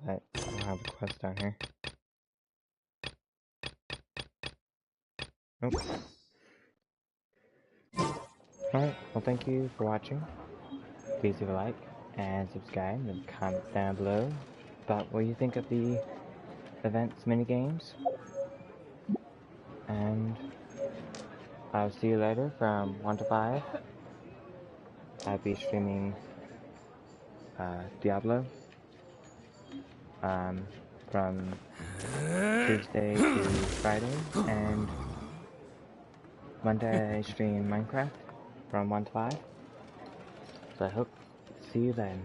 that I'll have a quest down here. Nope. Alright, well thank you for watching. Please leave a like and subscribe and comment down below about what you think of the event's minigames. And I'll see you later from 1 to 5. I'll be streaming Diablo from Tuesday to Friday, and Monday I stream Minecraft from 1 to 5. So I hope to see you then.